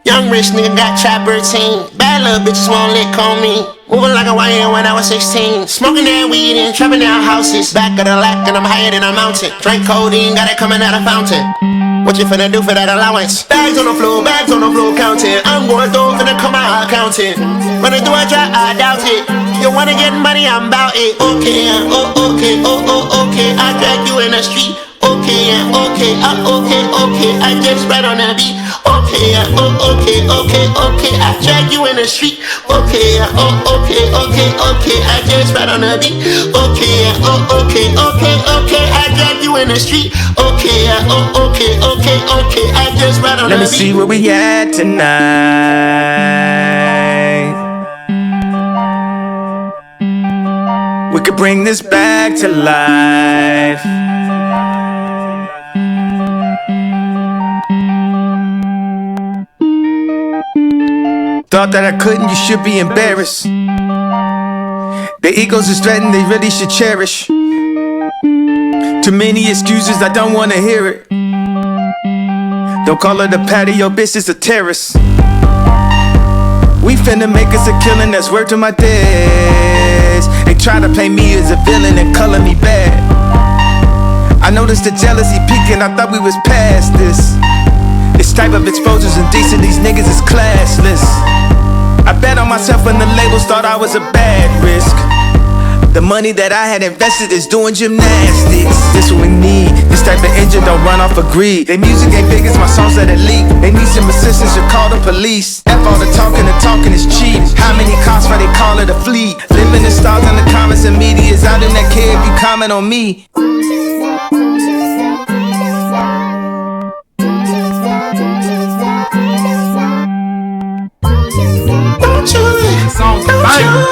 Young rich nigga got trap routine. Bad little bitches won't lick on me. Moving like a YN when I was 16. Smoking that weed and trapping out houses. Back of the lack and I'm higher than a mountain. Drink codeine, got it coming out of fountain. What you finna do for that allowance? Bags on the floor, counting. I'm going through, finna come out counting. Running through a dry, I doubt it. You wanna get money, I'm bout it. Okay, okay, I drag you in the street. Okay, okay, okay, I just ride on the beat. Okay, okay, I drag you in the street. Okay, okay, I just ride on the beat. Okay, okay, I drag you in the street. Okay, okay, I just ride on the beat. Let me see where we at tonight. We could bring this back to life. Thought that I couldn't, you should be embarrassed. Their egos is threatened, they really should cherish. Too many excuses, I don't wanna hear it. Don't call it a patio, bitch, it's a terrace. We finna make us a killing, that's word to my days. They try to play me as a villain and color me bad. I noticed the jealousy peaking, I thought we was past this. This type of exposure's indecent, these niggas is classless. I bet on myself when the labels thought I was a bad risk. The money that I had invested is doing gymnastics. This what we need, this type of engine don't run off of greed. They music ain't big as my songs let it leak. They need some assistance, you call the police. F all the talking is cheap. How many cops why they call it a fleet? Living in stars in the comments and media is out in that kid if you comment on me. Songs are fire.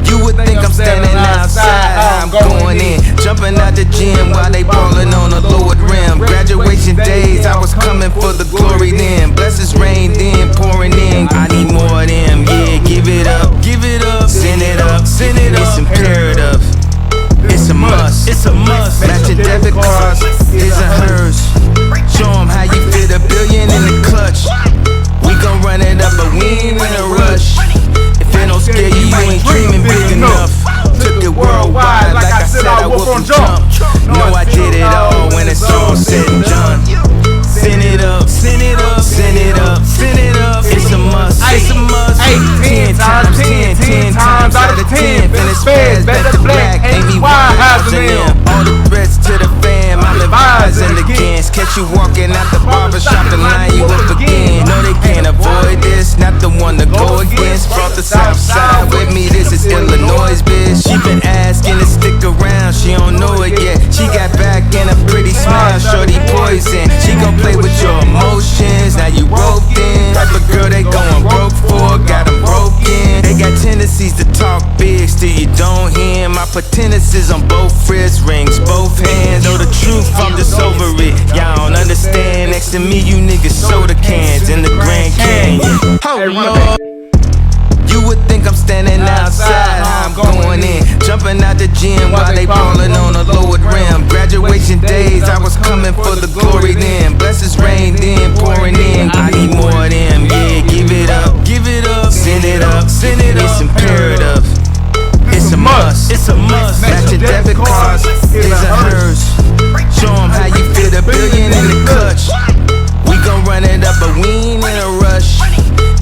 You would think I'm standing outside, I'm going in. Jumping out the gym while they ballin' on a lowered rim. Graduation days, I was coming for the glory then. Blessings rain then, pouring in. I need more of them, yeah, give it up. Send it up, it's imperative. It's a must, Matching debit cards, his and hers. Show them how you fit $1 billion in the clutch. We gon' run it up, but we ain't in a rush. If it don't scare you, you ain't dreaming big enough. Took it worldwide, like I said I would from jump. Know I did it all when it's all said and done. Send it up, it's a must, 10 times 10 times out of 10. Finish fast, better black, Amy Winehouse and them. All the threats to the fam, I'm advising against. Catch you walking out the barbershop, the line you up again. No, they can't avoid this, not the one to go against. Brought the south side with me, this is Illinois, bitch. She been asking to stick around, she don't know it yet. She got back in a pretty smile, shorty poison. She gon' play with your emotions, now you roped in. Type of girl they going broke for, got them broken. They got tendencies to talk big, still you don't hear. My pretenses on both wrist rings, both hands. Know the truth, I'm just over it. Y'all don't understand. Next to me, you niggas soda cans in the Grand Canyon. Oh Lord. You would think I'm standing outside, I'm going in. Jumping out the gym while they ballin' on a lowered rim. Graduation days, I was coming for the glory then. Blessings rain then, pouring in. I need more of them, yeah, give it up. Send it up, it's imperative. It's a must, Matching debit cards, his and hers. Show them how you fit $1 billion in the clutch. We gon' run it up, but we ain't in a rush.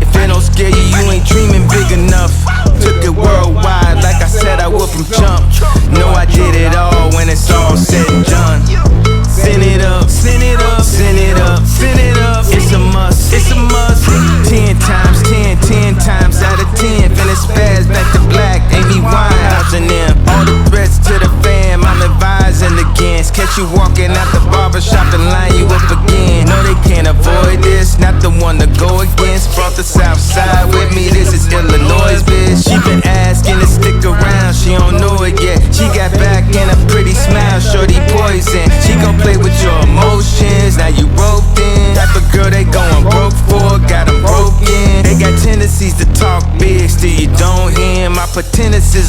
If it don't scare you, you ain't dreaming big enough. Took it worldwide, like I said I would from jump. Know I did it all when it's all said and done. Send it up,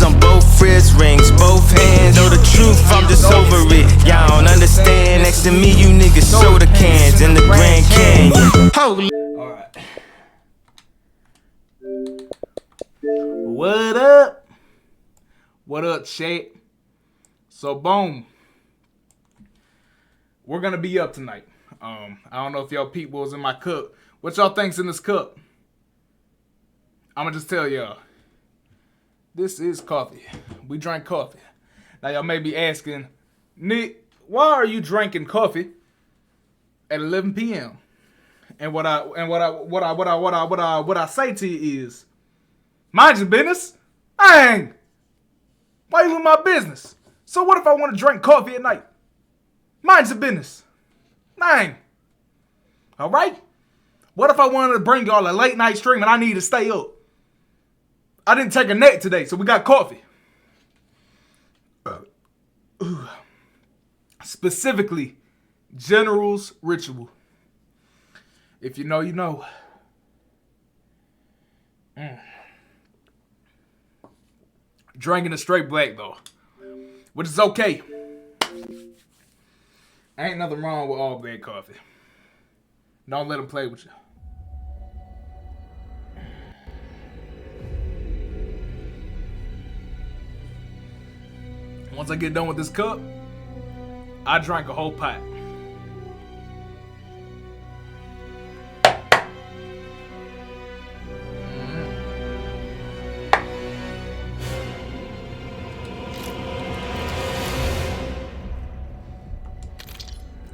Roses on both wrist rings, both hands. Know the truth, I'm just over it. Y'all don't understand. Next to me, you niggas soda cans in the Grand Canyon. Holy. Alright. What up? What up, chat? So, boom. We're gonna be up tonight. I don't know if y'all peep what was in my cup. What y'all think's in this cup? I'ma just tell y'all. This is coffee. We drank coffee. Now y'all may be asking, Nick, why are you drinking coffee at 11 p.m.? And what I say to you is, mind your business. Dang. Why you in my business? So what if I want to drink coffee at night? Mind your business. Dang. All right? What if I wanted to bring y'all a late night stream and I need to stay up? I didn't take a nap today, so we got coffee. Specifically, General's Ritual. If you know, you know. Drinking a straight black, though. Which is okay. Ain't nothing wrong with all black coffee. Don't let them play with you. Once I get done with this cup, I drank a whole pot.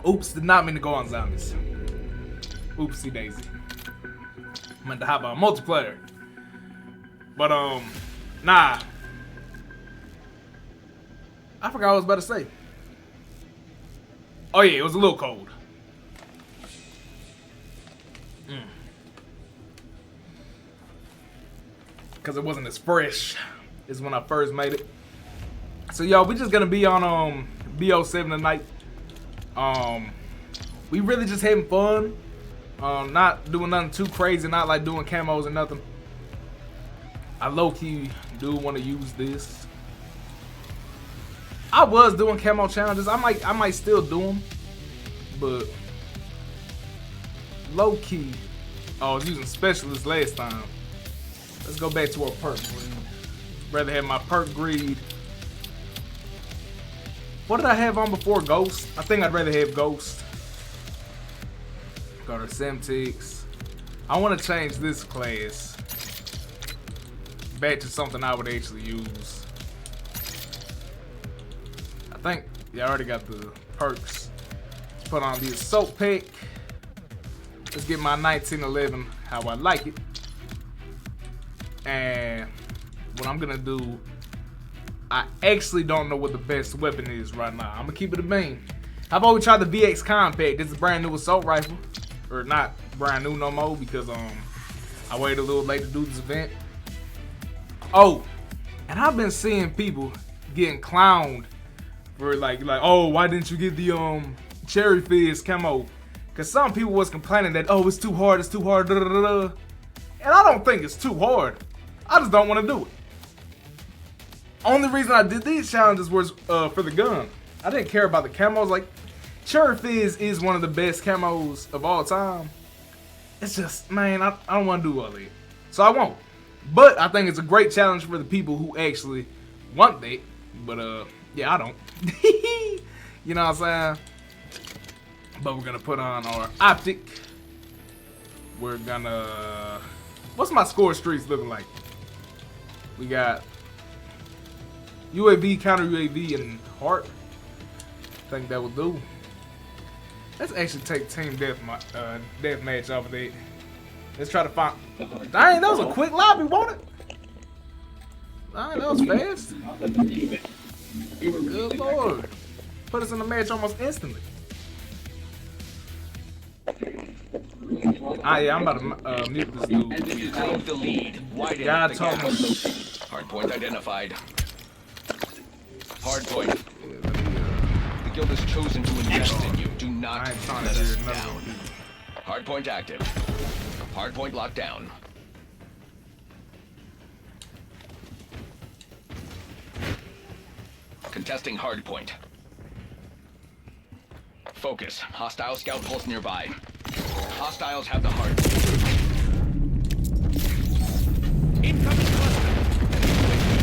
Oops, did not mean to go on zombies. Oopsie daisy. I meant to hop on multiplayer. But, nah. I forgot what I was about to say. Oh yeah, it was a little cold. Because it wasn't as fresh as when I first made it. So y'all, we just gonna be on BO7 tonight. We really just having fun. Not doing nothing too crazy, not like doing camos or nothing. I low-key do want to use this. I was doing camo challenges. I might still do them, but low-key. Oh, I was using specialist last time. Let's go back to our perk greed. Rather have my perk greed. What did I have on before Ghost? I think I'd rather have Ghost. Got our Semtex. I want to change this class back to something I would actually use. I think, yeah, I already got the perks. Let's put on the Assault Pack. Let's get my 1911 how I like it. And what I'm gonna do, I actually don't know what the best weapon is right now. I'm gonna keep it a beam. How about we try the VX Compact? This is a brand new assault rifle. Or not brand new no more because I waited a little late to do this event. Oh, and I've been seeing people getting clowned for like oh, why didn't you get the Cherry Fizz camo? Cause some people was complaining that, oh, it's too hard, da, da, da. And I don't think it's too hard. I just don't want to do it. Only reason I did these challenges was for the gun. I didn't care about the camos. Like, Cherry Fizz is one of the best camos of all time. It's just, man, I don't want to do all that. So I won't. But I think it's a great challenge for the people who actually want that. But, yeah, I don't. You know what I'm saying? But we're going to put on our optic. We're going to... What's my score streaks looking like? We got UAV, counter UAV, and heart. I think that will do. Let's actually take team deathmatch off of that. Let's try to find. Dang, that was a quick lobby, won't it? Dang, that was fast. Good lord. Put us in the match almost instantly. Ah, yeah, I'm about to mute this dude. Take the lead. Widen God the told gap. me. Hardpoint identified. Hardpoint. The guild has chosen to invest in you. Do not I ain't trying let to us hear another down. one. Hardpoint active. Hardpoint locked down. Contesting hardpoint. Focus. Hostile scout pulse nearby. Hostiles have the hardpoint. Incoming cluster.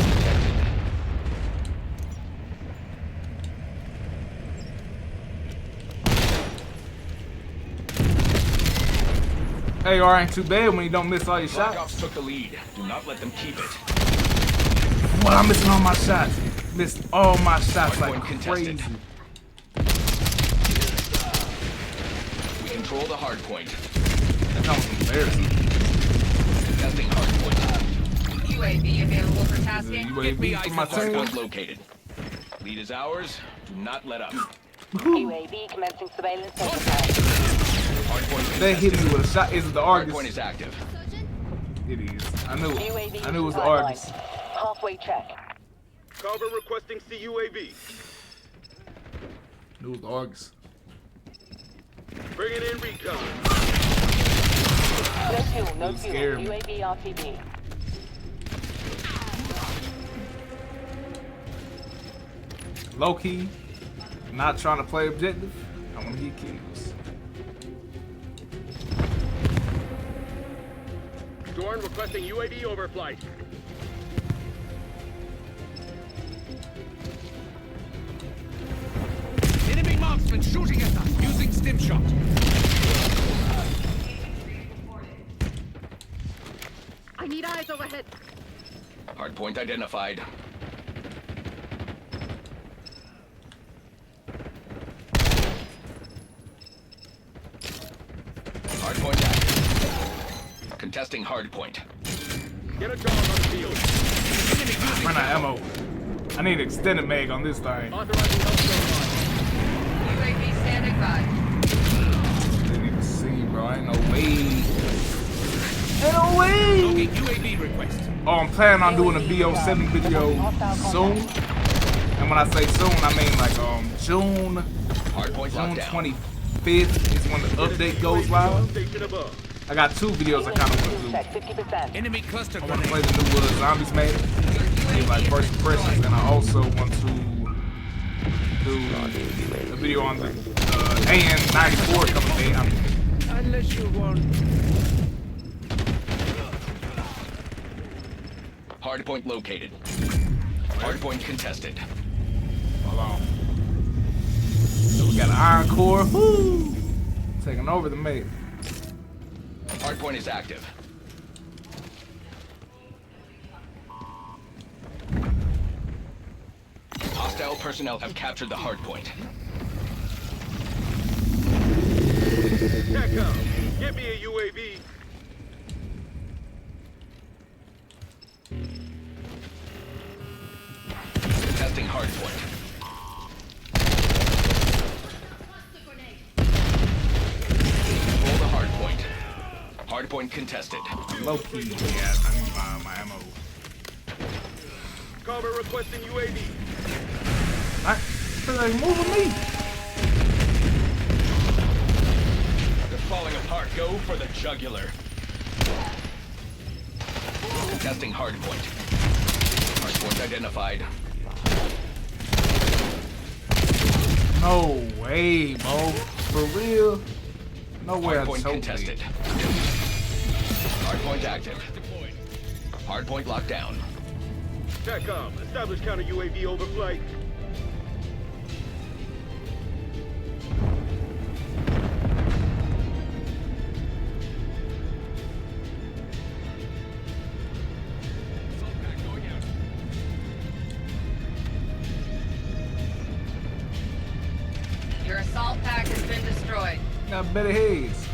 AR ain't too bad when you don't miss all your Black shots. Ops took the lead. Do not let them keep it. Well, I'm missing all my shots. Missed all my shots like Hardpoint crazy. contested. We control the hardpoint. That was embarrassing. Contesting hardpoint. UAV available for tasking. UAV for my team. Hardpoint located. Lead is ours. Do not let up. UAV commencing surveillance exercise. Hardpoint They hit contested. me with a shot. Is it the Hardpoint Argus? is active. It is. I knew it. UAV I knew it was the pipeline. Argus. Halfway check. Cover requesting CUAV. Knew it was the Argus. Bringing in recon. No fuel, no It fuel. scared me. UAV RTB. Low key, not trying to play objective. I want to get kills. Dorn requesting UAV overflight. Enemy marksman shooting at us using stim shot. I need eyes overhead. Hardpoint identified. Hardpoint active. Contesting hardpoint. Get a dog on the field. Run out of ammo. I need extended mag on this thing. Authorizing health UAV standing by. Didn't even see, bro. Ain't no way. Ain't no way. UAV request. Oh, I'm planning on doing a BO7 video soon. And when I say soon, I mean like June Hardpoint locked down. 25th is when the update goes live. station above. I got two videos I kind of want to do. Check 50%. Enemy cluster I want to play the new Zombies made. Give like first impressions, and I also want to do a video on the AN94 coming in. Unless you want. Hardpoint located. Hardpoint contested. Hold on. So we got an Iron Core. Woo! Taking over the map. Hardpoint is active. Hostile personnel have captured the hardpoint. TACCOM, give me a UAV. Testing hardpoint. Control the hardpoint. Hardpoint contested. Low key, yeah, I need my ammo. Cover requesting UAV. I feel like moving me. They're falling apart. Go for the jugular. Testing hardpoint. Hardpoint identified. No way, bro. For real? No way I Hardpoint choked contested. me. Hardpoint active. Hardpoint locked down. TACCOM, establish counter UAV overflight. Your assault pack has been destroyed. Got better heads.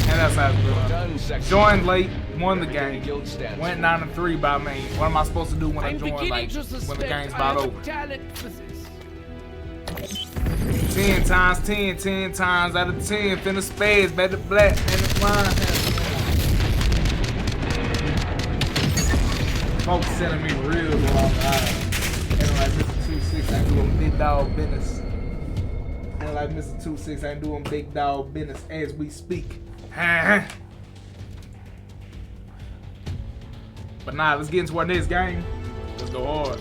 And that's how it's going. Done, section. Joined late, won the Everything game. guild stands Went for. 9-3 by main. What am I supposed to do when I join, like, when the game's about over? 10 times 10, 10 times out of 10. Finna spades, better black, and the blind. Folks sending me real long eyes. And like Mr. 26 ain't doing big dog business. And like Mr. 26 ain't doing big dog business as we speak. But nah, let's get into our next game. Let's go hard.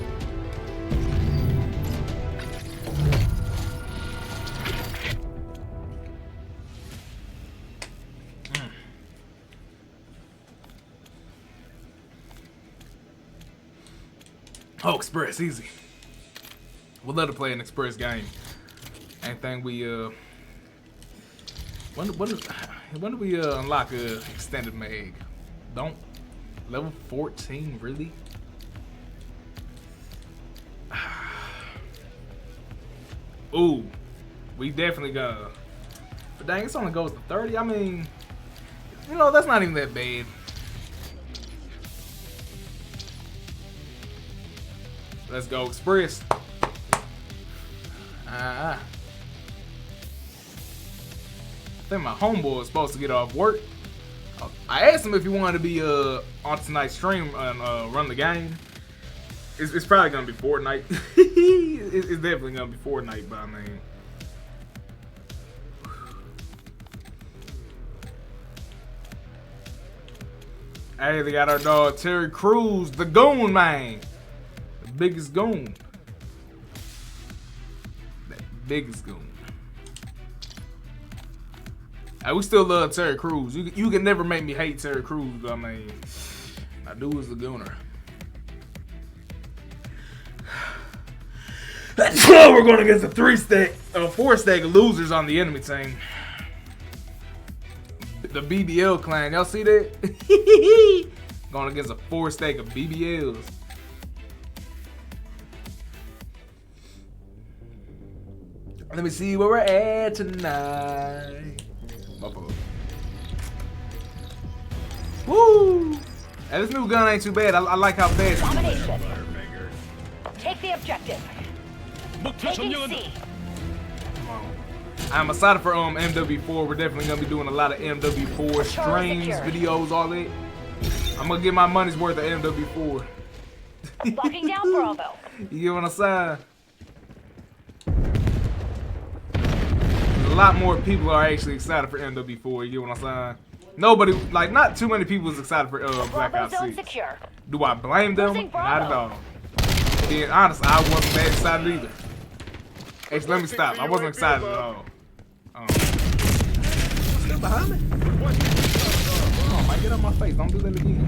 Oh, Express, easy. We'll let her play an Express game. Anything we when do we unlock a extended mag? Don't level 14 really? Ooh, we definitely gonna. But dang, it's only goes to 30. I mean, you know, that's not even that bad. Let's go Express. I think my homeboy was supposed to get off work. I asked him if he wanted to be on tonight's stream and run the game. It's probably gonna be Fortnite. It's definitely gonna be Fortnite, but I mean, hey, they got our dog Terry Crews, the goon man, the biggest goon, that biggest goon. Hey, we still love Terry Crews. You can never make me hate Terry Crews. I mean, I do is the gooner. We're going against a 4-stack of losers on the enemy team. The BBL clan, y'all see that? Going against a 4-stack of BBLs. Let me see where we're at tonight. Woo! Hey, this new gun ain't too bad. I like how fast. Domination. Take the objective. Taking C. I'm excited for MW4. We're definitely gonna be doing a lot of MW4 streams, videos, all that. I'm gonna get my money's worth of MW4. Locking down Bravo. You get what I'm saying? A lot more people are actually excited for MW4. You get what I'm saying? Nobody, like, not too many people is excited for Black Ops 6. Secure. Do I blame them? Not at all. Being honest, I wasn't that excited either. Actually, let me stop. I wasn't excited at all. Still behind me? Come on, man, get out my face. Don't do that again.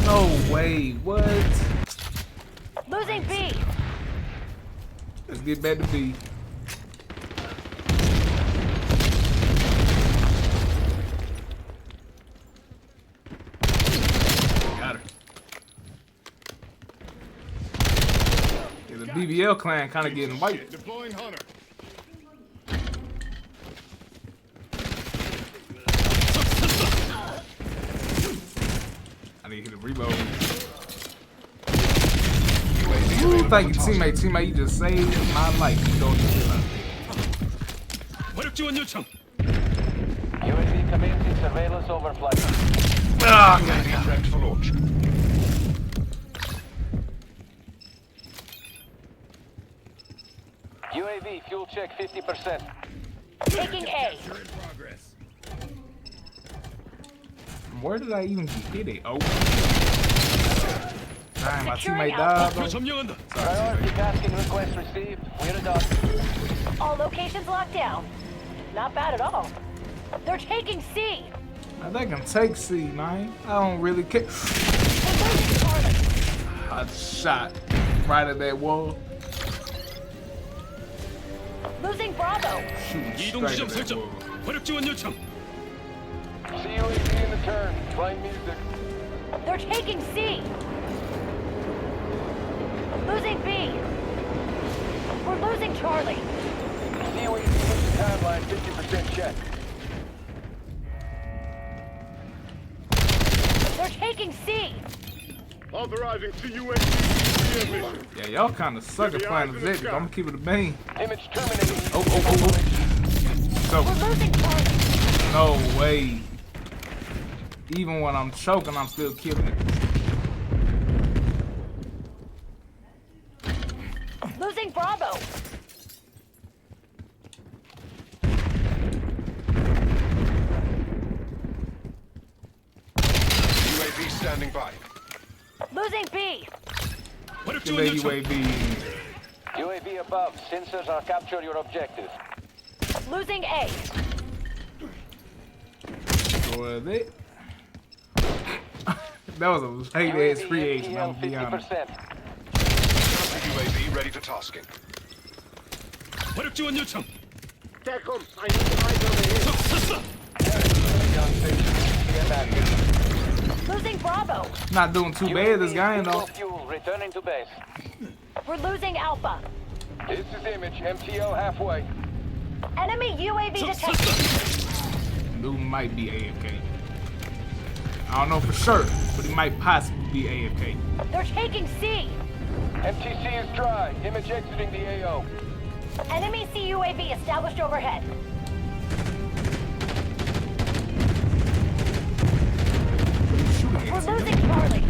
No way. What? Losing B. Let's get back to B. Got her. Yeah, the BBL clan kind of getting wiped. Deploying Hunter. I need to hit a reload. Ooh, thank you, teammate. Teammate, you just saved my life. You don't do it like that. UAV commencing surveillance over flight. Ah, Prepped for launch. UAV fuel check 50%. Taking A. where did I even get it? Oh. Damn, my Securing teammate died. bro. Priority tasking request received. We're done. All locations locked down. Not bad at all. They're taking C. Now, they can take C, man. I don't really care. I shot right at that wall. Losing Bravo. Shooting straight at that wall. CUAV in the turn. Playing music. They're taking C. Losing B. We're losing Charlie. CUAV pushing timeline 50% check. They're taking C. Authorizing CUAV. Yeah, y'all kind of suck at playing objective. I'm gonna keep it a bang. Image terminating. Oh. So, We're losing Charlie. no way. Even when I'm choking, I'm still killing it. Losing Bravo. standing by. Losing B. Activate UAV. UAV above. Sensors are capture your objective. Losing A. Was it? That was a late ass free agent, I'm gonna be honest. 50%. UAV ready for tasking. TACOM, I need eyes over here. Losing Bravo. Not doing too bad this game though. Fuel returning to base. We're losing Alpha. This is Image. MTO halfway. Enemy UAV detected. Dude might be AFK. I don't know for sure, but he might possibly be AFK. They're taking C. MTC is dry. Image exiting the AO. Enemy CUAV established overhead. We're losing Charlie.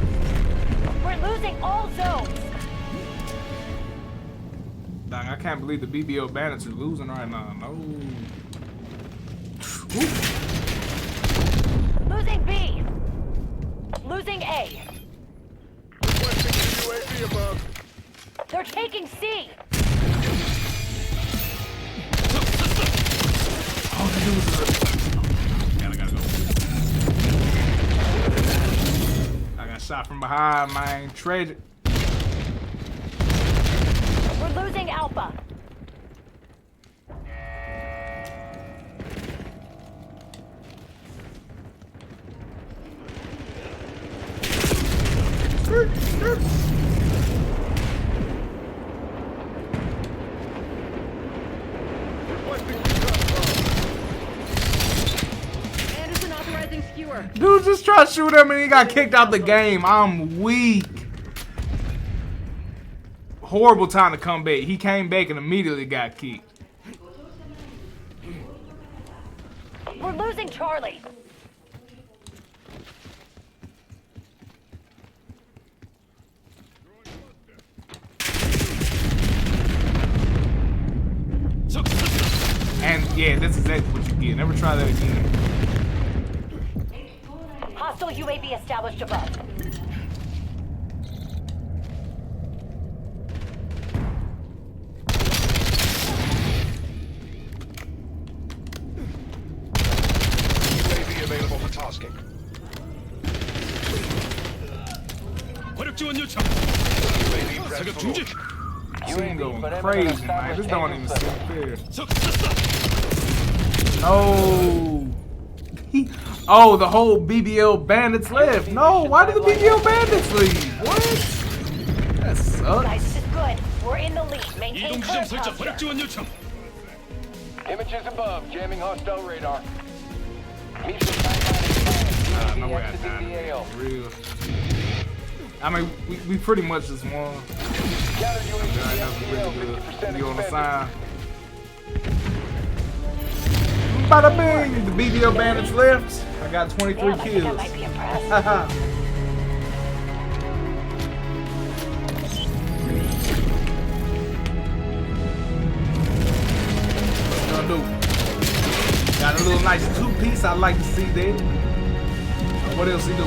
We're losing all zones. Dang, I can't believe the BBO Bandits are losing right now. No. Losing B. Losing A. UAV above. They're taking C. Oh, the dudes are... Gotta go. I got shot from behind, man. Tragic. We're losing Alpha. Anderson authorizing skewer. Dude just tried to shoot him and he got kicked out the game. I'm weak. Horrible time to come back. He came back and immediately got kicked. We're losing Charlie. And yeah, that's exactly what you get. Never try that again. Hostile UAV established above. UAV available for tasking. UAV ready for launch. Scene going perimeter crazy, man. This established don't even Angel seem fair. No. Oh, the whole BBL Bandits left. No, why did the BBL Bandits leave? What? That sucks. Guys, this is good. We're in the lead. Maintain current posture. Images above. Jamming hostile radar. No way I died. For real. I mean, we pretty much just won. Counter Got enough to really UAV good. 50% You on the expended. sign. Bada bing! The BBL Bandits left. I got 23 Damn, I think I kills. might be impressed. Haha. What's gonna do? Got a little nice two-piece. I like to see that. What else he do?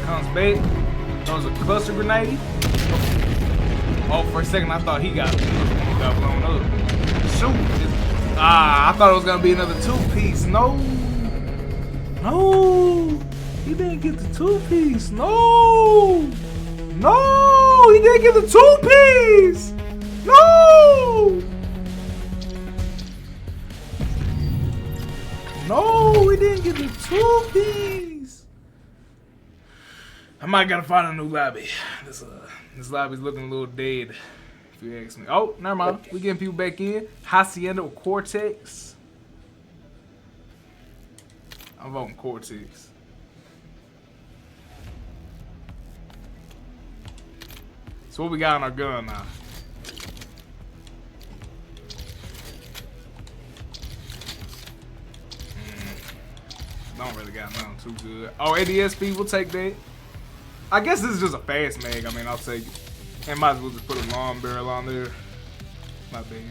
Comes back. Throws a cluster grenade. Oh, for a second I thought he got blown up. Shoot. I thought it was gonna be another two-piece. No. No. He didn't get the two-piece. No. No. He didn't get the two-piece. No. No, he didn't get the two-piece. I might gotta find a new lobby. This lobby's looking a little dead, if you ask me. Oh, never mind. We getting people back in. Hacienda or Cortex? I'm voting Cortex. So what we got on our gun now? Don't really got nothing too good. Oh, ADSP, we'll take that. I guess this is just a fast mag. I mean, I'll take it. And might as well just put a long barrel on there. Not bad.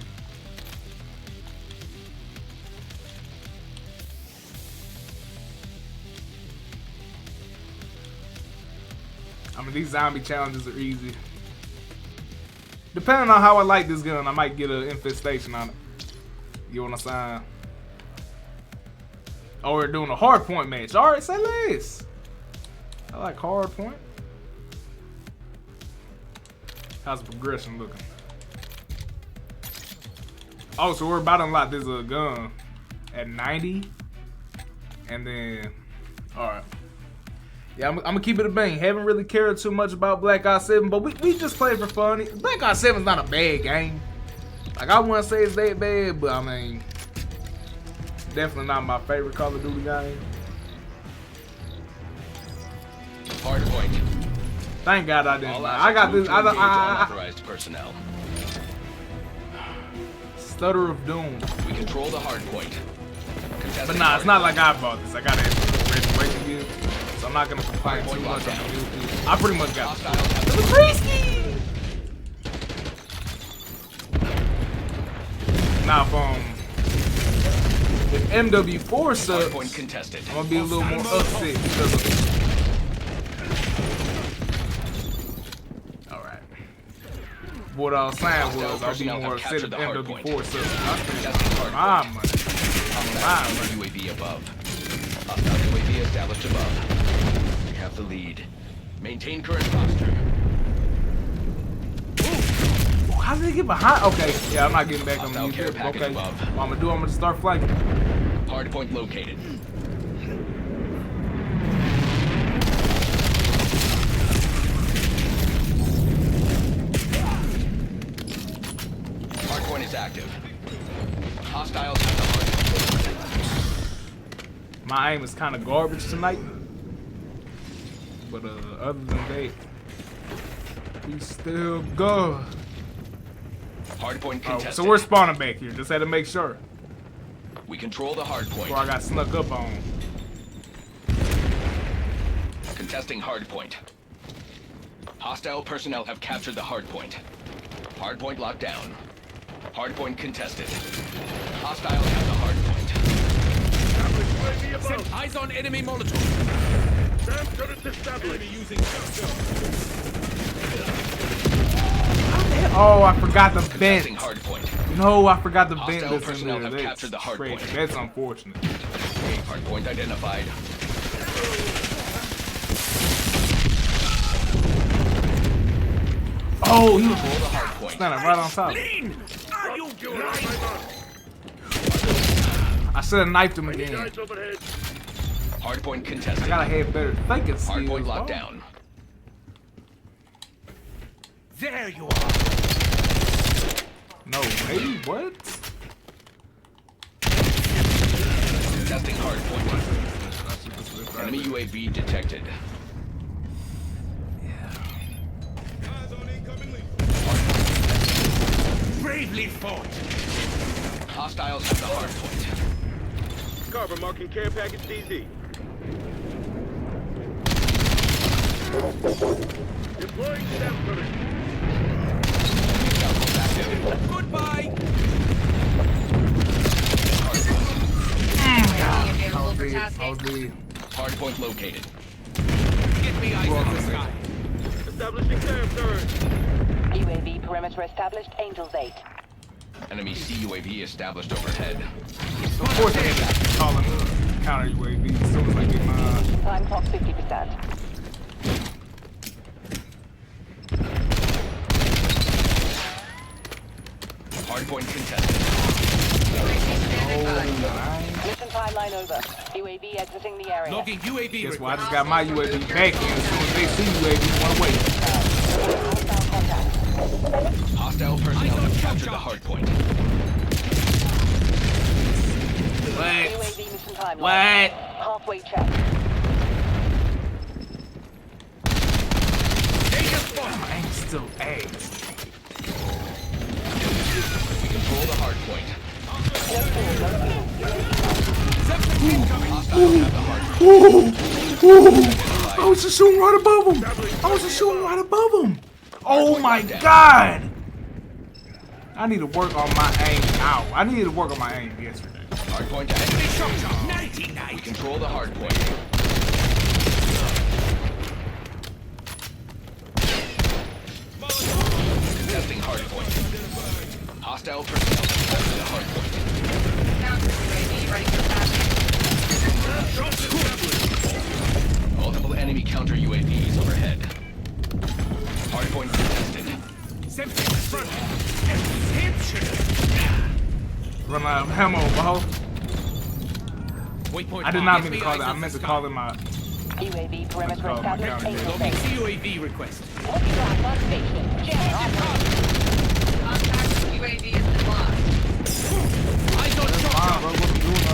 I mean, these zombie challenges are easy. Depending on how I like this gun, I might get an infestation on it. You know what I'm saying? Oh, we're doing a hard point match. All right, say less. I like hard point. How's the progression looking? Oh, so we're about to unlock this gun at 90. And then, all right. Yeah, I'm gonna keep it a bang. Haven't really cared too much about Black Ops 7, but we just played for fun. Black Ops 7 is not a bad game. Like, I wouldn't say it's that bad, but I mean, definitely not my favorite Call of Duty game. Hard point. Thank God I didn't. All I got this. unauthorized personnel. Stutter of Doom. We control the hard point. But nah, it's not like I bought this. I got it at registration gear, so I'm not gonna complain too much on the new. I pretty much got it. Was risky. Now, if MW4 sucks, I'm gonna be a little more upset because of it. Alright. What I was saying was I'll be more upset if MW4 sucks. I spent my money. UAV above. Hostile UAV established above. We have the lead. Maintain current posture. How did they get behind? Okay, yeah, I'm not getting back on the Hostile care YouTube. package Okay, above. what I'm gonna do, I'm gonna start flanking. Hard point located. Hard point is active. Hostiles have the hard point. My aim is kind of garbage tonight, but other than that, we still good. Hard point Oh, contested. so we're spawning back here. Just had to make sure We control the hard point. before I got snuck up on. Contesting hard point. Hostile personnel have captured the hard point. Hard point locked down. Hard point contested. Hostiles have the hard point. Eyes on enemy Molotov. Sam turret established. Enemy using Oh, I forgot the vent. Contesting hard point. No, I forgot the vent Hostile that's in personnel there. have captured the hard That's point. crazy. That's unfortunate. Hard point identified. Oh, he was Control the hard point. standing right on top. Are you doing? I should have knifed him again. Guys overhead. Hard point I contested. gotta have better thinking skills. Hard point bro. locked down. There you are. No way, what? Contesting hard point. Enemy UAV detected. Bravely fought. Hostiles have the hard point. Carver marking care package DZ. Deploying SAM turret. Outpost active. Goodbye. Available for tasking. Hard point located. Get me eyes in the sky. Establishing SAM turret. UAV perimeter established. Angels 8. Enemy CUAV established overhead. Of course, I had to call him counter UAV as soon as I get mine. Time clock 50%. Hard point contested. Mission timeline over. UAV exiting the area. Logging UAV. Guess what? I just got my UAV back in. As soon as they see UAV, they wanna wait. Hostile contact. Hostile personnel have captured the hard point. What? UAV mission timeline. What? Halfway check. My aim's still ass. We control the hard point. Hostiles have the hard point. I was just shooting right above him. I was just shooting right above him. Oh my god. I need to work on my aim now. I needed to work on my aim yesterday. Hard point active. We control the hard point. Contesting hardpoint. Hostile personnel have captured the hardpoint. Counter UAV ready for tasking. Multiple enemy counter UAVs overhead. Hardpoint contested. Run out of ammo, bro. I did not mean to call that. I meant to call it my. UAV perimeter Oh, my established. God, Aim yeah. for base. CUAV request. Looking back on station. Jammer operating. Contact UAV is lost. Eyes on Fine, shot. bro. What I'm doing,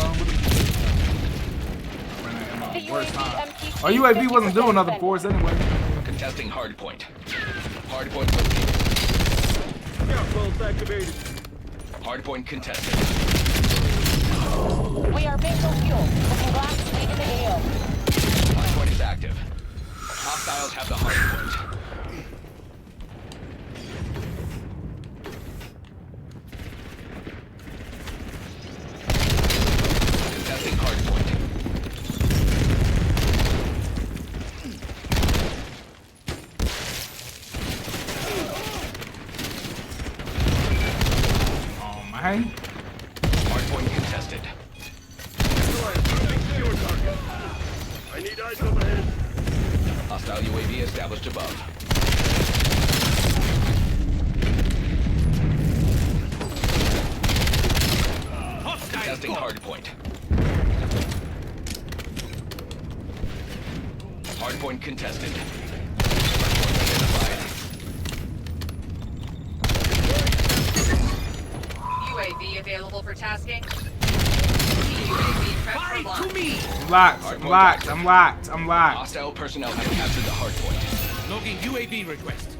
Ran out of ammo. The Worst UAV time. MTC Our UAV wasn't doing nothing defended. for us anyway. Contesting hardpoint. Hardpoint located. Scout pulse activated. Hardpoint contested. We are bingo fuel. Looking glass lead in the AO. Hardpoint is active. Hostiles have the hardpoint. Contesting hardpoint. Oh man. Hardpoint contested. Secure target. I need eyes overhead. Hostile UAV established above. Contesting hardpoint. Hardpoint contested. Hardpoint identified. UAV available for tasking. UAV prep for launch. I'm locked. Hostile personnel have captured the hardpoint. Logging UAV request.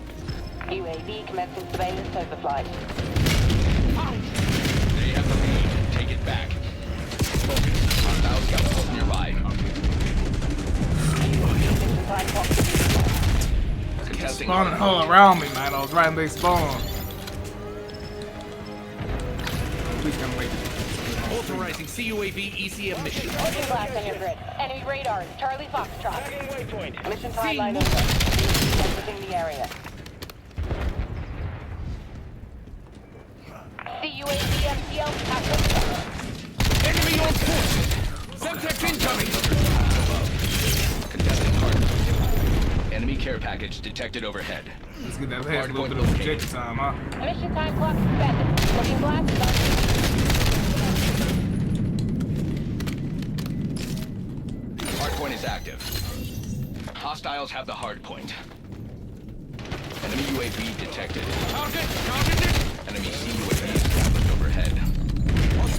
UAV commencing surveillance overflight. They have the lead. Take it back. Focus. Hostile scout close nearby. Mission time clock. Contesting Spawning hardpoint. all around me, man. I was right in they spawn. We can wait. Authorizing CUAV ECM mission. Looking glass on your grid. Enemy radar. Charlie Foxtrot. Waypoint. Mission timeline over. Exiting the area. CUAV MTL captured. Enemy on foot. Semtex incoming. Contesting hardpoint. Enemy care package detected overhead. Let's get that last little bit of objective time, huh? Mission time clock suspended. Looking glass is on. Hardpoint is active. Hostiles have the hardpoint. Enemy UAV detected. Targeted. Enemy CUAV established overhead.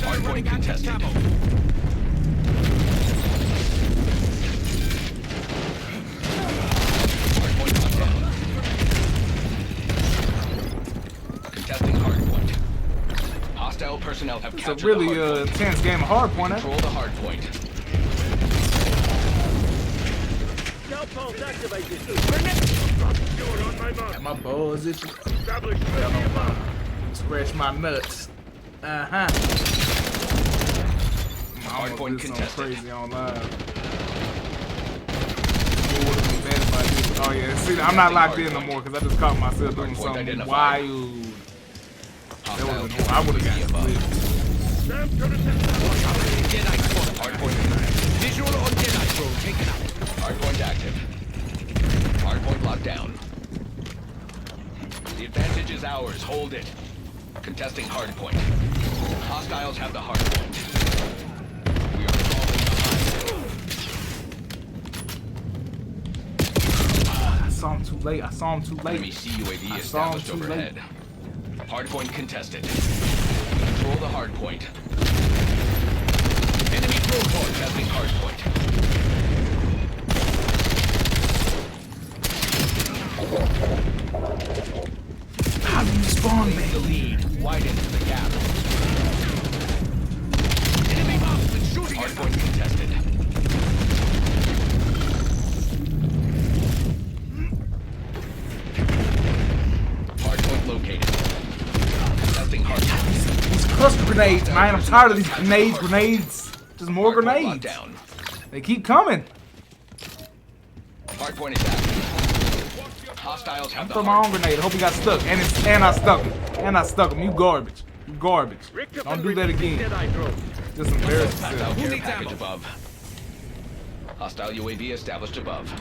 Hardpoint contested. Hardpoint locked down. Contesting hardpoint. Hostile personnel have It's a captured really the hardpoint. intense game of hardpoint, Control the hardpoint. Scout pulse activated. You're on my mark. My balls itchy. Established UAV above. Scratch my nuts. Uh-huh. Hardpoint contested. Crazy online. What would have been bad if I did? Oh yeah, see, I'm not locked in no more because I just caught myself doing Hardpoint something identified. wild. Hostile I would have got UAV split. Sam to the system. Hardpoint contested. Visual on Jedi drone taken out. Hardpoint active. Hardpoint locked down. The advantage is ours. Hold it. Contesting hardpoint. Hostiles have the hardpoint. We are falling behind. I saw him too late. Enemy CUAV I saw him established too late. overhead. Hardpoint contested. Control the hardpoint. Enemy protocol testing hardpoint. How do you spawn, Take the man? lead. Widen into the gap. Enemy marksman shooting at Hardpoint contested. Hardpoint located. Contesting hardpoint. These cluster grenades, man. I'm tired of these grenades. Just more Hardpoint locked grenades. down. They keep coming. Hardpoint is active. Hostiles have the Throw my own grenade. I hope he got stuck. And I stuck him. And I stuck him. You garbage. You garbage. Don't do that again. Just embarrass Hostile yourself. care package above. Hostile UAV established above.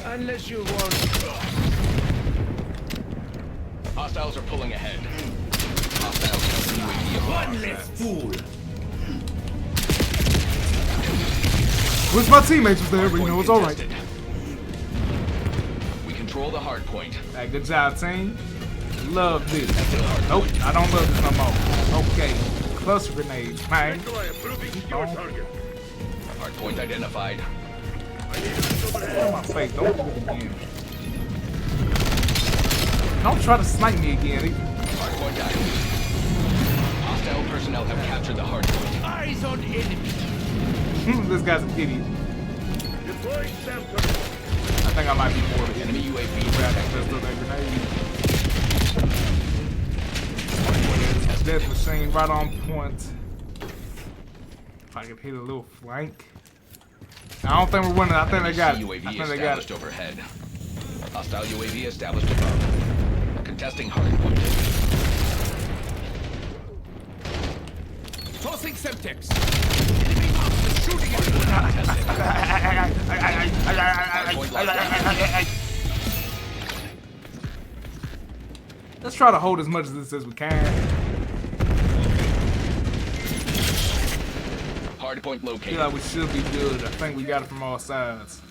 Unless you want. Hostiles are pulling ahead. Hostiles have the UAV above. One less fool. Wish my teammates was there, but you know it's alright. Contested. We control the hard point. Hey, good job, team. Love this. Nope, I don't love this no more. Okay, cluster grenades, man. Hard point identified. Get my face, don't do it again. Don't try to snipe me again. Hard point active. Hostile personnel have captured the hard point. Eyes on enemy. This guy's an idiot. Deploying sample. I think I might be more of an enemy. Enemy UAV Grab that detected. pistol, that grenade. Death machine right on point. If I could hit a little flank. I don't think we're winning. I think they got it. I UAV think they got established it. overhead. Hostile UAV established above. Contesting hard point. Tossing Semtex. Enemy officer shooting at me. Hard point locked down. Let's try to hold as much of this as we can. Hard point I feel located. like we should be good. I think we got it from all sides.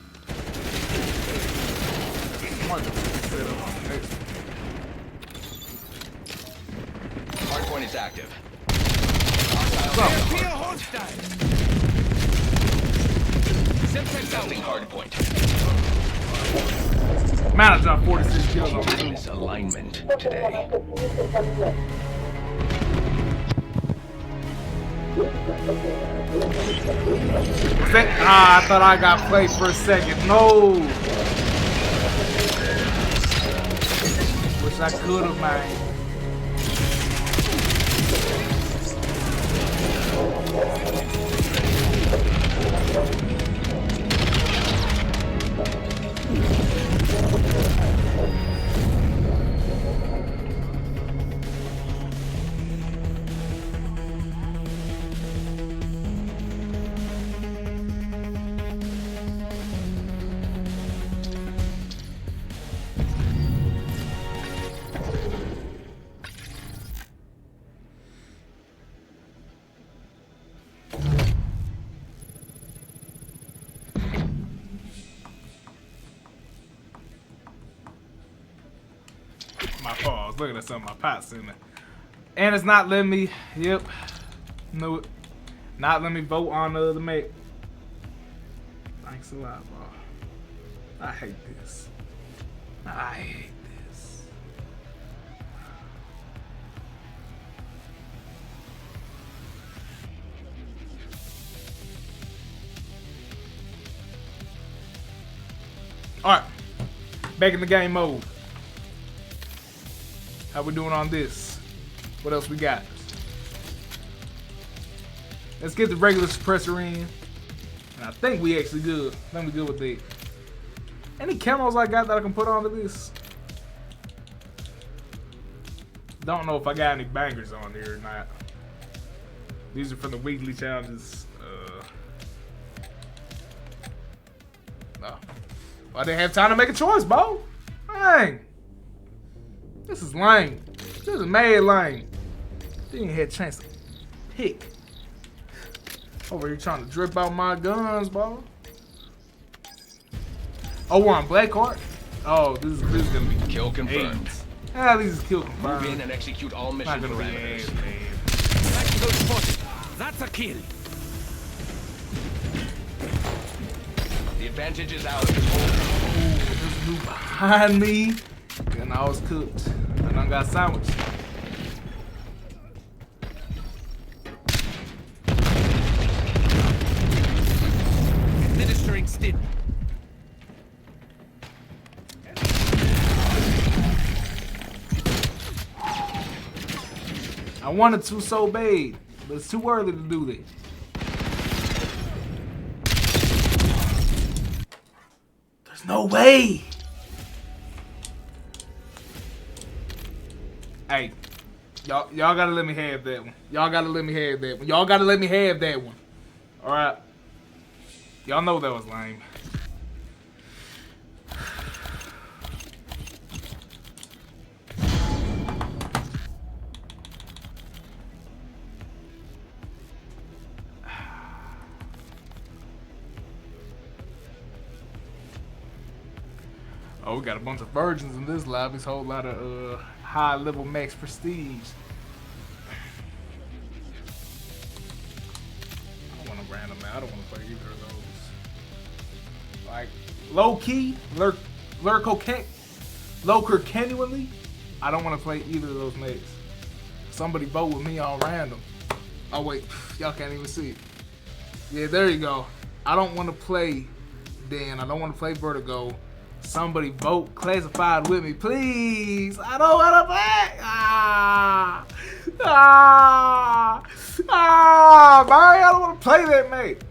Might just set up on the next one. Hard point is active. Be a hostile. Semtex Contesting out. hard point. Man, I dropped 46 kills on him. Misalignment today. I thought I got played for a second. No. Wish I could have, man. My fault. I was looking at some of my pots in there. And it's not letting me, yep. No, not letting me vote on the mate. Thanks a lot, bro. I hate this. I hate this. Alright. Back in the game mode. How we doing on this? What else we got? Let's get the regular suppressor in. And I think we actually good. I think we good with that. Any camos I got that I can put onto this? Don't know if I got any bangers on here or not. These are from the weekly challenges. No. I didn't have time to make a choice, bro. Dang. This is lame. This is mad lame. Didn't have a chance to pick. Over here trying to drip out my guns, bro. Oh, we're on black card? Oh, this is gonna be Kill confirmed. Ah, this is kill Move in confirmed. and execute all Not mission gonna be parameters. ass, man. Tactical spotted. That's a kill. The advantage is ours. There's a dude behind me. And I was cooked. I done got sandwiched. Administering stim. I wanted to so bad, but it's too early to do that. There's no way. Hey, y'all gotta let me have that one. Y'all gotta let me have that one. Y'all gotta let me have that one. All right. Y'all know that was lame. Oh, we got a bunch of virgins in this lobby. It's a whole lot of high level max prestige. I don't want to random man. I don't want to play either of those. Like low key, lurker genuinely. I don't want to play either of those mates. Somebody vote with me on random. Oh wait, y'all can't even see it. Yeah, there you go. I don't want to play Dan. I don't want to play Vertigo. Somebody vote classified with me, please. I don't want to play. Barry, I don't want to play that, mate.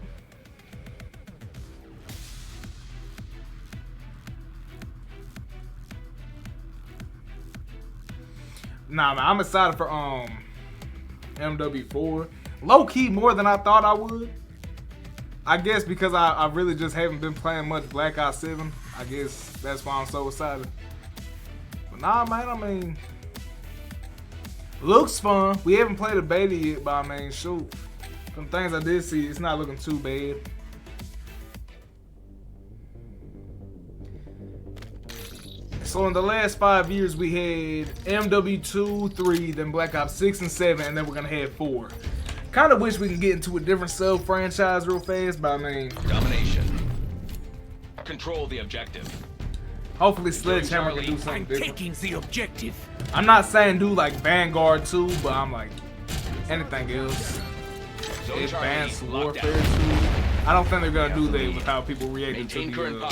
Nah, man, I'm excited for MW4. Low key more than I thought I would. I guess because I really just haven't been playing much Black Ops 7. I guess that's why I'm so excited. But nah, man, I mean, looks fun. We haven't played a beta yet, but I mean, shoot. Some things I did see, it's not looking too bad. So in the last 5 years, we had MW2, 3, then Black Ops 6 and 7, and then we're gonna have 4. Kind of wish we can get into a different sub-franchise real fast, but I mean... Domination. Control the objective. Hopefully Sledgehammer can do something different. Taking the objective. I'm not saying do like Vanguard 2, but I'm like anything else. Advanced Warfare 2. I don't think they're gonna do that with how people reacted to the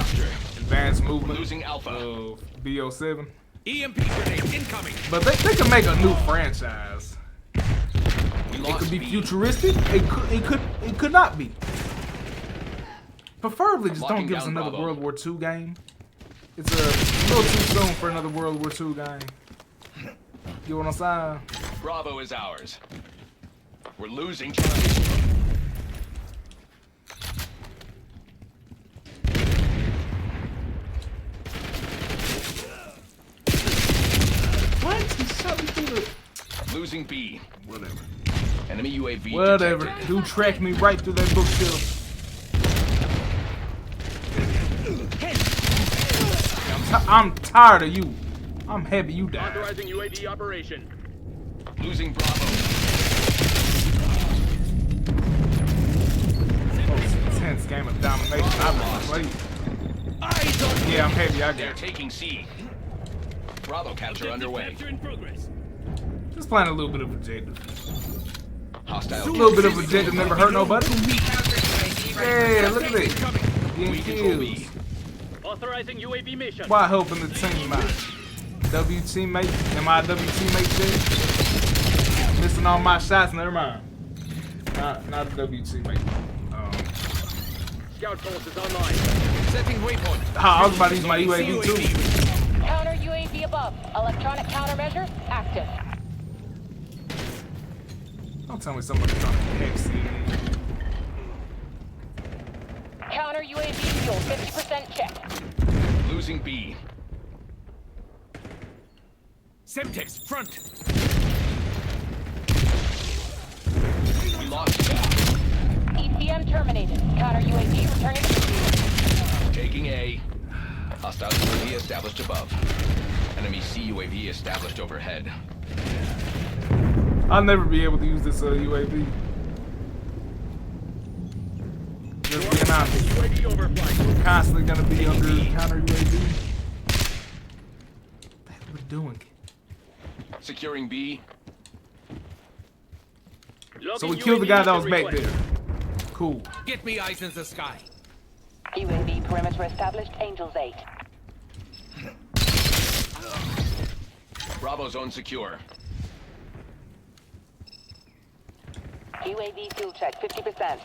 advanced movement Losing Alpha. of BO7. EMP grenade incoming. But they could make a new franchise. It could be futuristic. It could not be. Preferably, just don't give us another World War II game. It's a little too soon for another World War II game. You know what I'm saying? Bravo is ours. We're losing Charlie. What? He shot me through the... Losing B. Whatever. Enemy UAV Whatever. detected. Dude tracked me right through that bookshelf. I'm tired of you. I'm happy you died. Authorizing UAV operation. Losing Bravo. Intense game of domination. I've played. Yeah, I'm happy I They're got it. taking C. Bravo capture underway. Capture in progress. Just playing a little bit of objective. Hostile. A little bit of objective never hurt nobody. Yeah, look at UAV this. incoming. Getting We control kills. B. Authorizing UAV mission. Why helping the team out? W teammate? Am I a W teammate shit? Missing all my shots, never mind. Not a W teammate. Scout forces online. Setting waypoint. I was about to use my UAV too. Counter UAV above. Electronic countermeasure active. Don't tell me somebody's trying to hack C. Counter UAV fuel 50% check. Losing B. Semtex front. We lost B. ECM terminated. Counter UAV returning to field. Taking A. Hostile UAV established above. Enemy C UAV established overhead. I'll never be able to use this UAV. Just being honest. UAV overflight. We're constantly gonna be under counter UAV. What are we doing? Securing B. So we killed the guy that was back there. Cool. Get me eyes in the sky. UAV perimeter established. Angels 8. Bravo zone secure. UAV fuel check 50%.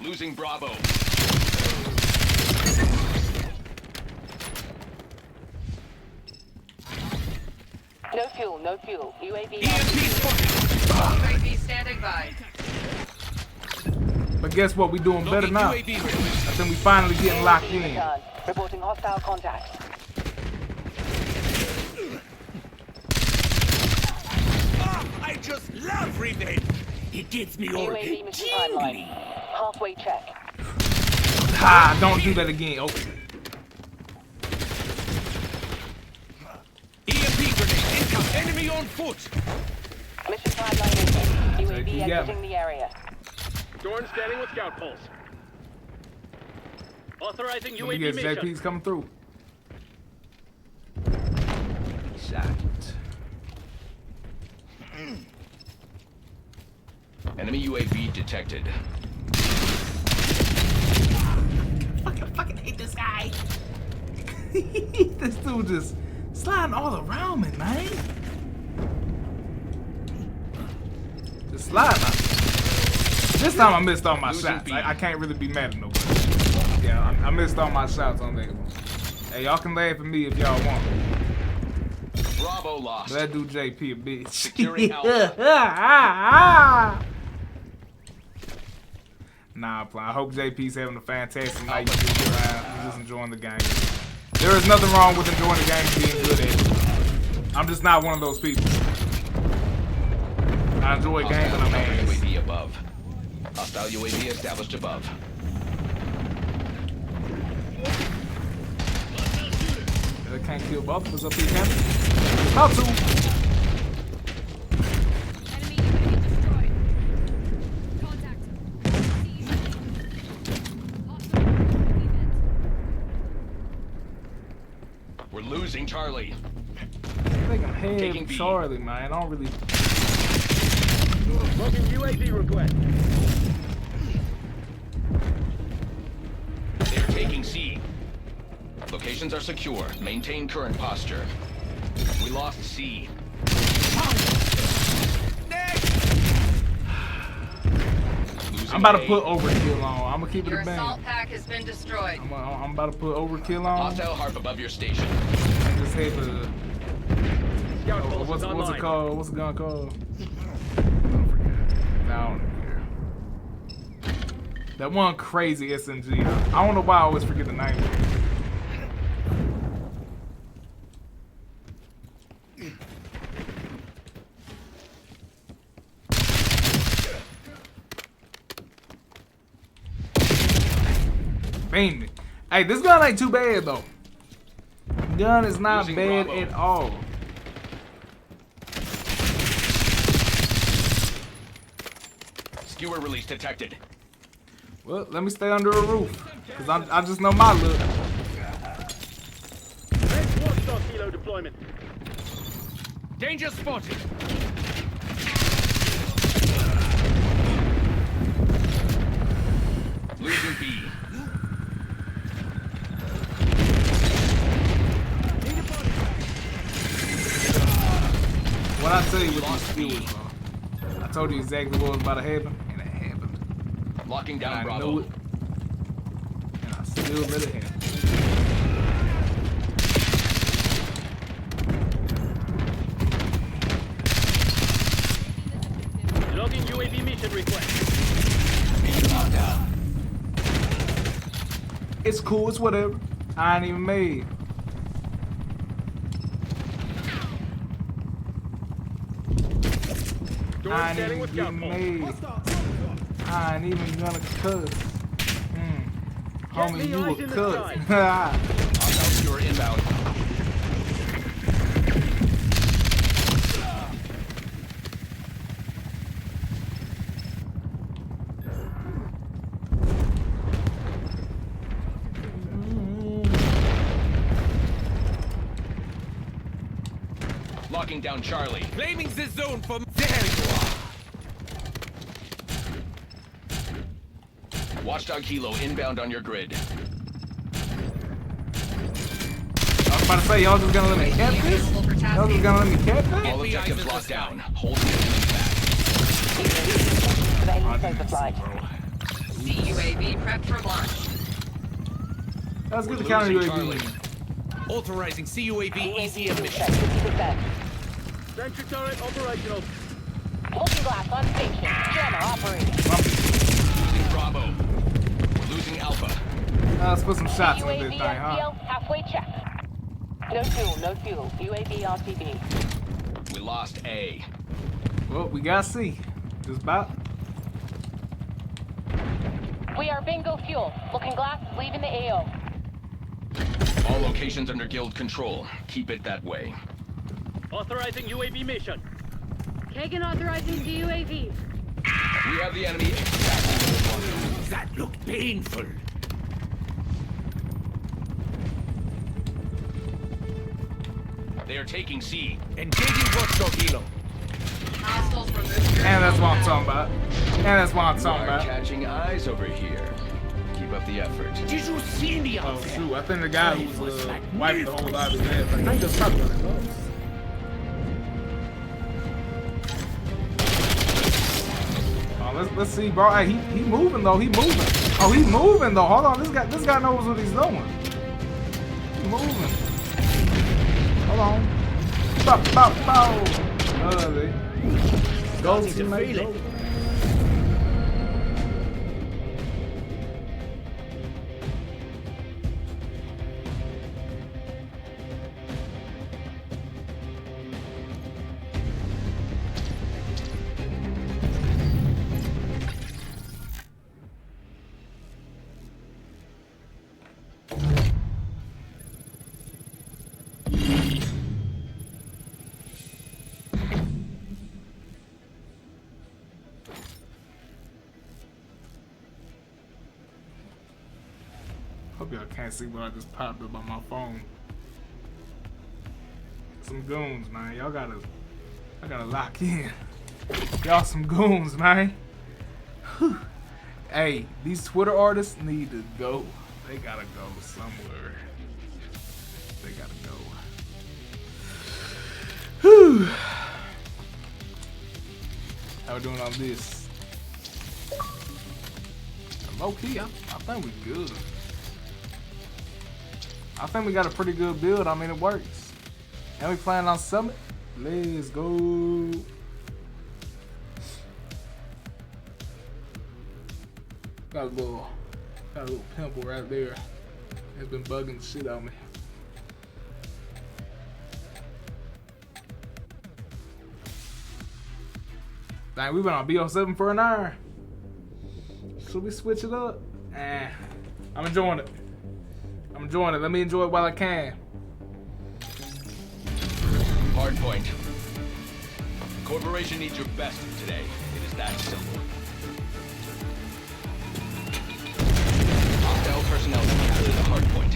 Losing Bravo. No fuel, no fuel. UAV UAV standing by. But guess what? We doing better now. I think we finally getting locked in. return. Reporting hostile contacts. I just love revenge. It gives me all UAV mission timeline. Halfway check. Ha! Don't do that again. Oh. EMP grenade income. Enemy on foot. Mission timeline is UAV Yeah. exiting the area. Dorn standing with scout pulse. Authorizing Let me UAV guess, mission. JP's coming through. Shot. Enemy UAV detected. Fucking hate this guy. This dude just sliding all around me, man. Just sliding. This time I missed all my shots. I can't really be mad at nobody. Yeah, I missed all my shots on there. Hey, y'all can laugh at me if y'all want. Bravo lost. But that dude JP a bitch. Securing Alpha. Nah, I hope JP's having a fantastic night. He's just enjoying the game. There is nothing wrong with enjoying the game and being good at it. I'm just not one of those people. I enjoy games and I'm ass. UAV above. Hostile UAV established above. I can't kill both of us up here, can I? How to? Enemy UAV destroyed. Contact. We're losing Charlie. I think I'm Taking head B. Charlie, man. I don't really. Logging UAV request. They're taking C. Locations are secure. Maintain current posture. We lost C. Losing I'm about to A. put overkill on. I'm gonna keep it Your a bang. assault pack has been destroyed. I'm about to put overkill on. Hostile harp above your station. I just had to. Scout pulse What's is it online. called? What's the gun called? I forget. I don't care. That one crazy SMG. I don't know why I always forget the name. Bang it. Hey, this gun ain't too bad though. Gun is not Losing bad Bravo. at all. Skewer release detected. Well, let me stay under a roof, cause I just know my look. Red watchdog kilo deployment. Danger spotted. Losing B. What I tell you with these skewers, bro. I told you exactly what was about to happen, and it happened. Locking And down I Bravo. knew it, and I still let it happen. Logging UAV mission request. It's cool, it's whatever. I ain't even made. Dorn I ain't standing even with scout getting pulse. made. I ain't even gonna cuss. Homie, me you eyes a in the cuss. Hostile skewer inbound. Locking down Charlie. Claiming the zone for there you are. Watchdog Hilo inbound on your grid. I was about to say, y'all just gonna let me cap this? Available for Y'all just tasking. gonna let me cap that? All objectives locked down. Hold the enemies back. Surveillance overflight. CUAV prepped for launch. Let's get the counter UAV. Authorizing CUAV ECM mission. 50%. Sentry turret operational. Looking glass on station. Jammer operating. Losing Bravo. We're losing Alpha. Let's put some shots in this UAV thing, huh? SPL halfway check. No fuel, no fuel. UAV RTB. We lost A. Well, we got C. Just about. We are bingo fuel. Looking glass is leaving the AO. All locations under guild control. Keep it that way. Authorizing UAV mission. Kagan authorizing the UAV. We have the enemy exactly where we want them. That looked painful. They are taking C. Engaging watchdog helo. Hostiles removed. And that's what I'm talking about. And that's what I'm We talking are about. catching eyes over here. Keep up the effort. Did you see me Oh out there? shoot, I think the guy who was wiping the whole lot of his head. I think that's probably what it was. Oh, let's see, bro. Hey, he moving though. He moving. Oh, he moving though. Hold on, this guy knows what he's doing. He moving. Hold on. Bow, bow, bow. Go Starting to feel it. Hope y'all can't see what I just popped up on my phone. Some goons, man. Y'all gotta lock in. Y'all some goons, man. Whew. Hey, these Twitter artists need to go. They gotta go somewhere. They gotta go. Whew. How we doing on this? Low key, I think we good. I think we got a pretty good build. I mean, it works. And we playing on Summit. Let's go. Got a little pimple right there. It's been bugging the shit out of me. Dang, we been on BO7 for an hour. Should we switch it up? I'm enjoying it. I'm enjoying it. Let me enjoy it while I can. Hardpoint. Corporation needs your best today. It is that simple. Hostile personnel have captured the hardpoint.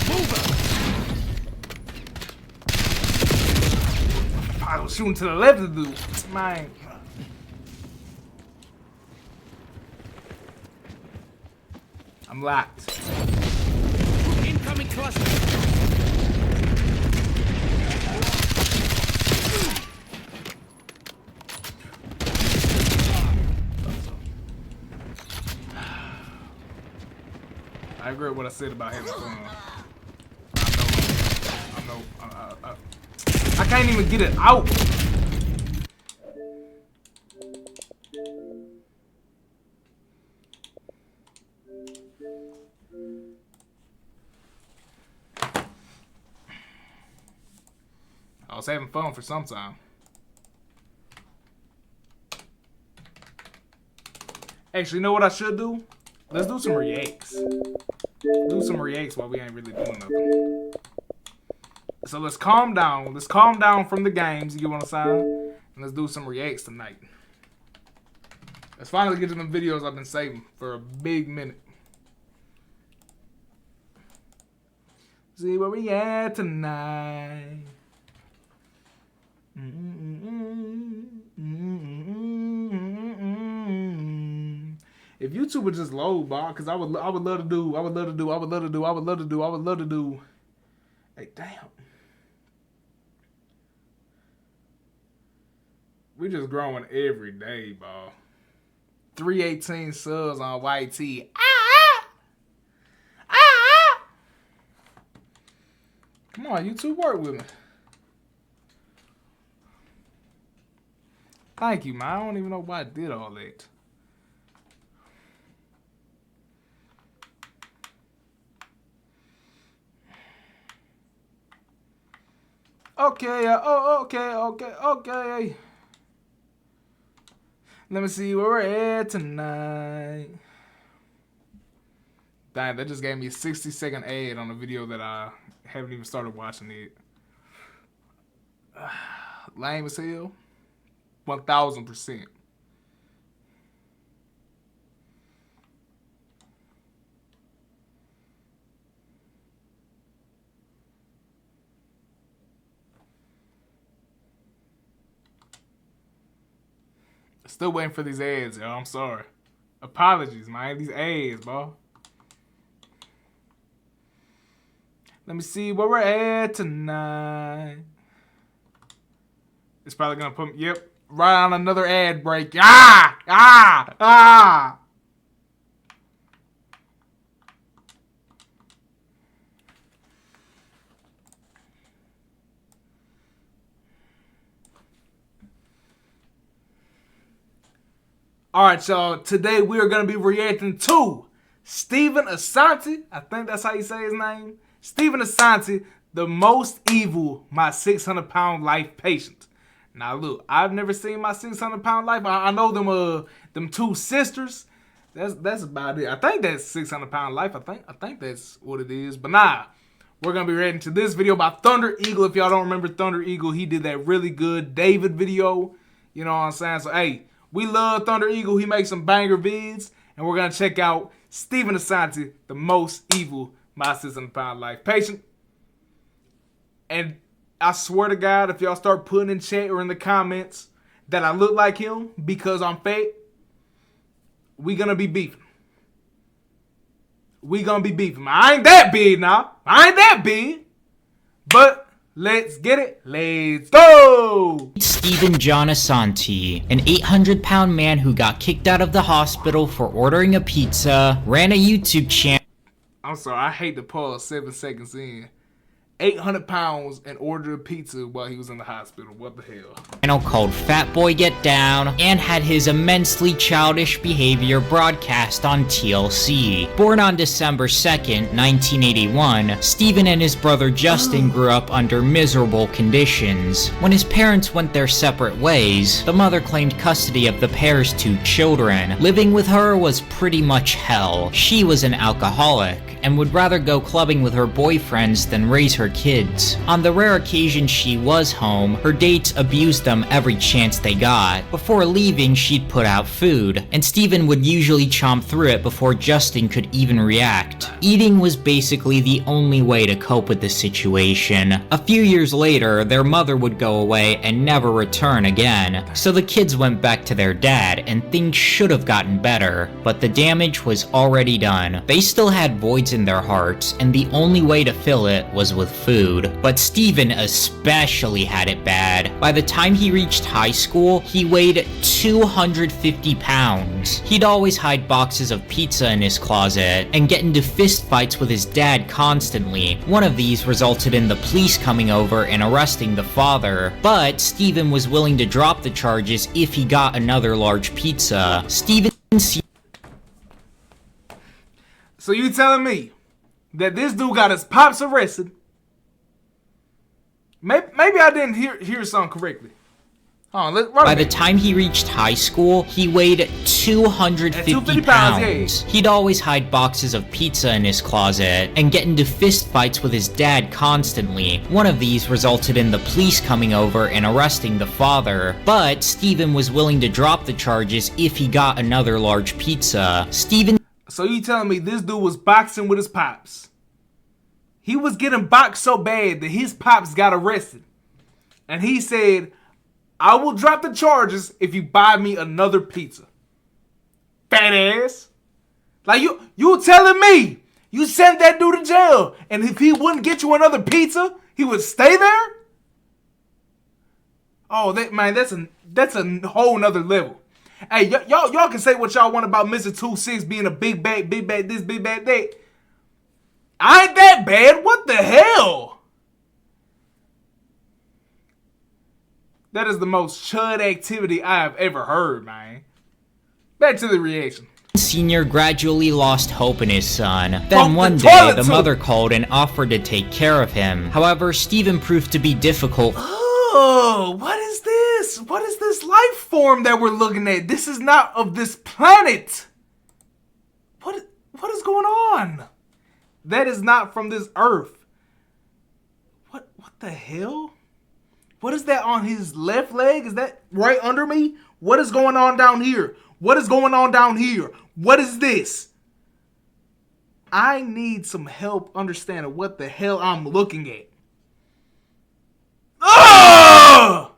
Move up. I was shooting to the left of the dude. Man. I'm locked. Incoming cluster. I agree with what I said about having fun. I know. I can't even get it out. I was having fun for some time. Actually, you know what I should do? Let's do some reacts. Do some reacts while we ain't really doing nothing. So let's calm down. Let's calm down from the games, you get what I'm saying? And let's do some reacts tonight. Let's finally get to them videos I've been saving for a big minute. See where we at tonight. If YouTube would just load, bro, because I would love to do. Hey, damn. We just growing every day, bro. 318 subs on YT. Come on, YouTube, work with me. Thank you, man. I don't even know why I did all that. Okay, okay. Let me see where we're at tonight. Dang, that just gave me a 60-second ad on a video that I haven't even started watching it. Lame as hell. 1000%. Still waiting for these ads, yo. I'm sorry. Apologies, man. These ads, bro. Let me see where we're at tonight. It's probably gonna put me, yep, right on another ad break. Ah! Alright, y'all. Today we are going to be reacting to Steven Asante. I think that's how you say his name. Steven Asante, the most evil, my 600-pound life patient. Now, look, I've never seen my 600-pound life. I know them two sisters. That's about it. I think that's 600-pound life. I think that's what it is. But nah, we're going to be reacting to this video by Thunder Eagle. If y'all don't remember Thunder Eagle, he did that really good David video. You know what I'm saying? So, hey. We love Thunder Eagle. He makes some banger vids. And we're going to check out Steven Asante, the most evil, my 600-pound life patient. And I swear to God, if y'all start putting in chat or in the comments that I look like him because I'm fat, we going to be beefing. We going to be beefing. I ain't that big now. I ain't that big. But let's get it. Let's go. Steven John Asante, an 800-pound man who got kicked out of the hospital for ordering a pizza, ran a YouTube channel. I'm sorry, I hate to pause 7 seconds in. 800 pounds and ordered a pizza while he was in the hospital. What the hell? Channel called Fat Boy Get Down, and had his immensely childish behavior broadcast on TLC. Born on December 2nd, 1981, Steven and his brother Justin grew up under miserable conditions. When his parents went their separate ways, the mother claimed custody of the pair's 2 children. Living with her was pretty much hell. She was an alcoholic and would rather go clubbing with her boyfriends than raise her kids. On the rare occasion she was home, her dates abused them every chance they got. Before leaving, she'd put out food, and Steven would usually chomp through it before Justin could even react. Eating was basically the only way to cope with the situation. A few years later, their mother would go away and never return again, so the kids went back to their dad, and things should have gotten better, but the damage was already done. They still had voids in their hearts, and the only way to fill it was with food. But Steven especially had it bad. By the time he reached high school, he weighed 250 pounds. He'd always hide boxes of pizza in his closet and get into fist fights with his dad constantly. One of these resulted in the police coming over and arresting the father, but Steven was willing to drop the charges if he got another large pizza. So you telling me that this dude got his pops arrested? Maybe I didn't hear something correctly. By the time he reached high school, he weighed 250 pounds. He'd always hide boxes of pizza in his closet and get into fist fights with his dad constantly. One of these resulted in the police coming over and arresting the father, but Steven was willing to drop the charges if he got another large pizza. So you telling me this dude was boxing with his pops? He was getting boxed so bad that his pops got arrested. And he said, I will drop the charges if you buy me another pizza. Fat ass. Like you telling me you sent that dude to jail, and if he wouldn't get you another pizza, he would stay there? Oh, that's a whole nother level. Hey, y'all can say what y'all want about Mr. 2-6 being a big bad this, big bad that. I ain't that bad. What the hell? That is the most chud activity I have ever heard, man. Back to the reaction. Sr. gradually lost hope in his son. Then one day, toilet the too. mother called and offered to take care of him. However, Steven proved to be difficult. Oh, what is this? What is this life form that we're looking at? This is not of this planet. What is going on? That is not from this earth. What the hell? What is that on his left leg? Is that right under me? What is going on down here? What is going on down here? What is this? I need some help understanding what the hell I'm looking at. Ugh!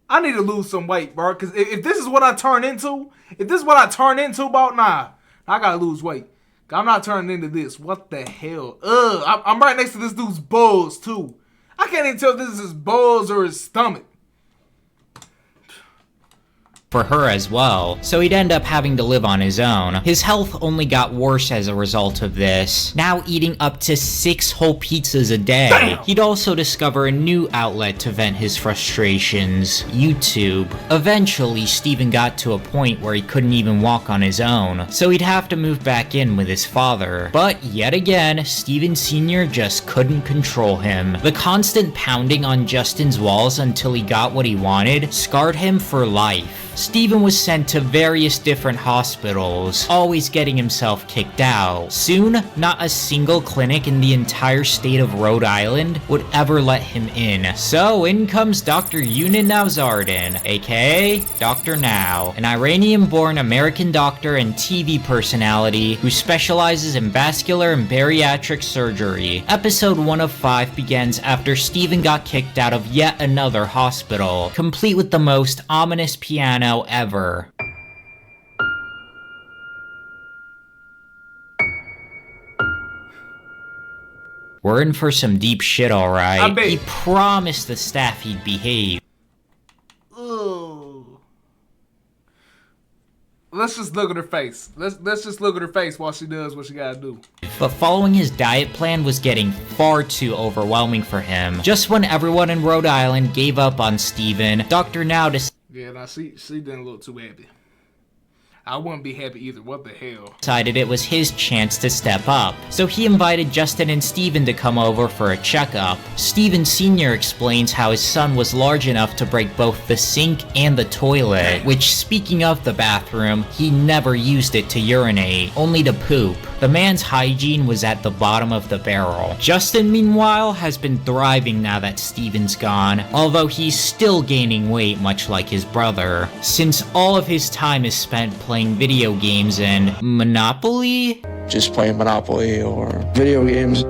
I need to lose some weight, bro. Because if this is what I turn into, about nah, I gotta lose weight. I'm not turning into this. What the hell? Ugh! I'm right next to this dude's balls too. I can't even tell if this is his balls or his stomach. For her as well, so he'd end up having to live on his own. His health only got worse as a result of this, now eating up to 6 whole pizzas a day. Damn. He'd also discover a new outlet to vent his frustrations, YouTube. Eventually, Steven got to a point where he couldn't even walk on his own, so he'd have to move back in with his father. But yet again, Steven Sr. just couldn't control him. The constant pounding on Justin's walls until he got what he wanted scarred him for life. Steven was sent to various different hospitals, always getting himself kicked out. Soon, not a single clinic in the entire state of Rhode Island would ever let him in. So in comes Dr. Yunin Nowzardin, aka Dr. Now, an Iranian-born American doctor and TV personality who specializes in vascular and bariatric surgery. Episode 1 of 5 begins after Steven got kicked out of yet another hospital, complete with the most ominous piano ever. We're in for some deep shit, alright. He promised the staff he'd behave. Ugh. Let's just look at her face. Let's just look at her face while she does what she gotta do. But following his diet plan was getting far too overwhelming for him. Just when everyone in Rhode Island gave up on Steven, Dr. Now Yeah, now she didn't look too happy. I wouldn't be happy either. What the hell? Decided it was his chance to step up. So he invited Justin and Steven to come over for a checkup. Steven Sr. explains how his son was large enough to break both the sink and the toilet, which, speaking of the bathroom, he never used it to urinate, only to poop. The man's hygiene was at the bottom of the barrel. Justin, meanwhile, has been thriving now that Steven's gone, although he's still gaining weight much like his brother, since all of his time is spent playing video games and Monopoly? Just playing Monopoly or video games.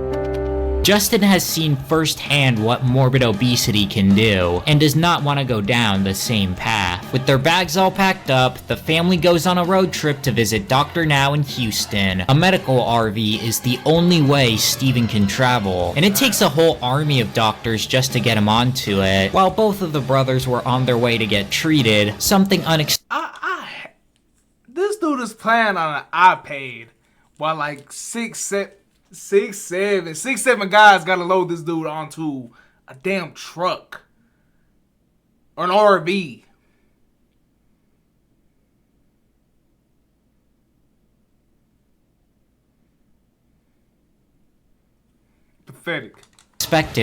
Justin has seen firsthand what morbid obesity can do, and does not want to go down the same path. With their bags all packed up, the family goes on a road trip to visit Dr. Now in Houston. A medical RV is the only way Steven can travel, and it takes a whole army of doctors just to get him onto it. While both of the brothers were on their way to get treated, something unexpected. This dude is playing on an iPad while like six, seven guys gotta load this dude onto a damn truck or an RV. Pathetic.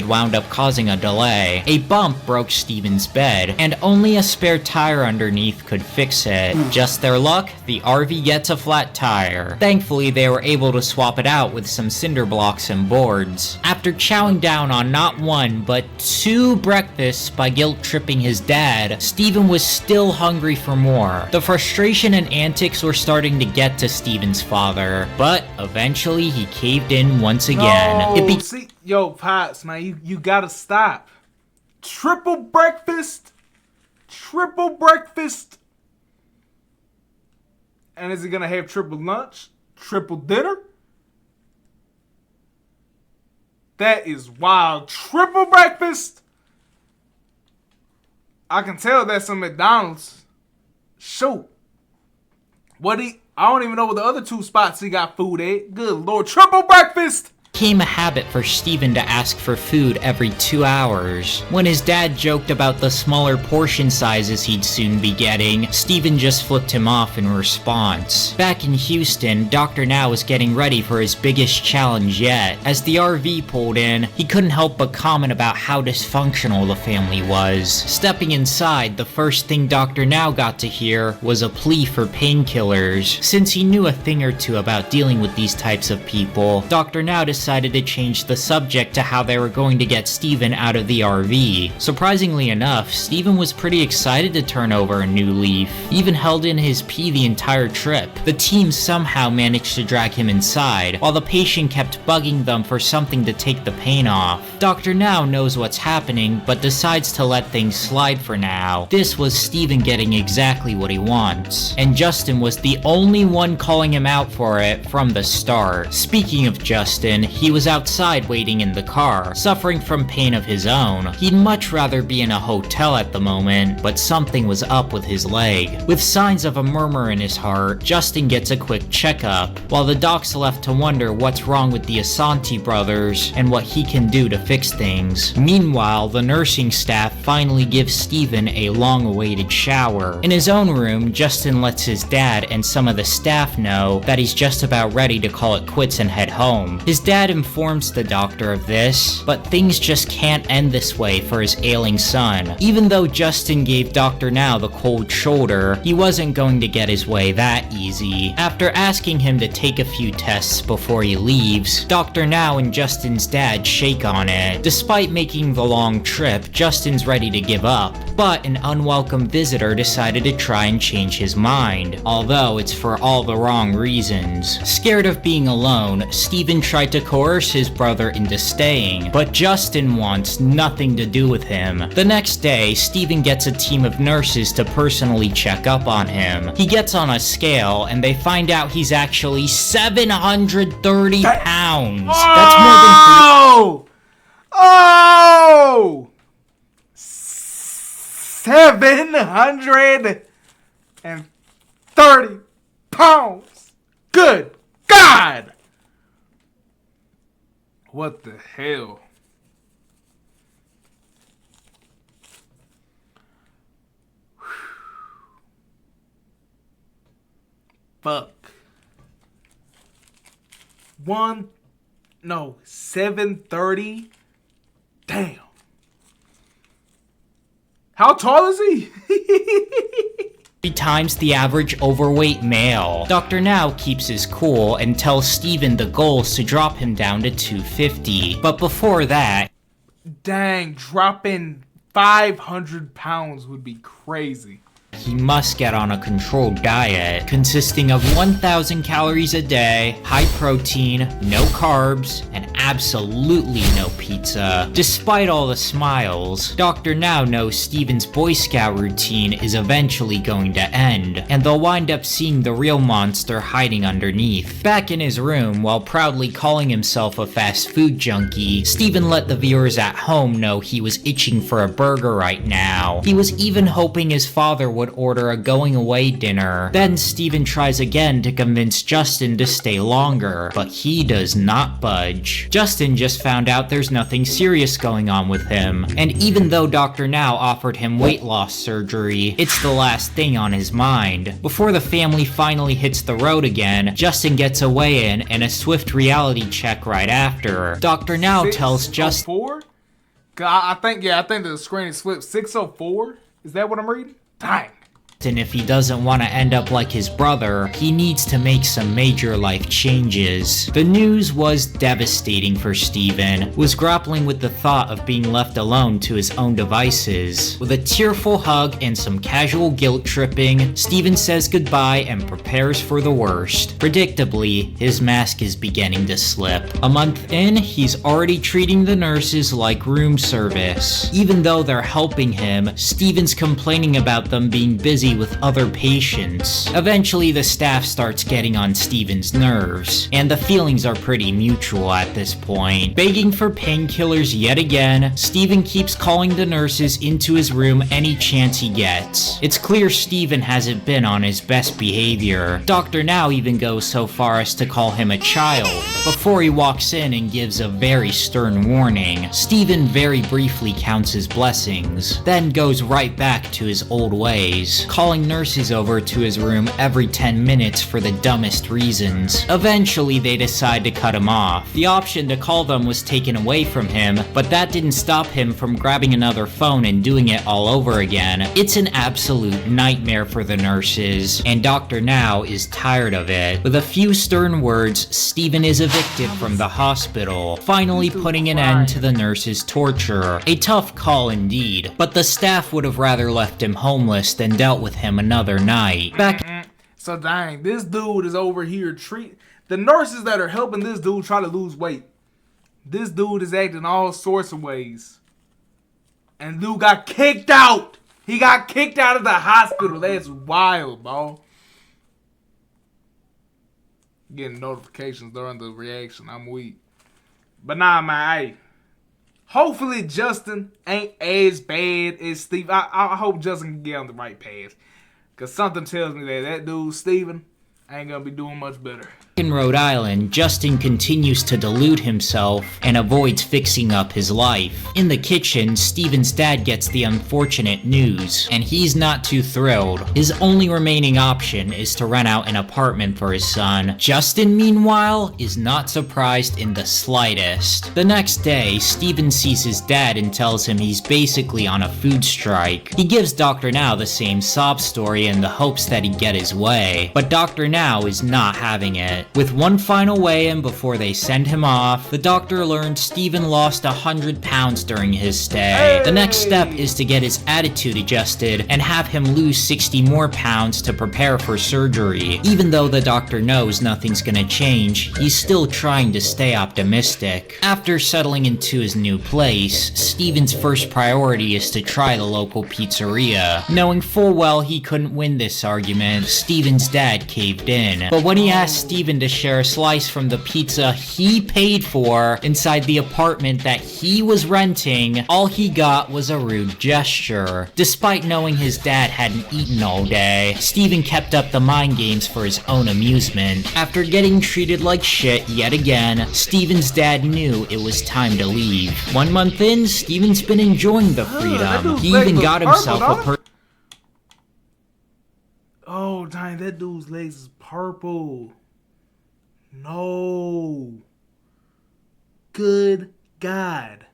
Wound up causing a delay. A bump broke Steven's bed, and only a spare tire underneath could fix it. Just their luck, the RV gets a flat tire. Thankfully, they were able to swap it out with some cinder blocks and boards. After chowing down on not 1, but 2 breakfasts by guilt-tripping his dad, Steven was still hungry for more. The frustration and antics were starting to get to Steven's father, but eventually he caved in once again. No, see, yo, Pops, man, you gotta stop. Triple breakfast? And is he gonna have triple lunch? Triple dinner? That is wild. Triple breakfast? I can tell that's some McDonald's. Shoot. I don't even know what the other 2 spots he got food at. Good Lord. Triple breakfast! Became a habit for Steven to ask for food every 2 hours. When his dad joked about the smaller portion sizes he'd soon be getting, Steven just flipped him off in response. Back in Houston, Dr. Now was getting ready for his biggest challenge yet. As the RV pulled in, he couldn't help but comment about how dysfunctional the family was. Stepping inside, the first thing Dr. Now got to hear was a plea for painkillers. Since he knew a thing or two about dealing with these types of people, Dr. Now decided to change the subject to how they were going to get Steven out of the RV. Surprisingly enough, Steven was pretty excited to turn over a new leaf. He even held in his pee the entire trip. The team somehow managed to drag him inside, while the patient kept bugging them for something to take the pain off. Dr. Now knows what's happening, but decides to let things slide for now. This was Steven getting exactly what he wants, and Justin was the only one calling him out for it from the start. Speaking of Justin, he was outside waiting in the car, suffering from pain of his own. He'd much rather be in a hotel at the moment, but something was up with his leg. With signs of a murmur in his heart, Justin gets a quick checkup, while the doc's left to wonder what's wrong with the Asante brothers and what he can do to fix things. Meanwhile, the nursing staff finally gives Steven a long-awaited shower. In his own room, Justin lets his dad and some of the staff know that he's just about ready to call it quits and head home. His dad informs the doctor of this, but things just can't end this way for his ailing son. Even though Justin gave Dr. Now the cold shoulder, he wasn't going to get his way that easy. After asking him to take a few tests before he leaves, Dr. Now and Justin's dad shake on it. Despite making the long trip, Justin's ready to give up, but an unwelcome visitor decided to try and change his mind, although it's for all the wrong reasons. Scared of being alone, Steven tried to coerce his brother into staying, but Justin wants nothing to do with him. The next day, Steven gets a team of nurses to personally check up on him. He gets on a scale, and they find out he's actually 730 pounds. That's more than 730 pounds. Good God. What the hell? Fuck. 730? Damn. How tall is he? 3 times the average overweight male. Dr. Now keeps his cool and tells Steven the goal is to drop him down to 250. But before that, dang, dropping 500 pounds would be crazy. he must get on a controlled diet consisting of 1,000 calories a day, high protein, no carbs, and absolutely no pizza. Despite all the smiles, Dr. Now knows Steven's Boy Scout routine is eventually going to end, and they'll wind up seeing the real monster hiding underneath. Back in his room, while proudly calling himself a fast food junkie, Steven let the viewers at home know he was itching for a burger right now. He was even hoping his father would order a going away dinner. Then Steven tries again to convince Justin to stay longer, but he does not budge. Justin just found out there's nothing serious going on with him, and even though Dr. Now offered him weight loss surgery, it's the last thing on his mind. Before the family finally hits the road again, Justin gets a weigh-in and a swift reality check right after. Dr. Now tells Justin... I think the screen is flipped. 604? Is that what I'm reading? Dang. And if he doesn't want to end up like his brother, he needs to make some major life changes. The news was devastating for Steven, who was grappling with the thought of being left alone to his own devices. With a tearful hug and some casual guilt tripping, Steven says goodbye and prepares for the worst. Predictably, his mask is beginning to slip. A month in, he's already treating the nurses like room service. Even though they're helping him, Steven's complaining about them being busy city with other patients. Eventually, the staff starts getting on Steven's nerves, and the feelings are pretty mutual at this point. Begging for painkillers yet again, Steven keeps calling the nurses into his room any chance he gets. It's clear Steven hasn't been on his best behavior. Dr. Now even goes so far as to call him a child, before he walks in and gives a very stern warning. Steven very briefly counts his blessings, then goes right back to his old ways, calling nurses over to his room every 10 minutes for the dumbest reasons. Eventually, they decide to cut him off. The option to call them was taken away from him, but that didn't stop him from grabbing another phone and doing it all over again. It's an absolute nightmare for the nurses, and Dr. Now is tired of it. With a few stern words, Steven is evicted from the hospital, finally putting an end to the nurses' torture. A tough call indeed, but the staff would have rather left him homeless than dealt with him another night. So dang, this dude is over here the nurses that are helping this dude try to lose weight. This dude is acting all sorts of ways. And dude got kicked out. He got kicked out of the hospital. That's wild, bro. Getting notifications during the reaction. I'm weak. But nah, man, hey. Hopefully Justin ain't as bad as Steve. I hope Justin can get on the right path. Because something tells me that dude, Steven, ain't gonna be doing much better. In Rhode Island, Justin continues to delude himself and avoids fixing up his life. In the kitchen, Steven's dad gets the unfortunate news, and he's not too thrilled. His only remaining option is to rent out an apartment for his son. Justin, meanwhile, is not surprised in the slightest. The next day, Steven sees his dad and tells him he's basically on a food strike. He gives Dr. Now the same sob story in the hopes that he'd get his way, but Dr. Now is not having it. With one final weigh-in before they send him off, the doctor learns Steven lost 100 pounds during his stay. The next step is to get his attitude adjusted and have him lose 60 more pounds to prepare for surgery. Even though the doctor knows nothing's gonna change, he's still trying to stay optimistic. After settling into his new place, Steven's first priority is to try the local pizzeria. Knowing full well he couldn't win this argument, Steven's dad caved in. But when he asked Steven to share a slice from the pizza he paid for inside the apartment that he was renting, all he got was a rude gesture. Despite knowing his dad hadn't eaten all day, Steven kept up the mind games for his own amusement. After getting treated like shit yet again, Steven's dad knew it was time to leave. 1 month in, Steven's been enjoying the freedom. He even got himself a Oh, dang, that dude's legs is purple. No. Good God.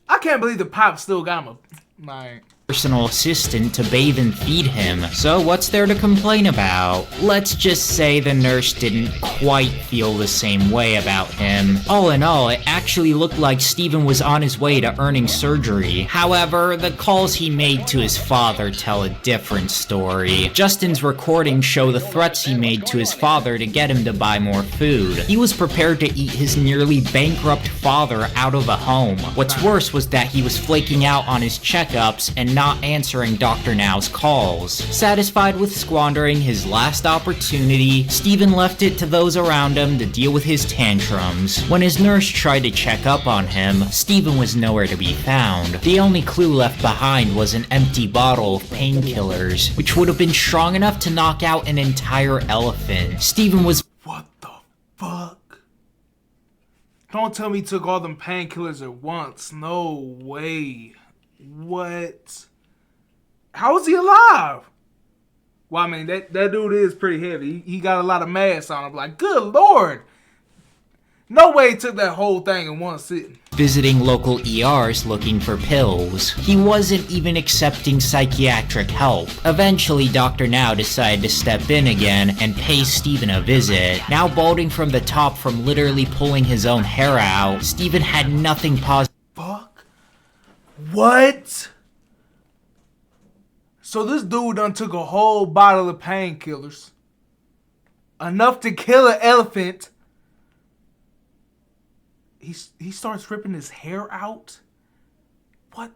I can't believe the pop still got him. Like, personal assistant to bathe and feed him, so what's there to complain about? Let's just say the nurse didn't quite feel the same way about him. All in all, it actually looked like Steven was on his way to earning surgery. However, the calls he made to his father tell a different story. Justin's recordings show the threats he made to his father to get him to buy more food. He was prepared to eat his nearly bankrupt father out of a home. What's worse was that he was flaking out on his checkups and not answering Dr. Now's calls. Satisfied with squandering his last opportunity, Steven left it to those around him to deal with his tantrums. When his nurse tried to check up on him, Steven was nowhere to be found. The only clue left behind was an empty bottle of painkillers, which would have been strong enough to knock out an entire elephant. Steven was— what the fuck? Don't tell me he took all them painkillers at once. No way. What? How is he alive? Well, I mean, that dude is pretty heavy. He got a lot of mass on him. Like, good Lord. No way he took that whole thing in one sitting. Visiting local ERs looking for pills. He wasn't even accepting psychiatric help. Eventually, Dr. Now decided to step in again and pay Steven a visit. Now balding from the top from literally pulling his own hair out, Steven had nothing positive. Fuck? What? So this dude done took a whole bottle of painkillers. Enough to kill an elephant. He starts ripping his hair out? What?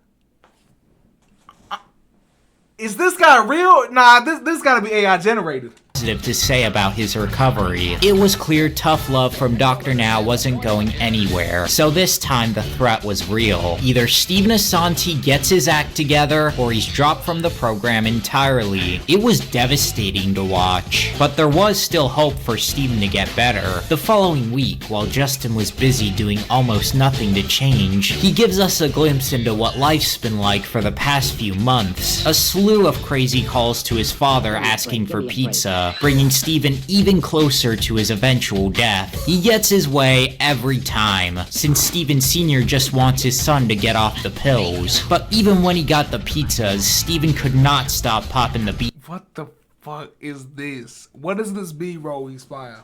Is this guy real? Nah, this gotta be AI generated. To say about his recovery. It was clear tough love from Dr. Now wasn't going anywhere, so this time the threat was real. Either Steven Assanti gets his act together, or he's dropped from the program entirely. It was devastating to watch, but there was still hope for Steven to get better. The following week, while Justin was busy doing almost nothing to change, he gives us a glimpse into what life's been like for the past few months. A slew of crazy calls to his father asking for pizza, bringing Steven even closer to his eventual death. He gets his way every time, since Steven Sr. just wants his son to get off the pills. But even when he got the pizzas, Steven could not stop popping the beat. What the fuck is this? What is this B-roll he's playing?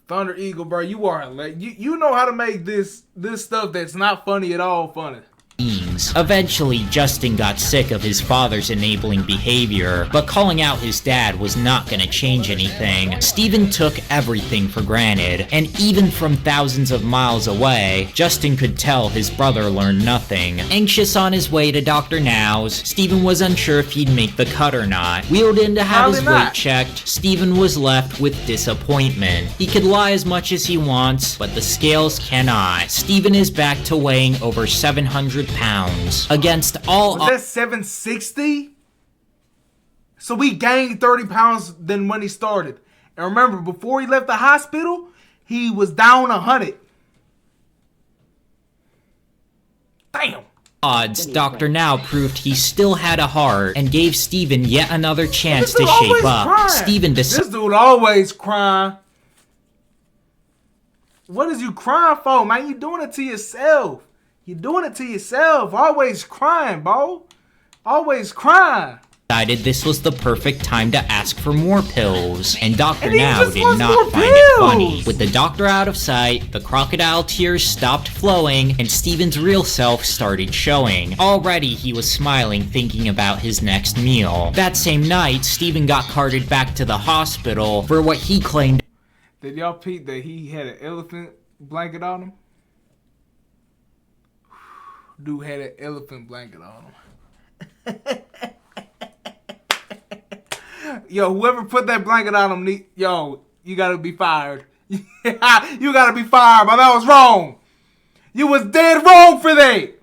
Thunder Eagle, bro, you are you know how to make this stuff that's not funny at all funny. Eventually, Justin got sick of his father's enabling behavior, but calling out his dad was not gonna change anything. Steven took everything for granted, and even from thousands of miles away, Justin could tell his brother learned nothing. Anxious on his way to Dr. Now's, Steven was unsure if he'd make the cut or not. Wheeled in to have his weight checked, Steven was left with disappointment. He could lie as much as he wants, but the scales cannot. Steven is back to weighing over 700 pounds. Against all was that 760? So we gained 30 pounds than when he started. And remember, before he left the hospital, he was down 100. Damn. Odds, Dr. Now proved he still had a heart and gave Steven yet another chance to shape up. Steven This dude always crying. What is you crying for, man? You doing it to yourself. You're doing it to yourself. Always crying, bro. Always crying. Decided this was the perfect time to ask for more pills, and Dr. Now did not find it funny. With the doctor out of sight, the crocodile tears stopped flowing, and Steven's real self started showing. Already he was smiling, thinking about his next meal. That same night, Steven got carted back to the hospital for what he claimed. Did y'all peep that he had an elephant blanket on him? Dude had an elephant blanket on him. Yo, whoever put that blanket on him, yo, you gotta be fired. You gotta be fired, but that was wrong. You was dead wrong for that.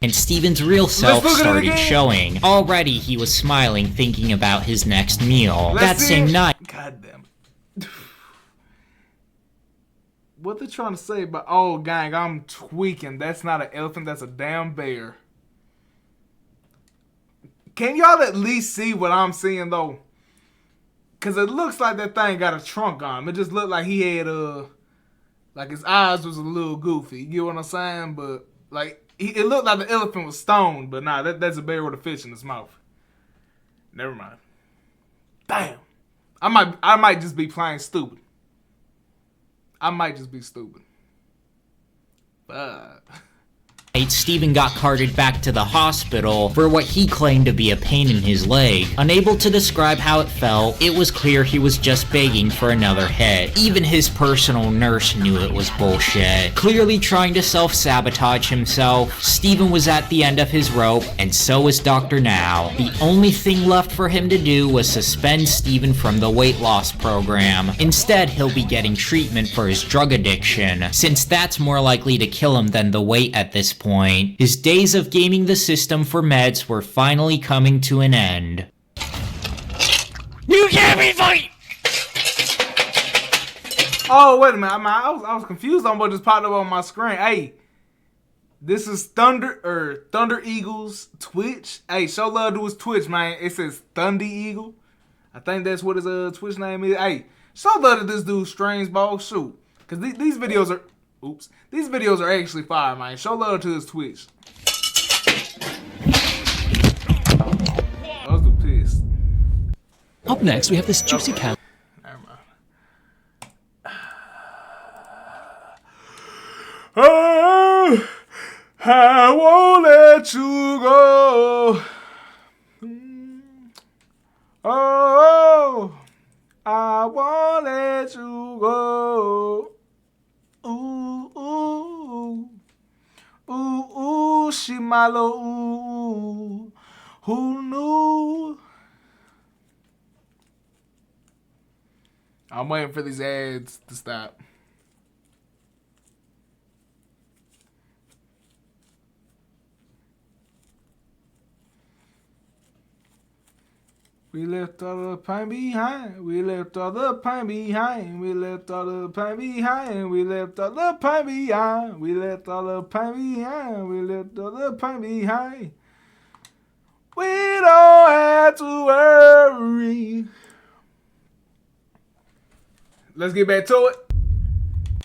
And Steven's real self started showing. Already he was smiling, thinking about his next meal. That same night. God damn it. What they trying to say about, oh gang, I'm tweaking. That's not an elephant, that's a damn bear. Can y'all at least see what I'm seeing though? Cause it looks like that thing got a trunk on him. It just looked like he had like his eyes was a little goofy. You get what I'm saying? But like it looked like the elephant was stoned, but nah, that's a bear with a fish in his mouth. Never mind. Damn. I might just be playing stupid. I might just be stupid. But Steven got carted back to the hospital for what he claimed to be a pain in his leg. Unable to describe how it felt, it was clear he was just begging for another hit. Even his personal nurse knew it was bullshit. Clearly trying to self-sabotage himself, Steven was at the end of his rope, and so was Dr. Now. The only thing left for him to do was suspend Steven from the weight loss program. Instead, he'll be getting treatment for his drug addiction, since that's more likely to kill him than the weight at this point. His days of gaming the system for meds were finally coming to an end. You can't be fight! Oh, wait a minute. I was confused on what just popped up on my screen. Hey, this is Thunder Eagle's Twitch. Hey, show love to his Twitch, man. It says Thunder Eagle. I think that's what his Twitch name is. Hey, show love to this dude, Strange Ball. Shoot. Because these videos are... Oops. These videos are actually fire, man. Show love to his Twitch. I was pissed. Up next, we have this juicy cat. Never mind. Oh, I won't let you go. Oh, I won't let you go. Ooh, ooh, ooh, ooh, she my little ooh, Who knew? I'm waiting for these ads to stop. We left all the pain behind. We left all the pain behind. We left all the pain behind. We left all the pain behind. We left all the pain behind. We left all the pain behind. We don't have to worry. Let's get back to it.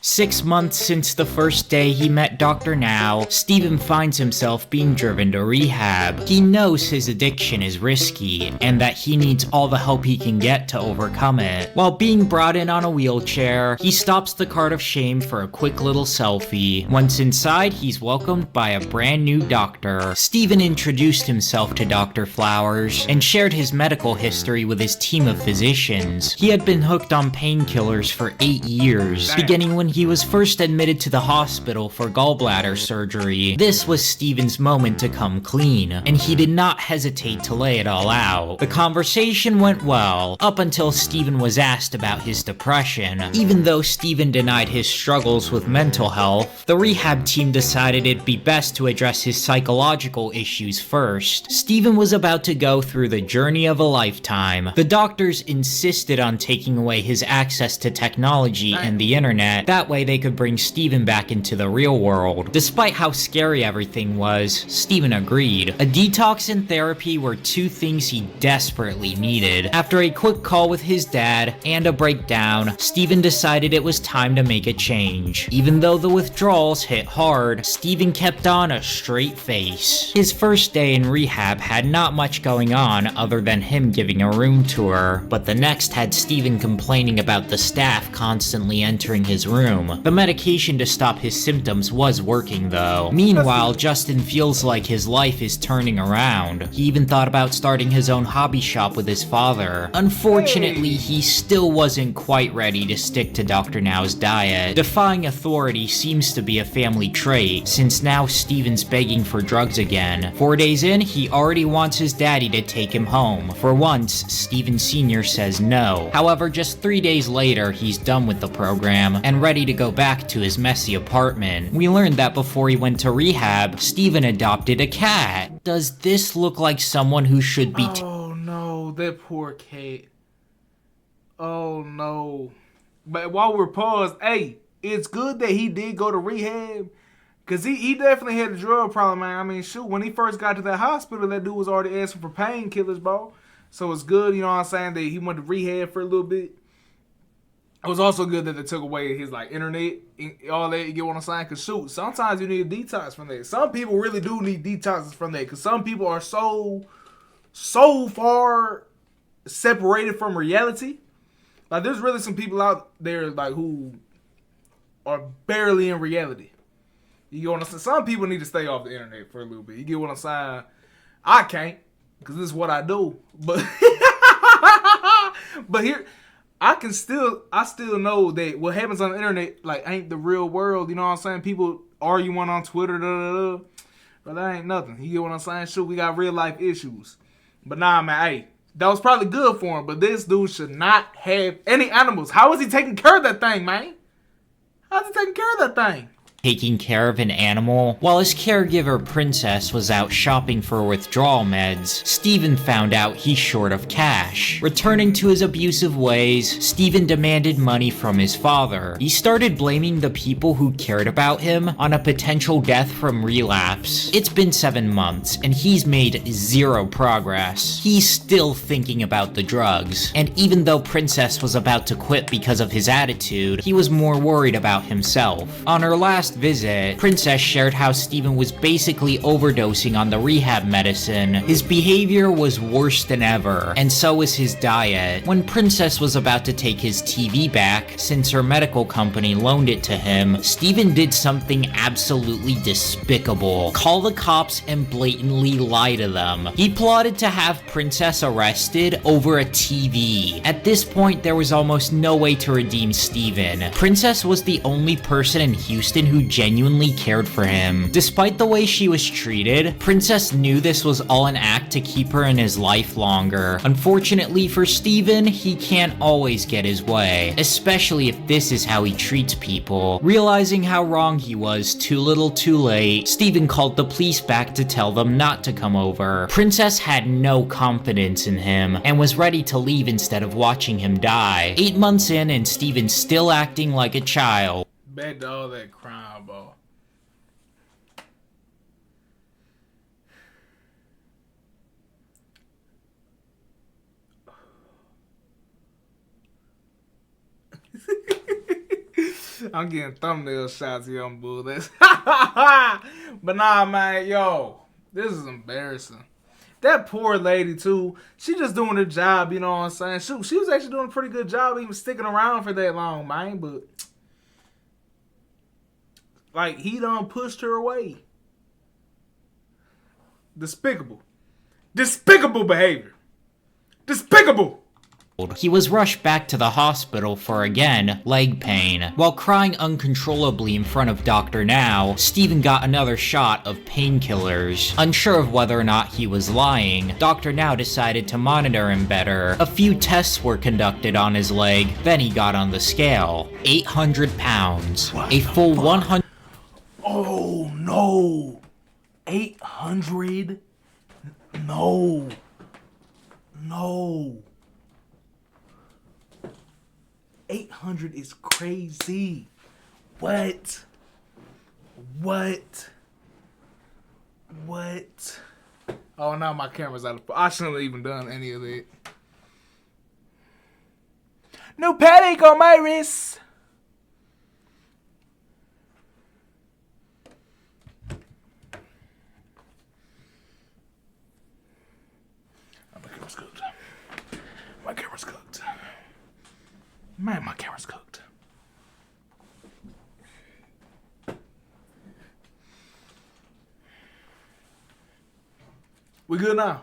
6 months since the first day he met Dr. Now, Steven finds himself being driven to rehab. He knows his addiction is risky, and that he needs all the help he can get to overcome it. While being brought in on a wheelchair, he stops the cart of shame for a quick little selfie. Once inside, he's welcomed by a brand new doctor. Steven introduced himself to Dr. Flowers, and shared his medical history with his team of physicians. He had been hooked on painkillers for 8 years, beginning when he was first admitted to the hospital for gallbladder surgery. This was Steven's moment to come clean, and he did not hesitate to lay it all out. The conversation went well, up until Steven was asked about his depression. Even though Steven denied his struggles with mental health, the rehab team decided it'd be best to address his psychological issues first. Steven was about to go through the journey of a lifetime. The doctors insisted on taking away his access to technology and the internet. That way they could bring Steven back into the real world. Despite how scary everything was, Steven agreed. A detox and therapy were two things he desperately needed. After a quick call with his dad and a breakdown, Steven decided it was time to make a change. Even though the withdrawals hit hard, Steven kept on a straight face. His first day in rehab had not much going on other than him giving a room tour, but the next had Steven complaining about the staff constantly entering his room. The medication to stop his symptoms was working though. Meanwhile, Justin feels like his life is turning around. He even thought about starting his own hobby shop with his father. Unfortunately, he still wasn't quite ready to stick to Dr. Now's diet. Defying authority seems to be a family trait, since now Steven's begging for drugs again. 4 days in, he already wants his daddy to take him home. For once, Steven Sr. says no. However, just 3 days later, he's done with the program and ready to go back to his messy apartment. We learned that before he went to rehab, Steven adopted a cat. Does this look like someone who should be Oh no, that poor cat. Oh no. But while we're paused, hey, it's good that he did go to rehab. Cause he definitely had a drug problem, man. I mean, shoot, when he first got to that hospital, that dude was already asking for painkillers, bro. So it's good, you know what I'm saying, that he went to rehab for a little bit. It was also good that they took away his like internet, all that. You get what I'm saying? Cause shoot, sometimes you need a detox from that. Some people really do need detoxes from that. Cause some people are so far separated from reality. Like there's really some people out there like who are barely in reality. You get what I'm saying? Some people need to stay off the internet for a little bit. You get what I'm saying? I can't, cause this is what I do. But but here. I still know that what happens on the internet, like, ain't the real world, you know what I'm saying? People arguing on Twitter, but that ain't nothing. You get what I'm saying? Shoot, we got real life issues. But nah, man, hey, that was probably good for him, but this dude should not have any animals. How is he taking care of that thing, man? How's he taking care of that thing? Taking care of an animal. While his caregiver Princess was out shopping for withdrawal meds, Steven found out he's short of cash. Returning to his abusive ways, Steven demanded money from his father. He started blaming the people who cared about him on a potential death from relapse. It's been 7 months, and he's made 0 progress. He's still thinking about the drugs, and even though Princess was about to quit because of his attitude, he was more worried about himself. On her last visit, Princess shared how Steven was basically overdosing on the rehab medicine. His behavior was worse than ever, and so was his diet. When Princess was about to take his TV back, since her medical company loaned it to him, Steven did something absolutely despicable. Call the cops and blatantly lie to them. He plotted to have Princess arrested over a TV. At this point, there was almost no way to redeem Steven. Princess was the only person in Houston who who genuinely cared for him. Despite the way she was treated, Princess knew this was all an act to keep her in his life longer. Unfortunately for Steven, he can't always get his way, especially if this is how he treats people. Realizing how wrong he was too little too late, Steven called the police back to tell them not to come over. Princess had no confidence in him and was ready to leave instead of watching him die. 8 months in and Steven's still acting like a child. Back to all that crime, bro. I'm getting thumbnail shots here on Bull. But nah, man, yo, this is embarrassing. That poor lady, too, she just doing her job, you know what I'm saying? She was actually doing a pretty good job even sticking around for that long, man, but like, he done pushed her away. Despicable. Despicable behavior. Despicable. He was rushed back to the hospital for, again, leg pain. While crying uncontrollably in front of Dr. Now, Steven got another shot of painkillers. Unsure of whether or not he was lying, Dr. Now decided to monitor him better. A few tests were conducted on his leg, then he got on the scale. 800 pounds. A full 100... Oh, no. 800? No. No. 800 is crazy. What? Oh, now my camera's out of... I shouldn't have even done any of it. No panic on my wrist. My camera's cooked. My camera's cooked. Man, my camera's cooked. We good now?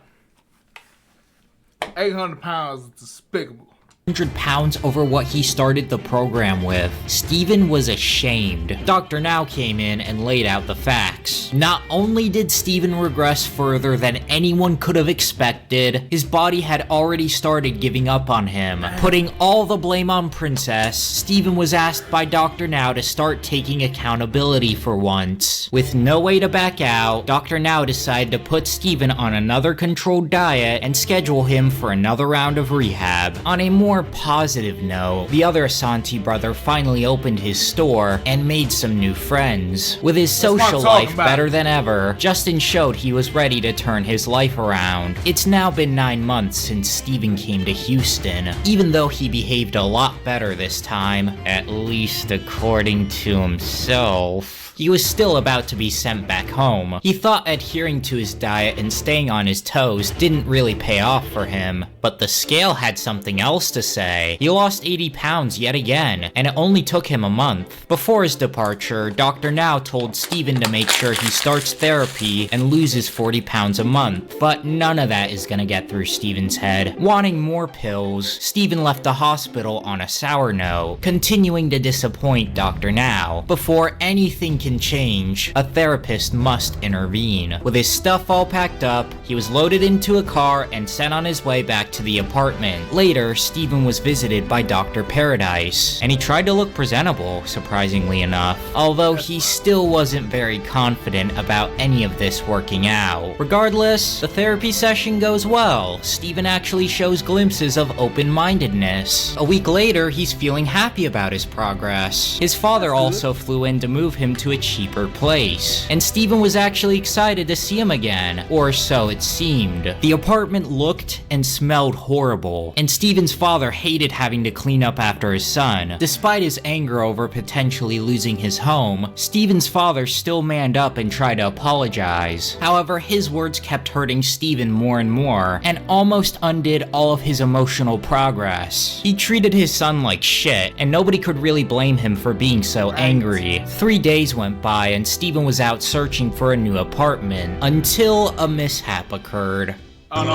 800 pounds is despicable. 100 pounds over what he started the program with. Steven was ashamed. Dr. Now came in and laid out the facts. Not only did Steven regress further than anyone could have expected, his body had already started giving up on him. Putting all the blame on Princess, Steven was asked by Dr. Now to start taking accountability for once. With no way to back out, Dr. Now decided to put Steven on another controlled diet and schedule him for another round of rehab. On a more positive note, the other Asante brother finally opened his store and made some new friends. With his social life better than ever, Justin showed he was ready to turn his life around. It's now been 9 months since Steven came to Houston. Even though he behaved a lot better this time, at least according to himself, he was still about to be sent back home. He thought adhering to his diet and staying on his toes didn't really pay off for him, but the scale had something else to say. He lost 80 pounds yet again, and it only took him a month. Before his departure, Dr. Now told Steven to make sure he starts therapy and loses 40 pounds a month, but none of that is gonna get through Steven's head. Wanting more pills, Steven left the hospital on a sour note, continuing to disappoint Dr. Now. Before anything can change, a therapist must intervene. With his stuff all packed up, he was loaded into a car and sent on his way back to the apartment. Later, Steven was visited by Dr. Paradise, and he tried to look presentable, surprisingly enough, although he still wasn't very confident about any of this working out. Regardless, the therapy session goes well. Steven actually shows glimpses of open-mindedness. A week later, he's feeling happy about his progress. His father also flew in to move him to a cheaper place, and Steven was actually excited to see him again, or so it seemed. The apartment looked and smelled horrible, and Steven's father hated having to clean up after his son. Despite his anger over potentially losing his home, Steven's father still manned up and tried to apologize. However, his words kept hurting Steven more and more, and almost undid all of his emotional progress. He treated his son like shit, and nobody could really blame him for being so angry. 3 days went by and Steven was out searching for a new apartment until a mishap occurred. Oh, no.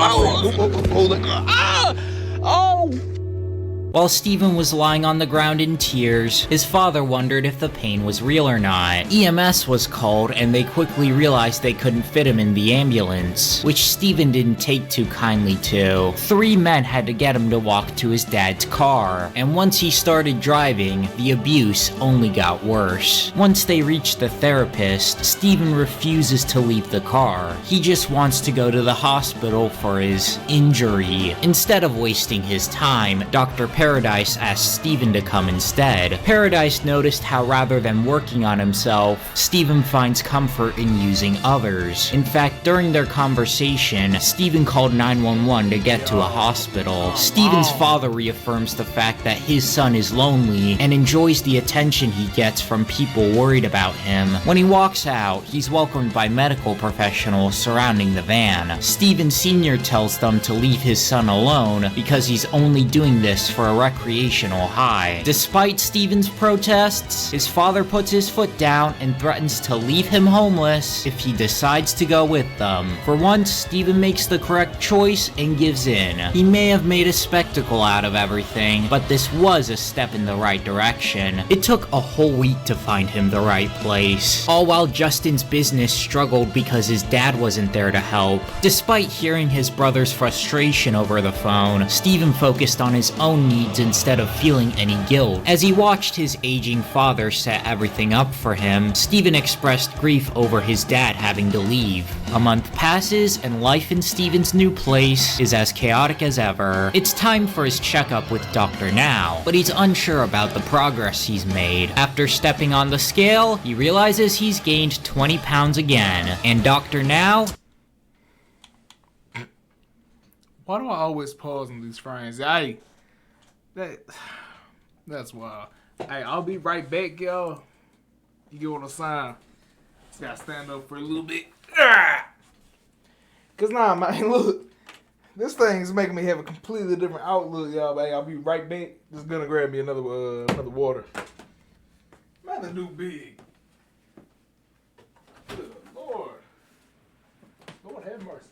While Steven was lying on the ground in tears, his father wondered if the pain was real or not. EMS was called and they quickly realized they couldn't fit him in the ambulance, which Steven didn't take too kindly to. 3 men had to get him to walk to his dad's car, and once he started driving, the abuse only got worse. Once they reached the therapist, Steven refuses to leave the car. He just wants to go to the hospital for his injury. Instead of wasting his time, Dr. Paradise asked Steven to come instead. Paradise noticed how rather than working on himself, Steven finds comfort in using others. In fact, during their conversation, Steven called 911 to get to a hospital. Steven's father reaffirms the fact that his son is lonely and enjoys the attention he gets from people worried about him. When he walks out, he's welcomed by medical professionals surrounding the van. Steven Sr. tells them to leave his son alone because he's only doing this for a recreational high. Despite Steven's protests, his father puts his foot down and threatens to leave him homeless if he decides to go with them. For once, Steven makes the correct choice and gives in. He may have made a spectacle out of everything, but this was a step in the right direction. It took a whole week to find him the right place, all while Justin's business struggled because his dad wasn't there to help. Despite hearing his brother's frustration over the phone, Steven focused on his own needs instead of feeling any guilt. As he watched his aging father set everything up for him, Steven expressed grief over his dad having to leave. A month passes and life in Steven's new place is as chaotic as ever. It's time for his checkup with Dr. Now, but he's unsure about the progress he's made. After stepping on the scale, he realizes he's gained 20 pounds again, and Dr. Now... Why do I always pause in these frames? That's wild. Hey, I'll be right back, y'all. You get what I'm saying? Just gotta stand up for a little bit. Cause nah, man, look. This thing's making me have a completely different outlook, y'all. Hey, I'll be right back. Just gonna grab me another water. Man, the new big. Good Lord. Lord have mercy.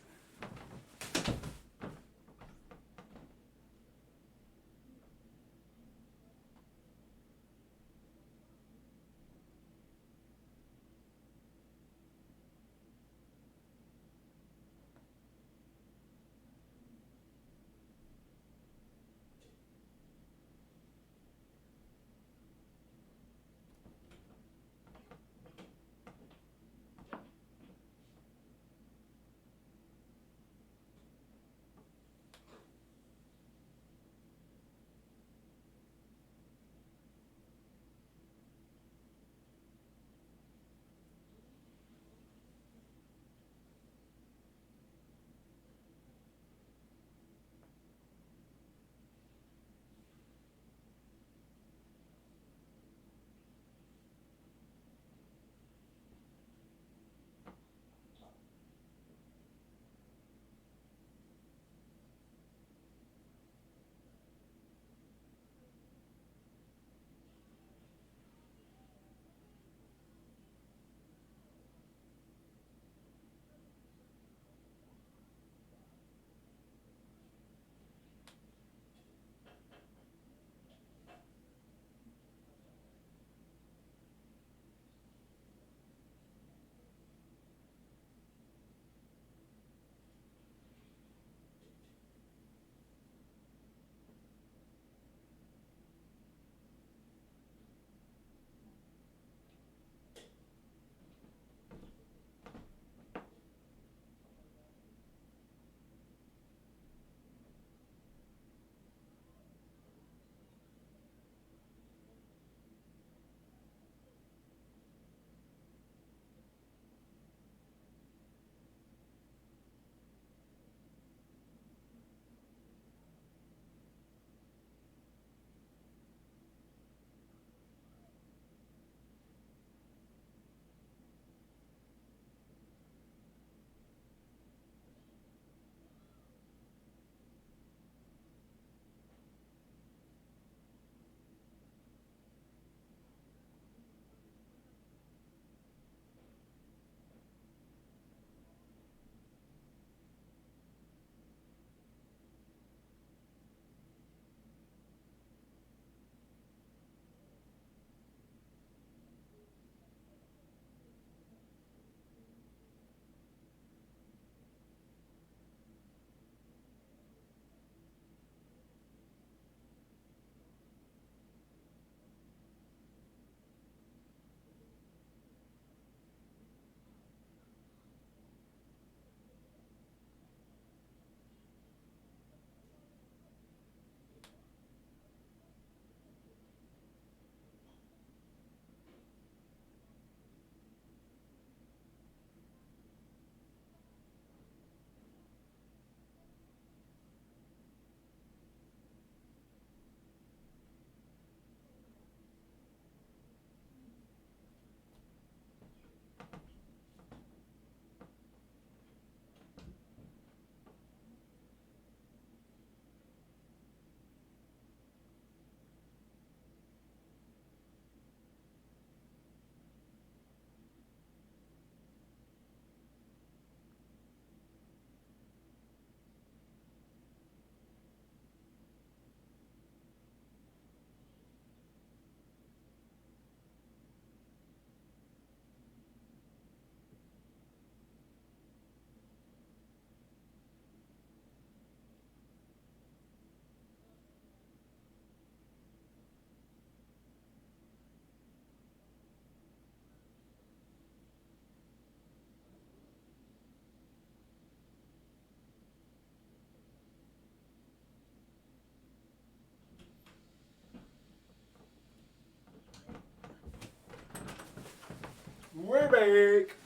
back.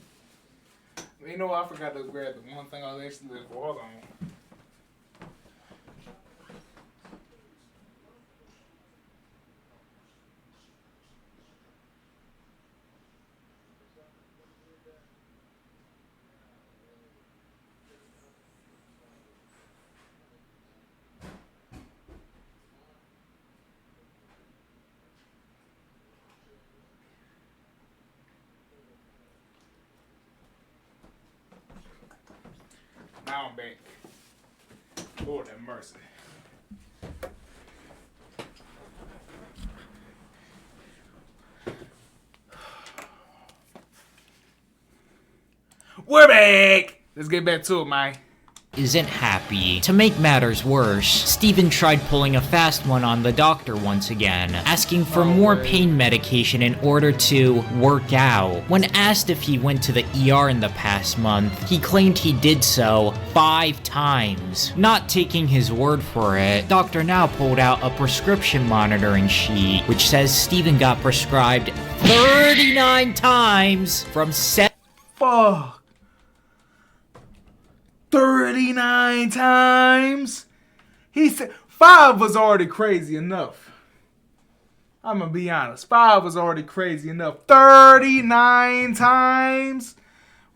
You know what? I forgot to grab the one thing I was actually looking for. Hold on. Now I'm back. Lord have mercy. We're back! Let's get back to it, man. Isn't happy. To make matters worse, Steven tried pulling a fast one on the doctor once again, asking for more pain medication in order to work out. When asked if he went to the ER in the past month, he claimed he did so 5 times. Not taking his word for it, Dr. Now pulled out a prescription monitoring sheet, which says Steven got prescribed 39 times from 7. Fuck. 39 times? He said 5 was already crazy enough. I'm gonna be honest. 5 was already crazy enough. 39 times?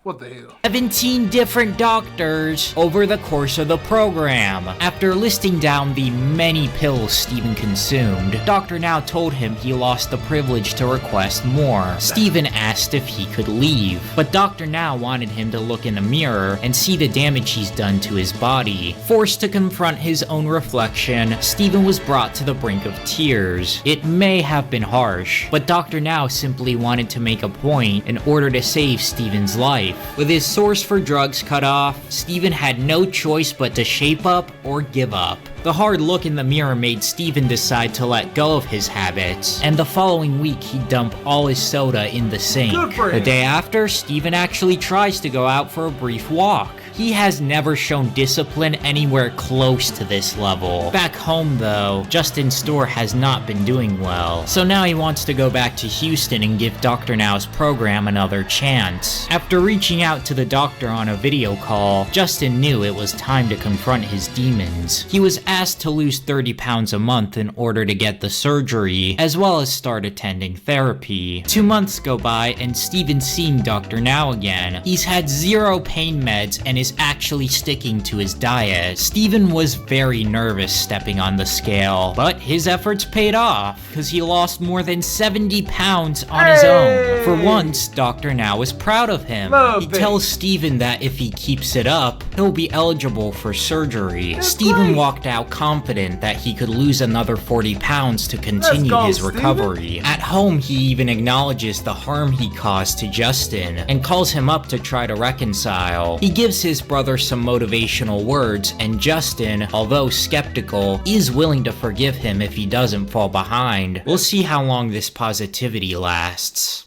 What the hell? 17 different doctors over the course of the program. After listing down the many pills Steven consumed, Dr. Now told him he lost the privilege to request more. Steven asked if he could leave, but Dr. Now wanted him to look in a mirror and see the damage he's done to his body. Forced to confront his own reflection, Steven was brought to the brink of tears. It may have been harsh, but Dr. Now simply wanted to make a point in order to save Steven's life. With his source for drugs cut off, Steven had no choice but to shape up or give up. The hard look in the mirror made Steven decide to let go of his habits, and the following week he'd dump all his soda in the sink. The day after, Steven actually tries to go out for a brief walk. He has never shown discipline anywhere close to this level. Back home though, Justin's store has not been doing well, so now he wants to go back to Houston and give Dr. Now's program another chance. After reaching out to the doctor on a video call, Justin knew it was time to confront his demons. He was asked to lose 30 pounds a month in order to get the surgery, as well as start attending therapy. 2 months go by and Steven's seeing Dr. Now again. He's had 0 pain meds and is actually sticking to his diet. Steven was very nervous stepping on the scale, but his efforts paid off, because he lost more than 70 pounds on his own. For once, Dr. Now is proud of him. He tells Steven that if he keeps it up, he'll be eligible for surgery. Steven walked out confident that he could lose another 40 pounds to continue his recovery. At home, he even acknowledges the harm he caused to Justin, and calls him up to try to reconcile. He gives his brother some motivational words, and Justin, although skeptical, is willing to forgive him if he doesn't fall behind. We'll see how long this positivity lasts.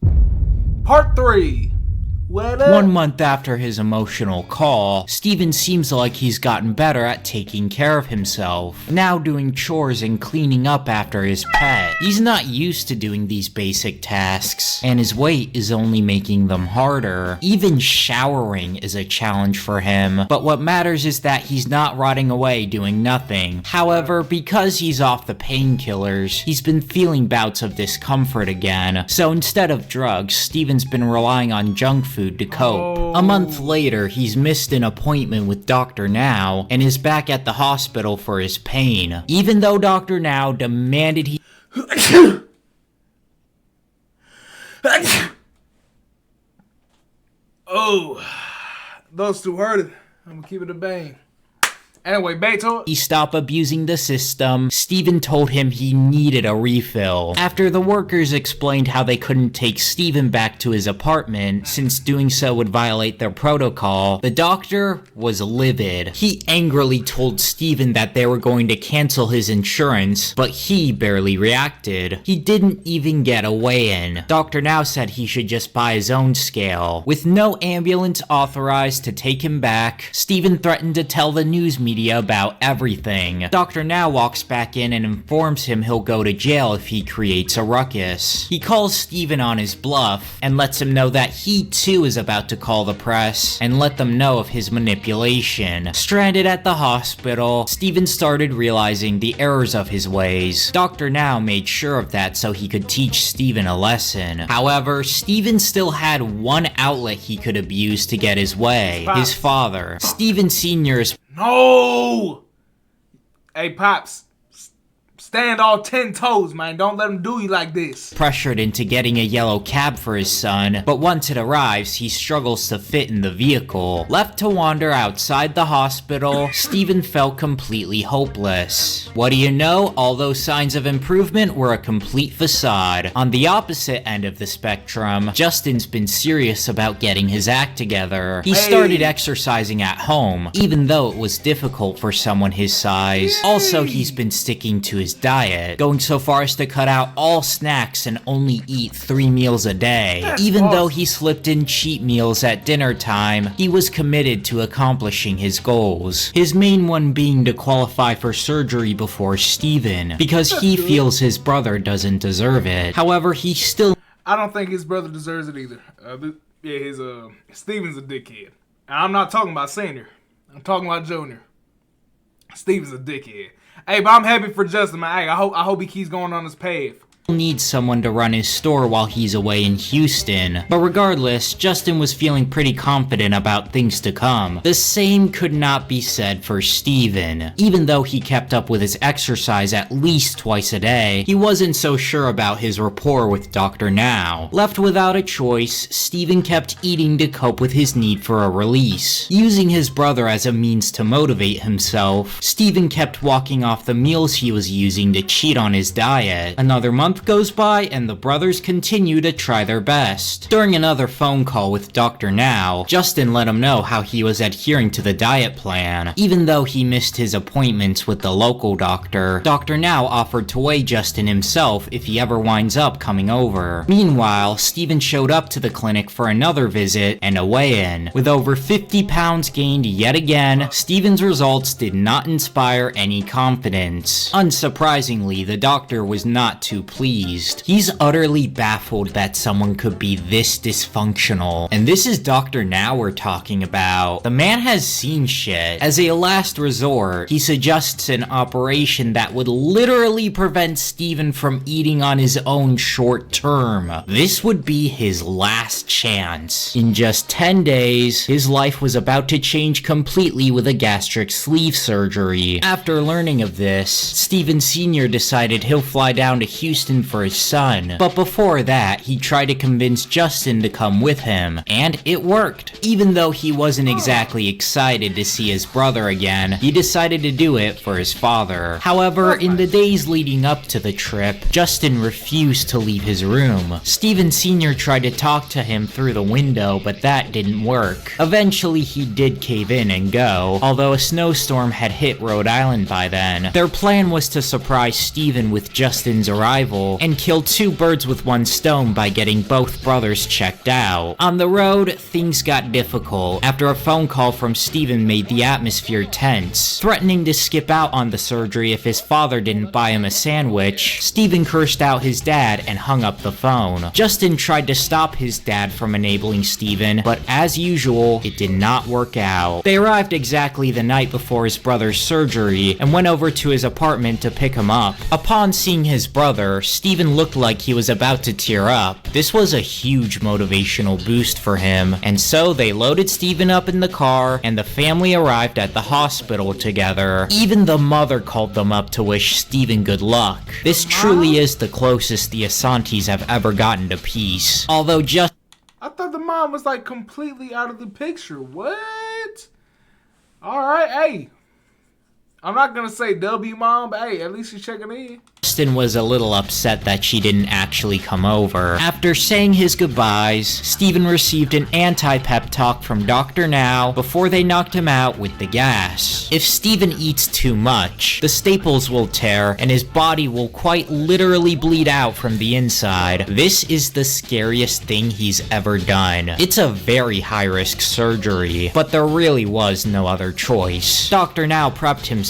Part 3. 1 month after his emotional call, Steven seems like he's gotten better at taking care of himself, now doing chores and cleaning up after his pet. He's not used to doing these basic tasks, and his weight is only making them harder. Even showering is a challenge for him, but what matters is that he's not rotting away doing nothing. However, because he's off the painkillers, he's been feeling bouts of discomfort again, so instead of drugs, Steven's been relying on junk food to cope. A month later, he's missed an appointment with Dr. Now and is back at the hospital for his pain, even though Dr. Now demanded he Oh, those two hurted. I'm gonna keep it a bang. Anyway, back to it. He stopped abusing the system. Steven told him he needed a refill. After the workers explained how they couldn't take Steven back to his apartment, since doing so would violate their protocol, the doctor was livid. He angrily told Steven that they were going to cancel his insurance, but he barely reacted. He didn't even get a weigh-in. Dr. Now said he should just buy his own scale. With no ambulance authorized to take him back, Steven threatened to tell the news media media about everything. Dr. Now walks back in and informs him he'll go to jail if he creates a ruckus. He calls Steven on his bluff and lets him know that he too is about to call the press and let them know of his manipulation. Stranded at the hospital, Steven started realizing the errors of his ways. Dr. Now made sure of that so he could teach Steven a lesson. However, Steven still had one outlet he could abuse to get his way: his father. Steven Sr.'s No! Hey, Pops. Stand all 10 toes, man. Don't let him do you like this. pressured into getting a yellow cab for his son, but once it arrives, he struggles to fit in the vehicle. Left to wander outside the hospital, Steven felt completely hopeless. What do you know? All those signs of improvement were a complete facade. On the opposite end of the spectrum, Justin's been serious about getting his act together. He started exercising at home, even though it was difficult for someone his size. Also, he's been sticking to his diet, going so far as to cut out all snacks and only eat 3 meals a day. Even though he slipped in cheat meals at dinner time, he was committed to accomplishing his goals. His main one being to qualify for surgery before Steven, because he feels his brother doesn't deserve it. However, he still... I don't think his brother deserves it either. Steven's a dickhead. And I'm not talking about Senior. I'm talking about Junior. Steven's a dickhead. Hey, but I'm happy for Justin, man. Hey, I hope he keeps going on his path. needs someone to run his store while he's away in Houston. But regardless, Justin was feeling pretty confident about things to come. The same could not be said for Steven. Even though he kept up with his exercise at least twice a day, he wasn't so sure about his rapport with Dr. Now. Left without a choice, Steven kept eating to cope with his need for a release. Using his brother as a means to motivate himself, Steven kept walking off the meals he was using to cheat on his diet. Another month goes by and the brothers continue to try their best. During another phone call with Dr. Now, Justin let him know how he was adhering to the diet plan. Even though he missed his appointments with the local doctor, Dr. Now offered to weigh Justin himself if he ever winds up coming over. Meanwhile, Steven showed up to the clinic for another visit and a weigh-in. With over 50 pounds gained yet again, Steven's results did not inspire any confidence. Unsurprisingly, the doctor was not too pleased. He's utterly baffled that someone could be this dysfunctional. And this is Dr. Now we're talking about. The man has seen shit. As a last resort, he suggests an operation that would literally prevent Steven from eating on his own short term. This would be his last chance. In just 10 days, his life was about to change completely with a gastric sleeve surgery. After learning of this, Steven Sr. decided he'll fly down to Houston for his son. But before that, he tried to convince Justin to come with him, and it worked. Even though he wasn't exactly excited to see his brother again, he decided to do it for his father. However, in the days leading up to the trip, Justin refused to leave his room. Steven Sr. tried to talk to him through the window, but that didn't work. Eventually, he did cave in and go, although a snowstorm had hit Rhode Island by then. Their plan was to surprise Steven with Justin's arrival and kill two birds with one stone by getting both brothers checked out. On the road, things got difficult after a phone call from Steven made the atmosphere tense. Threatening to skip out on the surgery if his father didn't buy him a sandwich, Steven cursed out his dad and hung up the phone. Justin tried to stop his dad from enabling Steven, but as usual, it did not work out. They arrived exactly the night before his brother's surgery and went over to his apartment to pick him up. Upon seeing his brother, Steven looked like he was about to tear up. This was a huge motivational boost for him, and so they loaded Steven up in the car and the family arrived at the hospital together. Even the mother called them up to wish Steven good luck. This truly is the closest the Asantis have ever gotten to peace. Although just I thought the mom was like completely out of the picture. What? Alright, hey. I'm not gonna say W, Mom, but hey, at least she's checking in. Justin was a little upset that she didn't actually come over. After saying his goodbyes, Steven received an anti-pep talk from Dr. Now before they knocked him out with the gas. If Steven eats too much, the staples will tear and his body will quite literally bleed out from the inside. This is the scariest thing he's ever done. It's a very high-risk surgery, but there really was no other choice. Dr. Now prepped himself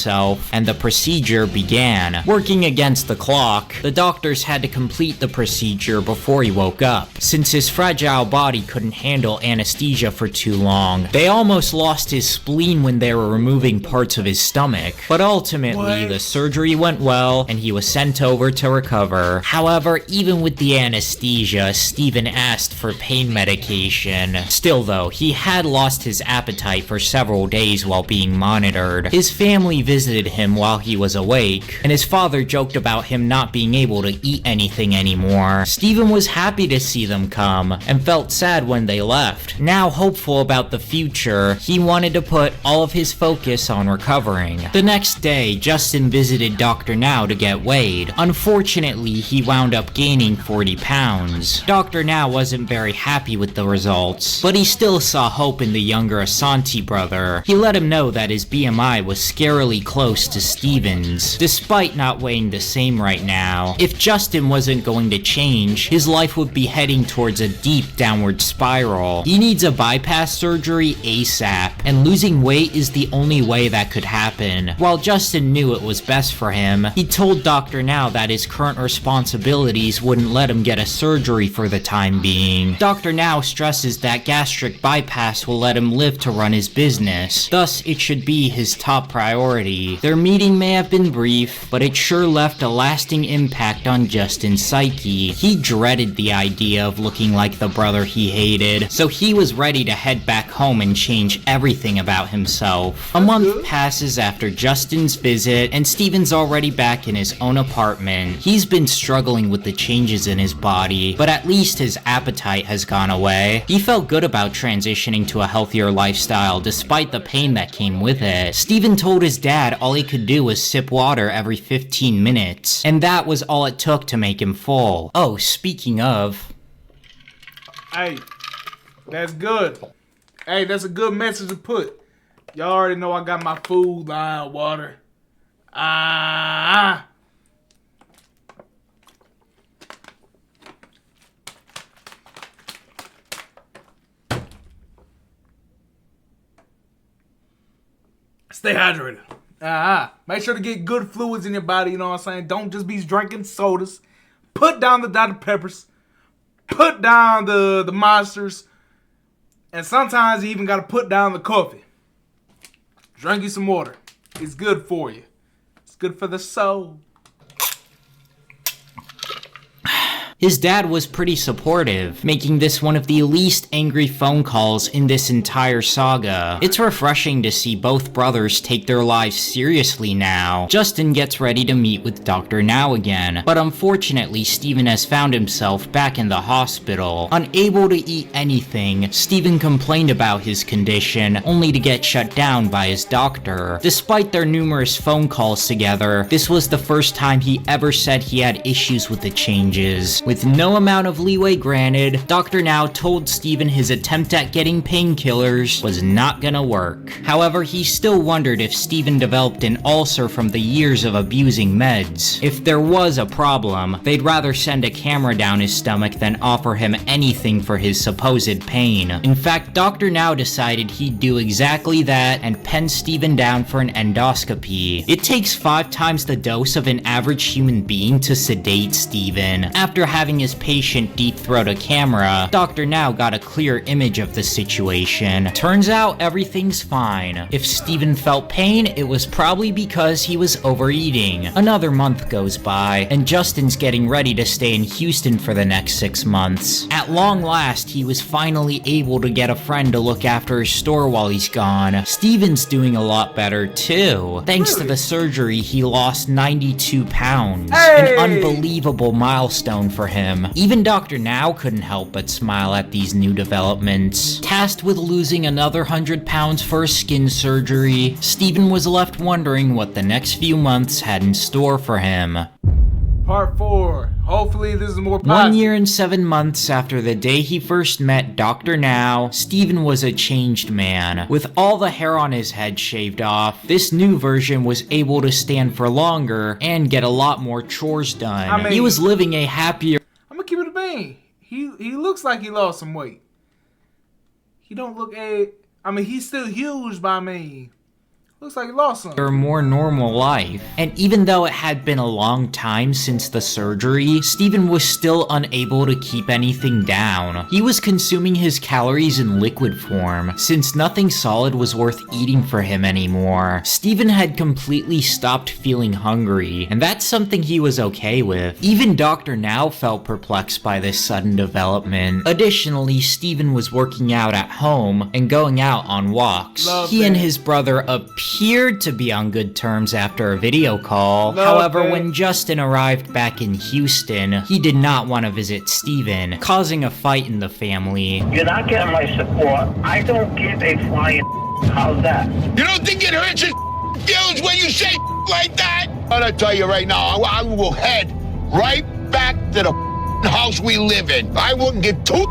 and the procedure began. Working against the clock, the doctors had to complete the procedure before he woke up. Since his fragile body couldn't handle anesthesia for too long, they almost lost his spleen when they were removing parts of his stomach. But ultimately, the surgery went well and he was sent over to recover. However, even with the anesthesia, Steven asked for pain medication. Still though, he had lost his appetite for several days while being monitored. His family visited him while he was awake, and his father joked about him not being able to eat anything anymore. Steven was happy to see them come, and felt sad when they left. Now hopeful about the future, he wanted to put all of his focus on recovering. The next day, Justin visited Dr. Now to get weighed. Unfortunately, he wound up gaining 40 pounds. Dr. Now wasn't very happy with the results, but he still saw hope in the younger Asante brother. He let him know that his BMI was scarily close to Steven's, despite not weighing the same right now. If Justin wasn't going to change, his life would be heading towards a deep downward spiral. He needs a bypass surgery ASAP, and losing weight is the only way that could happen. While Justin knew it was best for him, he told Dr. Now that his current responsibilities wouldn't let him get a surgery for the time being. Dr. Now stresses that gastric bypass will let him live to run his business, thus it should be his top priority. Their meeting may have been brief, but it sure left a lasting impact on Justin's psyche. He dreaded the idea of looking like the brother he hated, so he was ready to head back home and change everything about himself. A month passes after Justin's visit, and Steven's already back in his own apartment. He's been struggling with the changes in his body, but at least his appetite has gone away. He felt good about transitioning to a healthier lifestyle despite the pain that came with it. Steven told his dad all he could do was sip water every 15 minutes, and that was all it took to make him full. Oh, speaking of... Hey, that's good. Hey, that's a good message to put. Y'all already know I got my food, line, water. Stay hydrated. Make sure to get good fluids in your body, you know what I'm saying? Don't just be drinking sodas. Put down the Dr. Peppers. Put down the Monsters. And sometimes you even got to put down the coffee. Drink you some water. It's good for you. It's good for the soul. His dad was pretty supportive, making this one of the least angry phone calls in this entire saga. It's refreshing to see both brothers take their lives seriously now. Justin gets ready to meet with Dr. Now again, but unfortunately Steven has found himself back in the hospital. Unable to eat anything, Steven complained about his condition, only to get shut down by his doctor. Despite their numerous phone calls together, this was the first time he ever said he had issues with the changes. With no amount of leeway granted, Dr. Now told Steven his attempt at getting painkillers was not gonna work. However, he still wondered if Steven developed an ulcer from the years of abusing meds. If there was a problem, they'd rather send a camera down his stomach than offer him anything for his supposed pain. In fact, Dr. Now decided he'd do exactly that and pen Steven down for an endoscopy. It takes 5 times the dose of an average human being to sedate Steven. After having his patient deep throat a camera, Dr. Now got a clear image of the situation. Turns out everything's fine. If Steven felt pain, it was probably because he was overeating. Another month goes by, and Justin's getting ready to stay in Houston for the next 6 months. At long last, he was finally able to get a friend to look after his store while he's gone. Steven's doing a lot better too. Thanks to the surgery, he lost 92 pounds. An unbelievable milestone for him. Even Dr. Now couldn't help but smile at these new developments. Tasked with losing another 100 pounds for a skin surgery, Steven was left wondering what the next few months had in store for him. Part 4. Hopefully this is more positive. 1 year and 7 months after the day he first met Dr. Now, Steven was a changed man. With all the hair on his head shaved off, this new version was able to stand for longer and get a lot more chores done. He was living a happier... I'm gonna keep it a bean. He looks like he lost some weight. He don't look he's still huge, but looks like he lost some. A more normal life. And even though it had been a long time since the surgery, Steven was still unable to keep anything down. He was consuming his calories in liquid form, since nothing solid was worth eating for him anymore. Steven had completely stopped feeling hungry, and that's something he was okay with. Even Dr. Now felt perplexed by this sudden development. Additionally, Steven was working out at home and going out on walks. He and his brother appeared to be on good terms after a video call. However, when Justin arrived back in Houston, he did not want to visit Steven, causing a fight in the family. You're not getting my support. I don't give a flying how's that? You don't think it hurts your feelings when you say like that? I'm gonna tell you right now, I will head right back to the house we live in. I wouldn't give two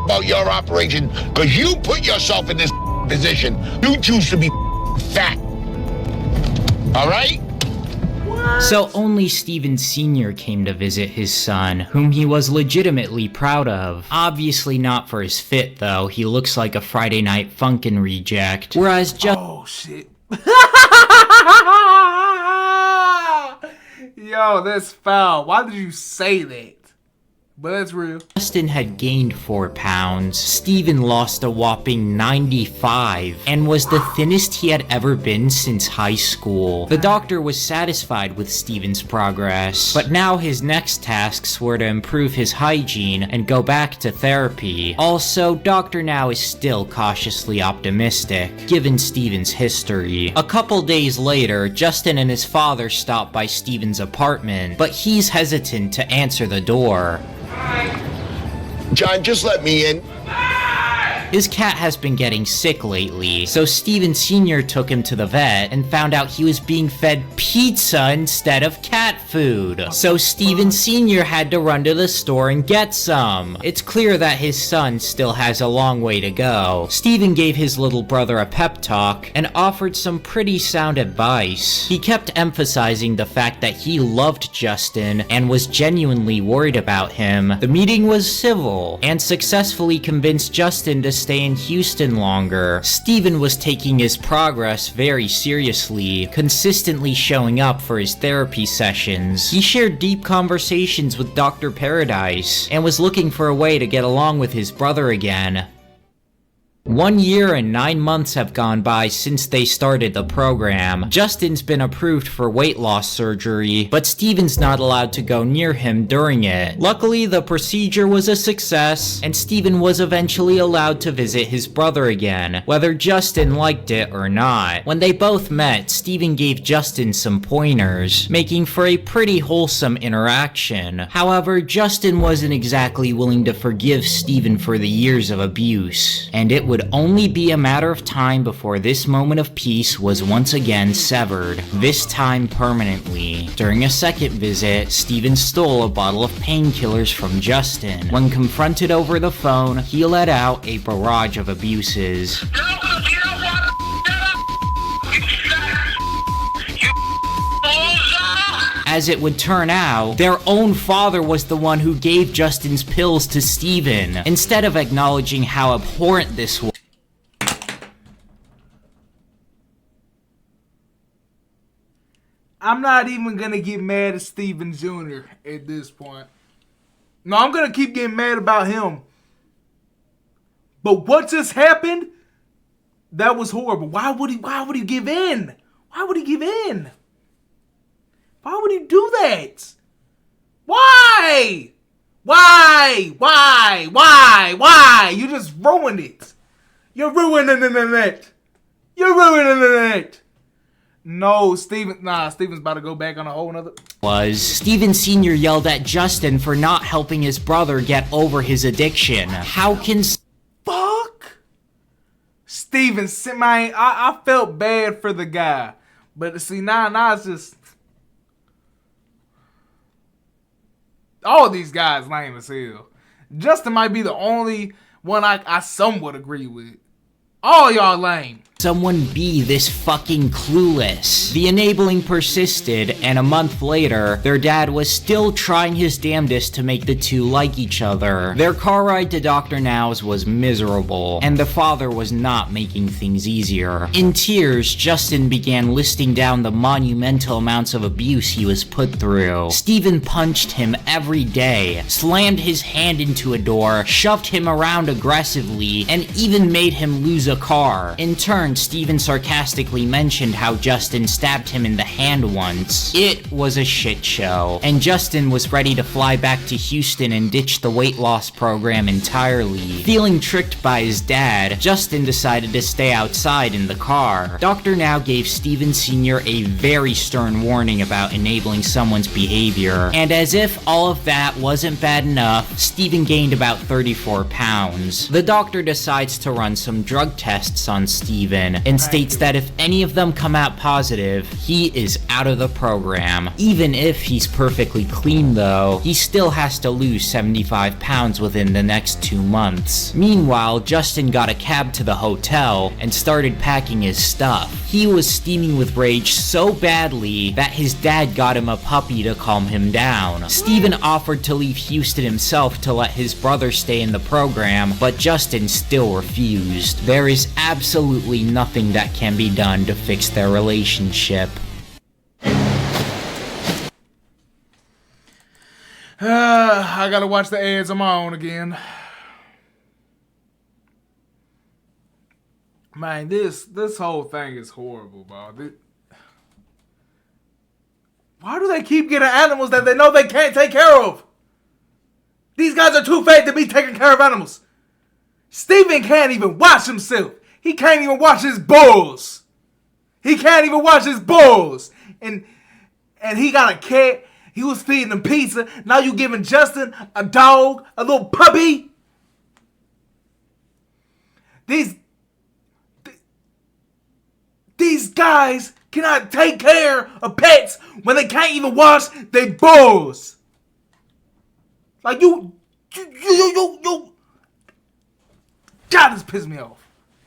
about your operation because you put yourself in this position. You choose to be fat. All right? So only Steven Sr. came to visit his son, whom he was legitimately proud of. Obviously not for his fit, though. He looks like a Friday Night Funkin' reject. Whereas Oh, shit. Yo, that's foul. Why did you say that? But that's real. Justin had gained 4 pounds. Steven lost a whopping 95 and was the thinnest he had ever been since high school. The doctor was satisfied with Steven's progress, but now his next tasks were to improve his hygiene and go back to therapy. Also, Dr. Now is still cautiously optimistic, given Steven's history. A couple days later, Justin and his father stopped by Steven's apartment, but he's hesitant to answer the door. John, just let me in. His cat has been getting sick lately, so Steven Sr. took him to the vet and found out he was being fed pizza instead of cat food. So Steven Sr. had to run to the store and get some. It's clear that his son still has a long way to go. Steven gave his little brother a pep talk and offered some pretty sound advice. He kept emphasizing the fact that he loved Justin and was genuinely worried about him. The meeting was civil and successfully convinced Justin to stay in Houston longer. Steven was taking his progress very seriously, consistently showing up for his therapy sessions. He shared deep conversations with Dr. Paradise and was looking for a way to get along with his brother again. 1 year and 9 months have gone by since they started the program. Justin's been approved for weight loss surgery, but Steven's not allowed to go near him during it. Luckily, the procedure was a success, and Steven was eventually allowed to visit his brother again, whether Justin liked it or not. When they both met, Steven gave Justin some pointers, making for a pretty wholesome interaction. However, Justin wasn't exactly willing to forgive Steven for the years of abuse, and it would only be a matter of time before this moment of peace was once again severed, this time permanently. During a second visit, Steven stole a bottle of painkillers from Justin. When confronted over the phone, he let out a barrage of abuses. As it would turn out, their own father was the one who gave Justin's pills to Steven, instead of acknowledging how abhorrent this was. I'm not even gonna get mad at Steven Jr. at this point. No, I'm gonna keep getting mad about him. But what just happened? That was horrible. Why would he give in? Why would he give in? Why would he do that? Why? Why? You just ruined it. You're ruining it. You're ruining it. No, Steven's about to go back on a whole nother. Steven Sr. yelled at Justin for not helping his brother get over his addiction. How can... Fuck? Steven, man, I felt bad for the guy. But see, now it's just... All these guys lame as hell. Justin might be the only one I somewhat agree with. All y'all lame. Someone be this fucking clueless. The enabling persisted, and a month later, their dad was still trying his damnedest to make the two like each other. Their car ride to Dr. Now's was miserable, and the father was not making things easier. In tears, Justin began listing down the monumental amounts of abuse he was put through. Steven punched him every day, slammed his hand into a door, shoved him around aggressively, and even made him lose a car. In turn, Steven sarcastically mentioned how Justin stabbed him in the hand once. It was a shit show, and Justin was ready to fly back to Houston and ditch the weight loss program entirely. Feeling tricked by his dad, Justin decided to stay outside in the car. Dr. Now gave Steven Sr. a very stern warning about enabling someone's behavior, and as if all of that wasn't bad enough, Steven gained about 34 pounds. The doctor decides to run some drug tests on Steven, and states that if any of them come out positive, he is out of the program. Even if he's perfectly clean though, he still has to lose 75 pounds within the next 2 months. Meanwhile, Justin got a cab to the hotel and started packing his stuff. He was steaming with rage so badly that his dad got him a puppy to calm him down. Steven offered to leave Houston himself to let his brother stay in the program, but Justin still refused. There is absolutely nothing that can be done to fix their relationship. I gotta watch the ads on my own again. Man, this whole thing is horrible, bro. Why do they keep getting animals that they know they can't take care of? These guys are too fat to be taking care of animals. Steven can't even wash himself. He can't even wash his balls. He can't even wash his balls. And he got a cat. He was feeding him pizza. Now you giving Justin a dog, a little puppy. These guys cannot take care of pets when they can't even wash their balls. Like you. God, this pisses me off.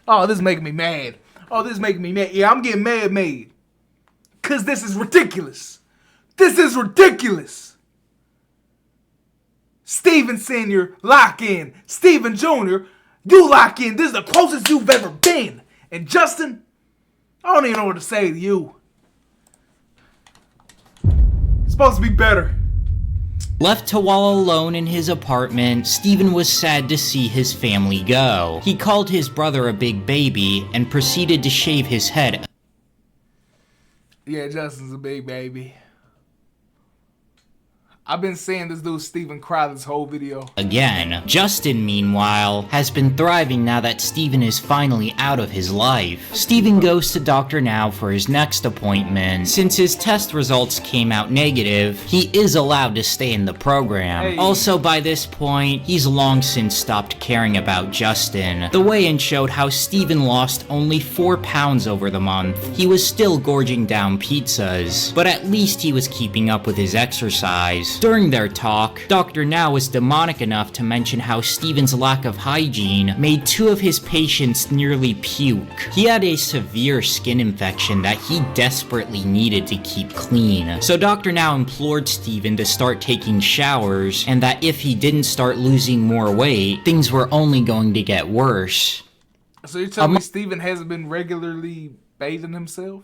Oh, this is making me mad. Yeah, I'm getting mad. Because this is ridiculous. Steven Sr., lock in. Steven Jr., you lock in. This is the closest you've ever been. And Justin, I don't even know what to say to you. It's supposed to be better. Left to wallow alone in his apartment, Steven was sad to see his family go. He called his brother a big baby and proceeded to shave his head. Yeah, Justin's a big baby. I've been seeing this dude Steven cry this whole video. Again, Justin, meanwhile, has been thriving now that Steven is finally out of his life. Steven goes to Dr. Now for his next appointment. Since his test results came out negative, he is allowed to stay in the program. Hey. Also, by this point, he's long since stopped caring about Justin. The weigh-in showed how Steven lost only 4 pounds over the month. He was still gorging down pizzas, but at least he was keeping up with his exercise. During their talk, Dr. Now was demonic enough to mention how Steven's lack of hygiene made 2 of his patients nearly puke. He had a severe skin infection that he desperately needed to keep clean. So Dr. Now implored Steven to start taking showers, and that if he didn't start losing more weight, things were only going to get worse. So you're telling me Steven hasn't been regularly bathing himself?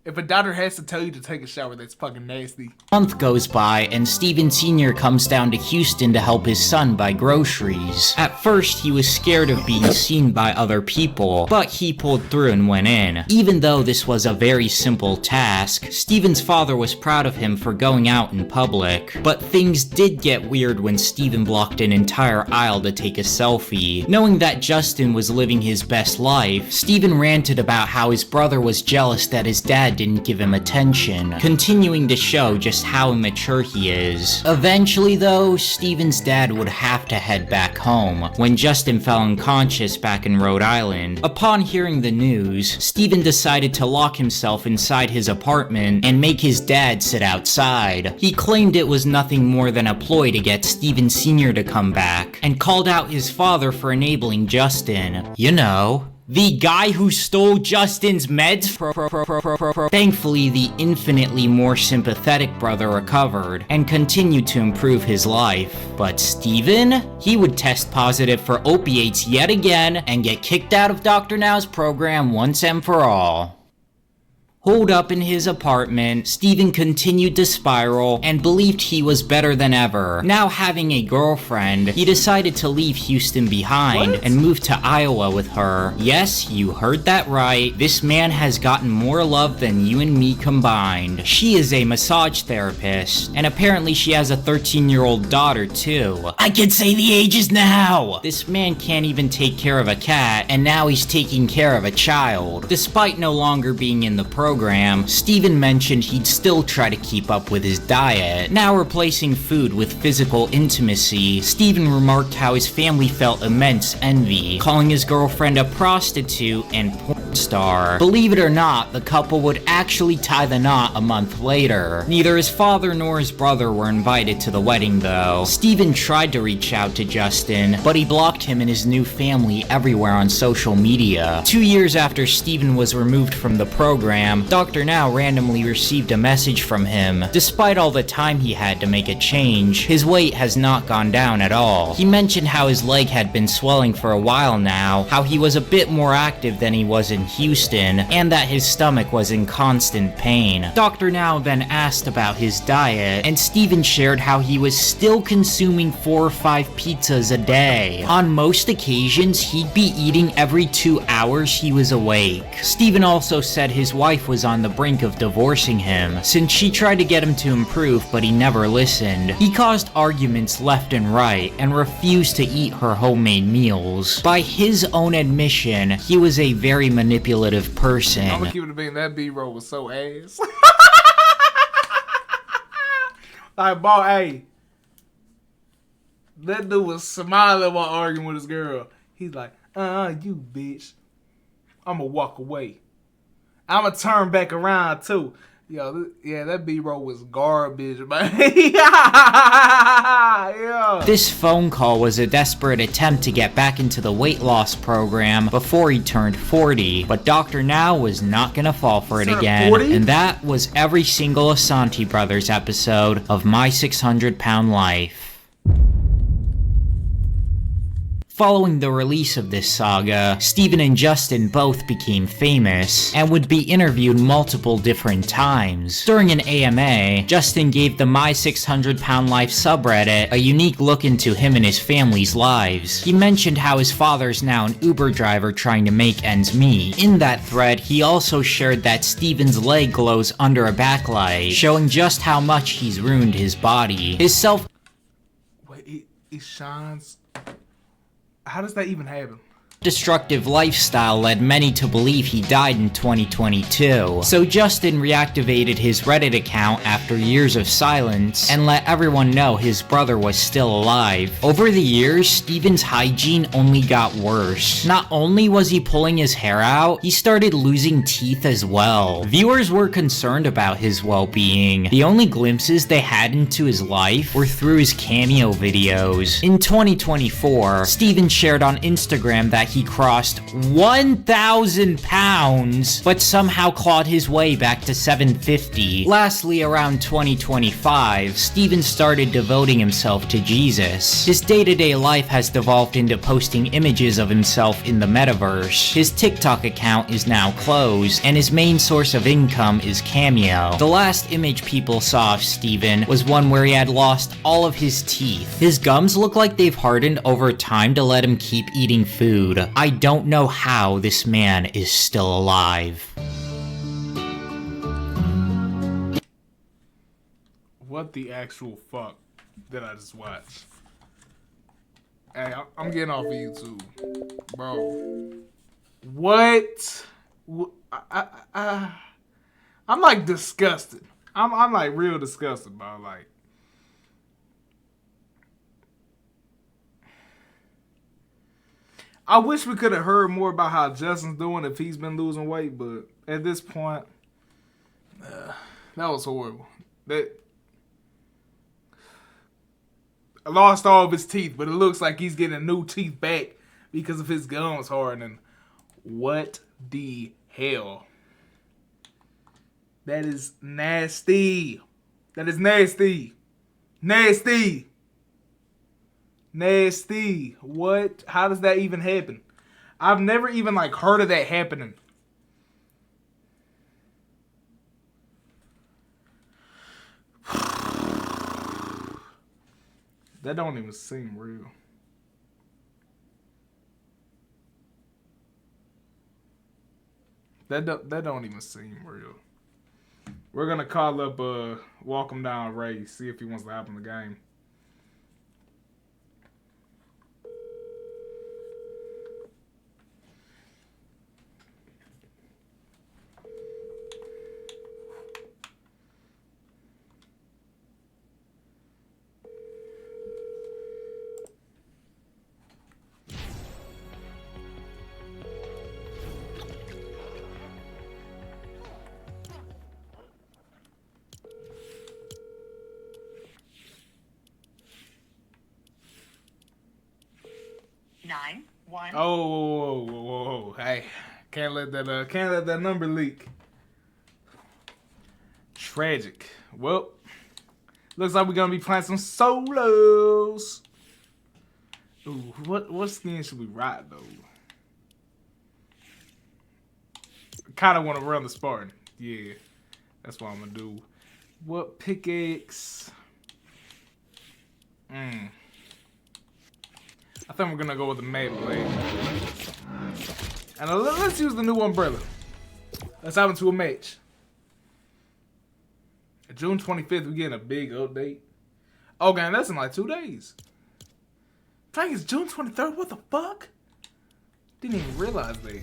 If a doctor has to tell you to take a shower, that's fucking nasty. A month goes by and Steven Sr. comes down to Houston to help his son buy groceries. At first, he was scared of being seen by other people, but he pulled through and went in. Even though this was a very simple task, Steven's father was proud of him for going out in public. But things did get weird when Steven blocked an entire aisle to take a selfie. Knowing that Justin was living his best life, Steven ranted about how his brother was jealous that his dad didn't give him attention, continuing to show just how immature he is. Eventually though, Steven's dad would have to head back home, when Justin fell unconscious back in Rhode Island. Upon hearing the news, Steven decided to lock himself inside his apartment and make his dad sit outside. He claimed it was nothing more than a ploy to get Steven Sr. to come back, and called out his father for enabling Justin. You know, the guy who stole Justin's meds? Thankfully, the infinitely more sympathetic brother recovered and continued to improve his life. But Steven? He would test positive for opiates yet again and get kicked out of Dr. Now's program once and for all. Holed up in his apartment, Steven continued to spiral and believed he was better than ever. Now having a girlfriend, he decided to leave Houston behind and move to Iowa with her. Yes, you heard that right. This man has gotten more love than you and me combined. She is a massage therapist, and apparently she has a 13-year-old daughter too. I can say the ages now! This man can't even take care of a cat, and now he's taking care of a child. Despite no longer being in the program, Steven mentioned he'd still try to keep up with his diet. Now replacing food with physical intimacy, Steven remarked how his family felt immense envy, calling his girlfriend a prostitute and porn star. Believe it or not, the couple would actually tie the knot a month later. Neither his father nor his brother were invited to the wedding though. Steven tried to reach out to Justin, but he blocked him and his new family everywhere on social media. 2 years after Steven was removed from the program, Dr. Now randomly received a message from him. Despite all the time he had to make a change, his weight has not gone down at all. He mentioned how his leg had been swelling for a while now, how he was a bit more active than he was in Houston, and that his stomach was in constant pain. Dr. Now then asked about his diet, and Steven shared how he was still consuming 4 or 5 pizzas a day. On most occasions, he'd be eating every 2 hours he was awake. Steven also said his wife was on the brink of divorcing him, since she tried to get him to improve but he never listened. He caused arguments left and right and refused to eat her homemade meals. By his own admission, he was a very manipulative person. I'm gonna keep it a being, that B-roll was so ass. Like, boy, hey. That dude was smiling while arguing with his girl. He's like, you bitch. I'ma walk away. I'ma turn back around too. Yo, yeah, that B-roll was garbage, man. Yeah. This phone call was a desperate attempt to get back into the weight loss program before he turned 40, but Dr. Now was not gonna fall for it again. 40? And that was every single Asante Brothers episode of My 600 Pound Life. Following the release of this saga, Steven and Justin both became famous, and would be interviewed multiple different times. During an AMA, Justin gave the My 600 Pound Life subreddit a unique look into him and his family's lives. He mentioned how his father's now an Uber driver trying to make ends meet. In that thread, he also shared that Steven's leg glows under a backlight, showing just how much he's ruined his body. His Wait, it shines. How does that even happen? Destructive lifestyle led many to believe he died in 2022, so Justin reactivated his Reddit account after years of silence and let everyone know his brother was still alive. Over the years, Steven's hygiene only got worse. Not only was he pulling his hair out, he started losing teeth as well. Viewers were concerned about his well-being. The only glimpses they had into his life were through his cameo videos. In 2024, Steven shared on Instagram that he crossed 1,000 pounds, but somehow clawed his way back to 750. Lastly, around 2025, Steven started devoting himself to Jesus. His day-to-day life has devolved into posting images of himself in the metaverse. His TikTok account is now closed, and his main source of income is Cameo. The last image people saw of Steven was one where he had lost all of his teeth. His gums look like they've hardened over time to let him keep eating food. I don't know how this man is still alive. What the actual fuck did I just watch? Hey, I'm getting off of YouTube, bro. What? I'm like disgusted. I'm like real disgusted, bro. Like, I wish we could have heard more about how Justin's doing if he's been losing weight, but at this point, that was horrible. I lost all of his teeth, but it looks like he's getting new teeth back because of his gums hardening. What the hell? That is nasty. That is nasty. Nasty. Nasty. What? How does that even happen? I've never even like heard of that happening. That don't even seem real. That don't even seem real. We're gonna call up walk him down Ray, see if he wants to hop in the game. Oh, hey, can't let that number leak. Tragic. Well, looks like we're gonna be playing some solos. Ooh, what skin should we ride though? Kind of want to run the Spartan. Yeah, that's what I'm gonna do. What pickaxe? I think we're gonna go with the maple blade. And let's use the new umbrella. Let's hop into a match. June 25th, we're getting a big update. Oh, man, that's in like 2 days. Dang, it's June 23rd? What the fuck? Didn't even realize that.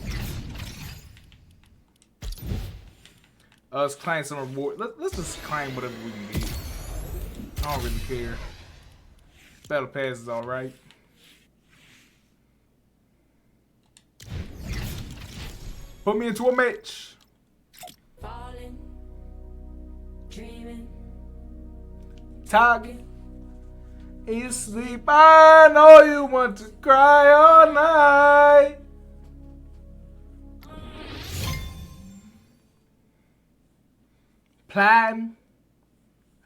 Let's claim some reward. Let's just claim whatever we can get. I don't really care. Battle Pass is alright. Put me into a match. Falling, dreaming, Target. You sleep, I know you want to cry all night. Plotting,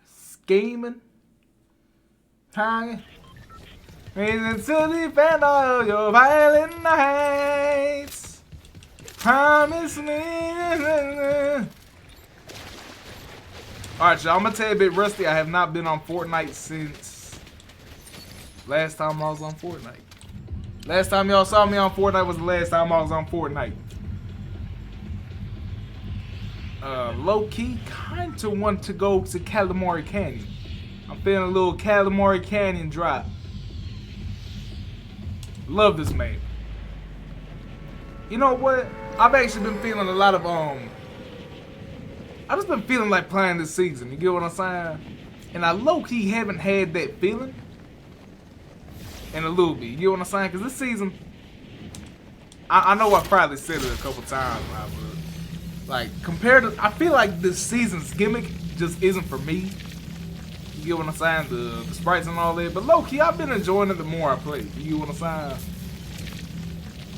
scheming, hanging. Reason to defend all your violent nights. Promise me. Alright, y'all, I'm gonna tell you a bit rusty. I have not been on Fortnite since last time I was on Fortnite. Last time y'all saw me on Fortnite was the last time I was on Fortnite. Low-key, kinda want to go to Calamari Canyon. I'm feeling a little Calamari Canyon drop. Love this map. You know what? I've actually been feeling a lot of I've just been feeling like playing this season. You get what I'm saying? And I low-key haven't had that feeling in a little bit. You get what I'm saying? Because this season, I know I probably said it a couple times now, but like compared to, I feel like this season's gimmick just isn't for me. You get what I'm saying? The sprites and all that. But low-key, I've been enjoying it the more I play. You get what I'm saying?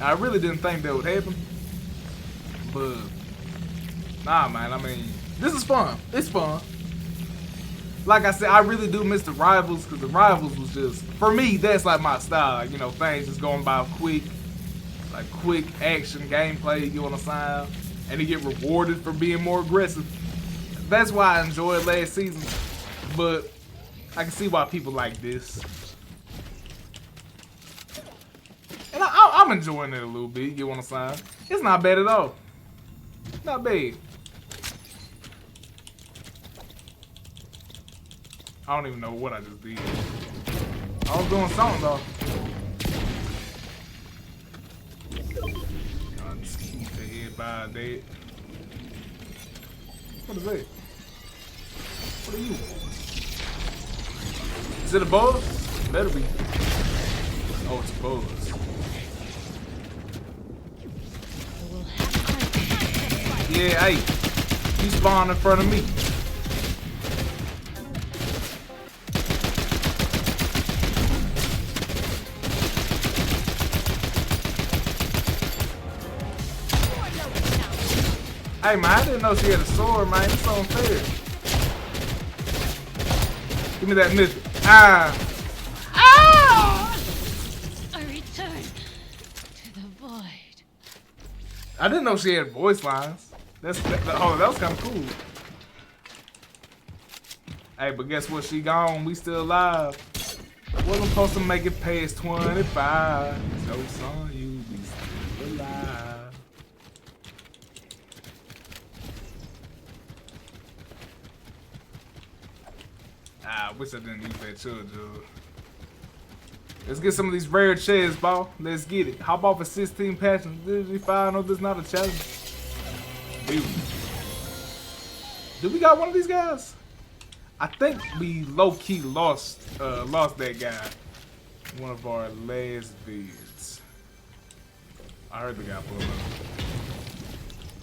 I really didn't think that would happen. But, nah, man, I mean, this is fun. It's fun. Like I said, I really do miss the Rivals, because the Rivals was just, for me, that's like my style. You know, things just going by quick. Like quick action gameplay, you want to sign, and you get rewarded for being more aggressive. That's why I enjoyed last season, but I can see why people like this. And I'm enjoying it a little bit, you want to sign. It's not bad at all. Not bad. I don't even know what I just did. I was doing something though. By that. What is that? What are you? Is it a buzz? It better be. Oh, it's a buzz. Yeah, hey. You spawned in front of me. Hey man, I didn't know she had a sword, man. It's unfair. Give me that mythic. Ah! A return to the void. I didn't know she had voice lines. Oh, that was kind of cool. Hey, but guess what? She gone. We still alive. Wasn't supposed to make it past 25. So son, you be still alive. I wish I didn't use that charge. Let's get some of these rare chairs, ball. Let's get it. Hop off for 16 passions. Did you find out this is not a challenge? Dude. Do we got one of these guys? I think we low-key lost that guy. One of our last vids. I heard the guy pull up.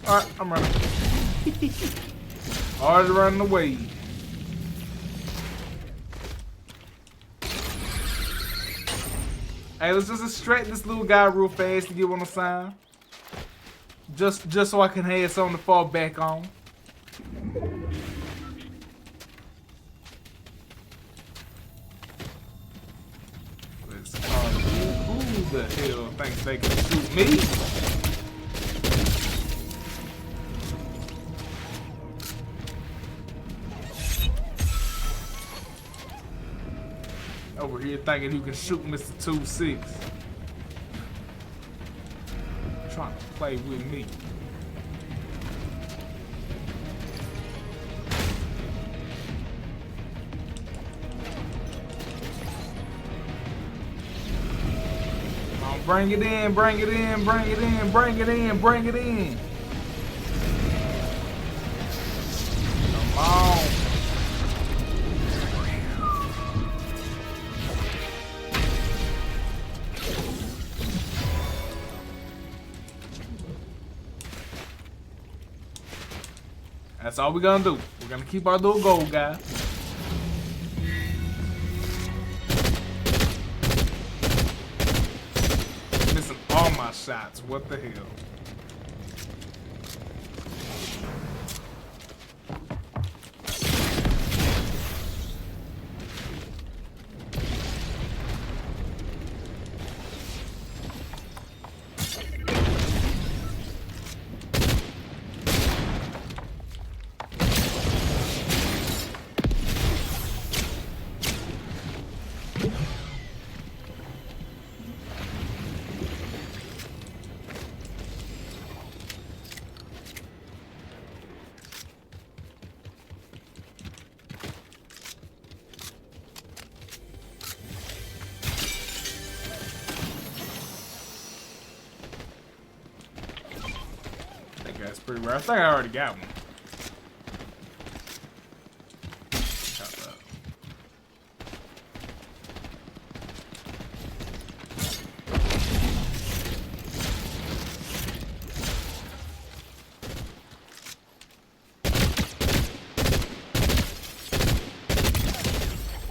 Alright, I'm running. Already running away. Hey, let's just extract this little guy real fast to get one to sign. Just so I can have something to fall back on. Let's who the hell thinks they can shoot me? Over here thinking you can shoot Mr. 2-6. Trying to play with me. Come on, bring it in, bring it in, bring it in, bring it in, bring it in. Come on. That's all we're gonna do. We're gonna keep our little gold guy. Missing all my shots. What the hell? That's pretty rare. I think I already got one.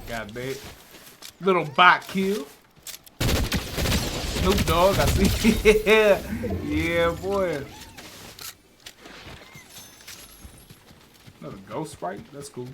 Got that little bot kill. Snoop Dogg, I see. Yeah, boy. Another ghost sprite? That's cool.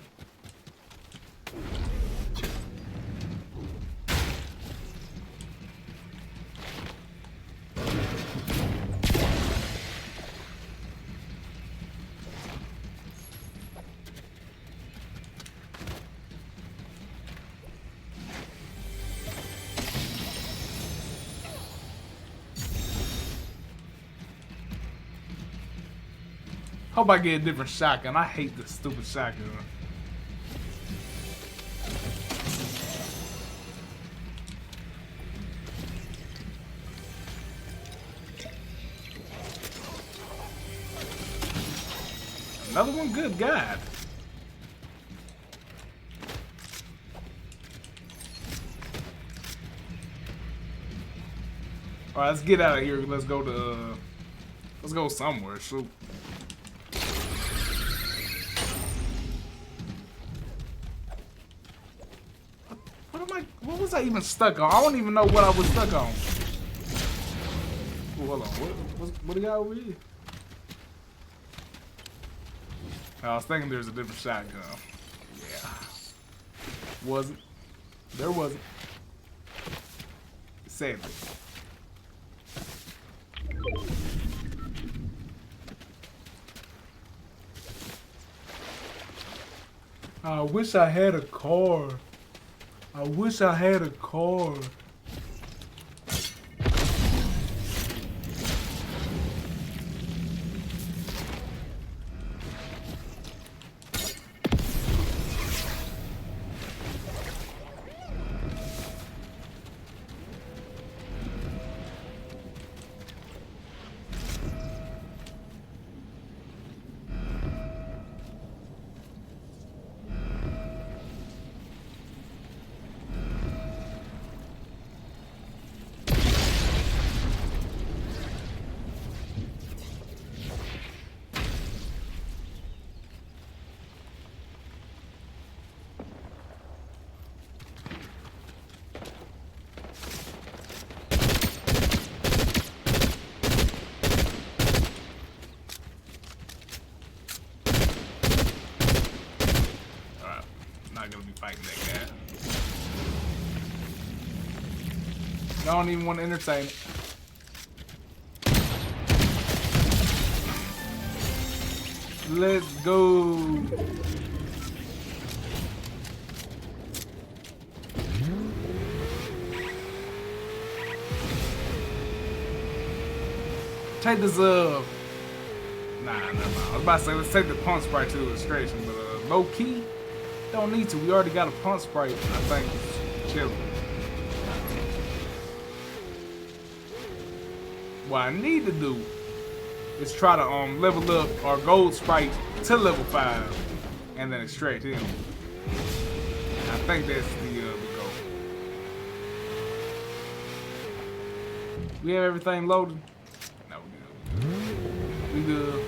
Hope I get a different shotgun. I hate this stupid shotgun. Another one? Good God. Alright, let's get out of here. Let's go to... let's go somewhere. Shoot. What was I even stuck on? I don't even know what I was stuck on. Ooh, hold on. What do you got over here? I was thinking there's a different shotgun. Yeah. Wasn't. There wasn't. Sadly. I wish I had a car. I wish I had a car. I don't even want to entertain it. Let's go. Take this Nah, never mind. I was about to say let's take the pump sprite to illustration, but low key, don't need to. We already got a pump sprite. I think it's chilling. What I need to do is try to level up our gold sprite to level 5 and then extract him. I think that's the goal. We have everything loaded? No, we good. We good.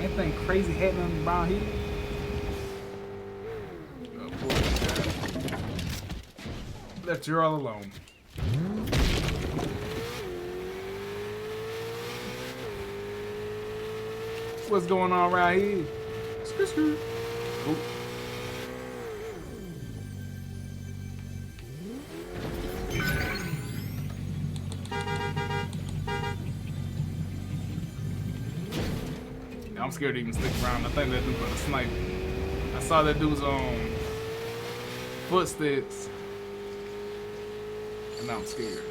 Anything crazy happening around here? Oh boy. Left you all alone. What's going on right here? Ooh. I'm scared to even stick around. I think that dude got a sniper. I saw that dude's footsteps, and now I'm scared.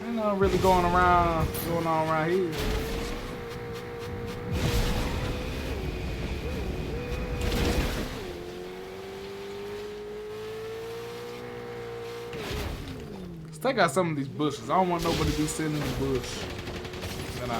Ain't nothing really going on right here. Take out some of these bushes. I don't want nobody to be sitting in the bush. And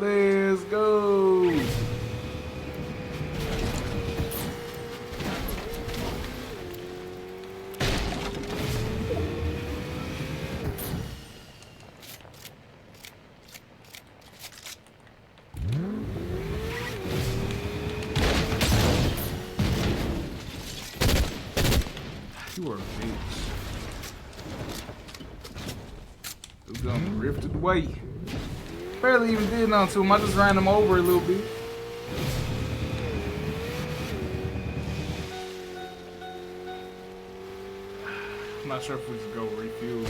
Let's go. You are a bitch. Who done rifted away? Barely even did nothing to him. I just ran him over a little bit. I'm not sure if we should go refuel.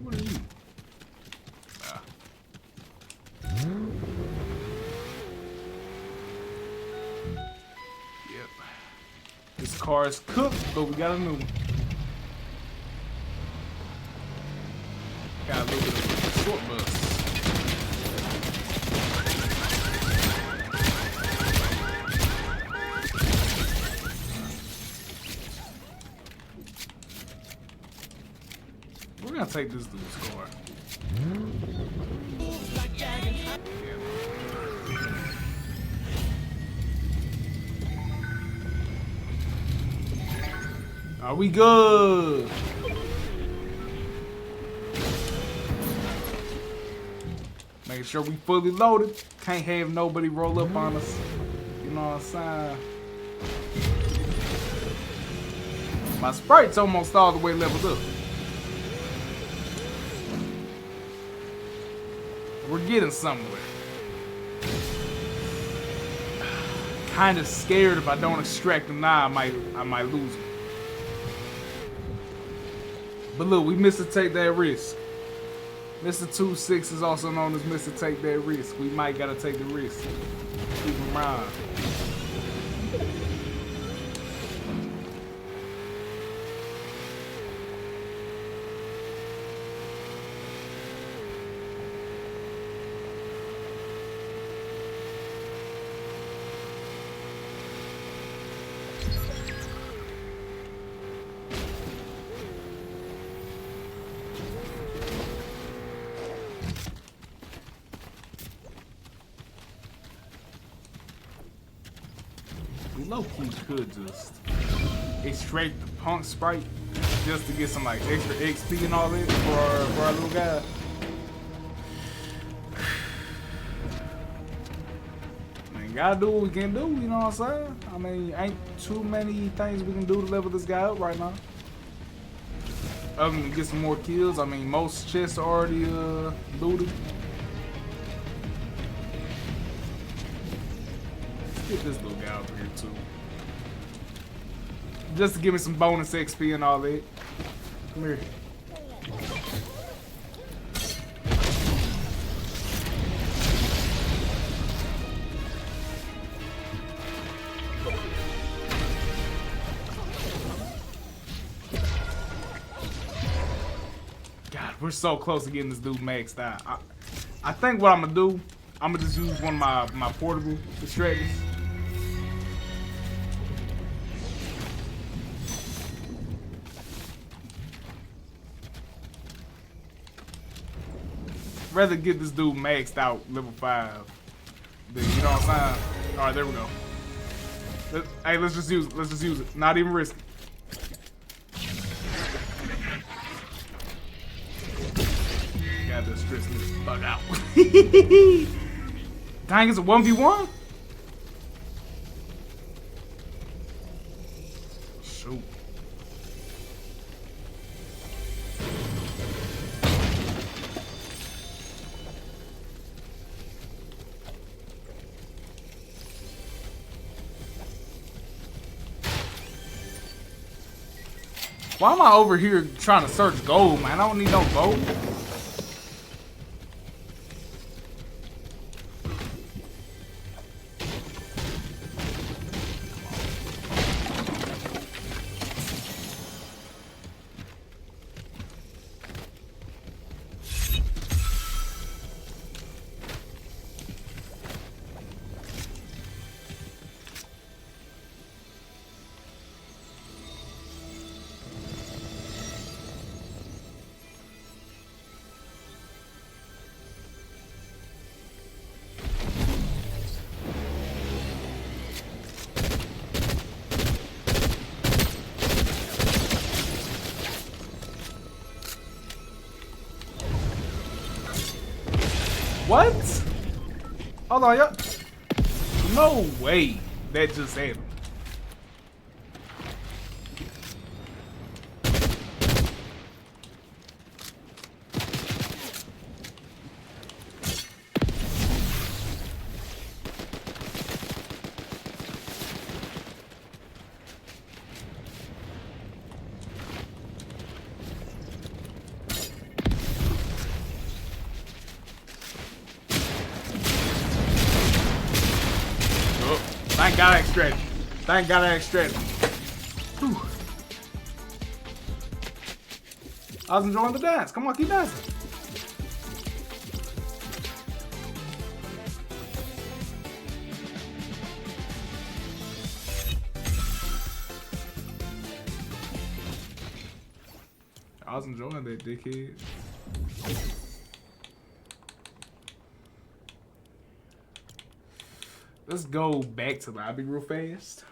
What are you? Yep. This car is cooked, but we got a new one. Got a little bit of a short bus. We're gonna take this dude's car. Are we good? Making sure we fully loaded. Can't have nobody roll up on us. You know what I'm saying? My Sprite's almost all the way leveled up. We're getting somewhere. Kind of scared if I don't extract them now, I might lose them. But look, we missed to take that risk. Mr. 26 is also known as Mr. Take That Risk. We might gotta take the risk. Keep him around. We low-key could just extract the punk Sprite just to get some like extra XP and all that for our little guy. Man, gotta do what we can do, you know what I'm saying? I mean, ain't too many things we can do to level this guy up right now. Other than get some more kills. I mean, most chests are already looted. Get this little guy over here too. Just to give me some bonus XP and all that. Come here. God, we're so close to getting this dude maxed out. I think what I'm gonna do, I'm gonna just use one of my portable distractors. Rather get this dude maxed out level 5. Then, you know what I'm saying? Alright, there we go. Hey, let's just use it. Let's just use it. Not even risk it. Gotta stress this bug out. Dang, it's a 1v1? Shoot. Why am I over here trying to search gold, man? I don't need no gold. What? Hold on, y'all. No way that just happened. Thank God I extracted. Thank God I extracted. Whew. I was enjoying the dance. Come on, keep dancing. I was enjoying that, dickhead. Let's go back to lobby real fast.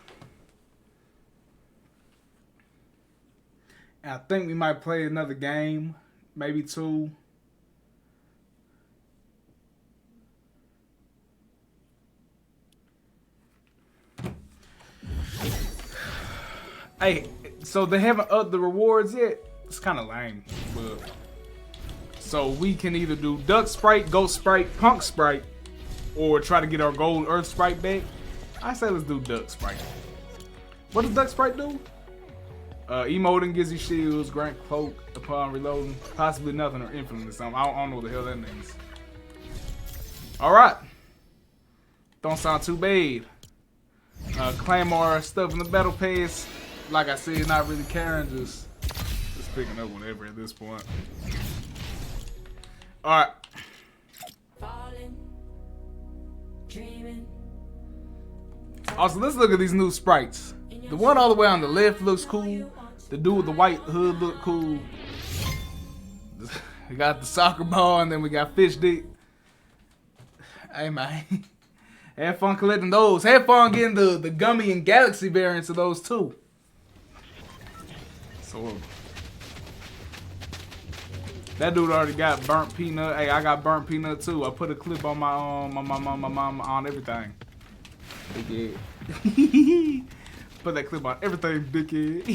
And I think we might play another game, maybe two. Hey, so they haven't upped the rewards yet? It's kind of lame, but so we can either do Duck Sprite, Ghost Sprite, Punk Sprite, or try to get our gold Earth Sprite back. I say let's do Duck Sprite. What does Duck Sprite do? Emoting gives you shields, grant cloak upon reloading, possibly nothing or infinite or something. I don't know what the hell that means. Alright. Don't sound too bad. Claim our stuff in the battle pass. Like I said, not really caring, just picking up whatever at this point. Alright. Also, let's look at these new sprites. The one all the way on the left looks cool. The dude with the white hood look cool. We got the soccer ball, and then we got fish dick. Hey man, have fun collecting those. Have fun getting the gummy and galaxy variants of those too. So that dude already got burnt peanut. Hey, I got burnt peanut too. I put a clip on my on everything. Dickhead. Put that clip on everything, dickhead.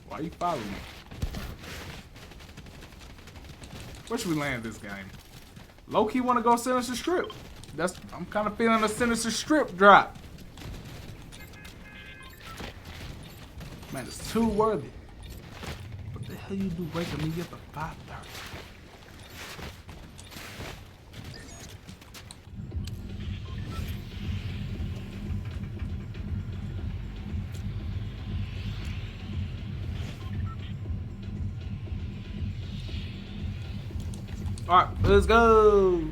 Why you following me? Where should we land this game? Low-key want to go Sinister Strip. I'm kind of feeling a Sinister Strip drop. Man, it's too worthy. What the hell you do waking me up at 5:30? Alright, let's go.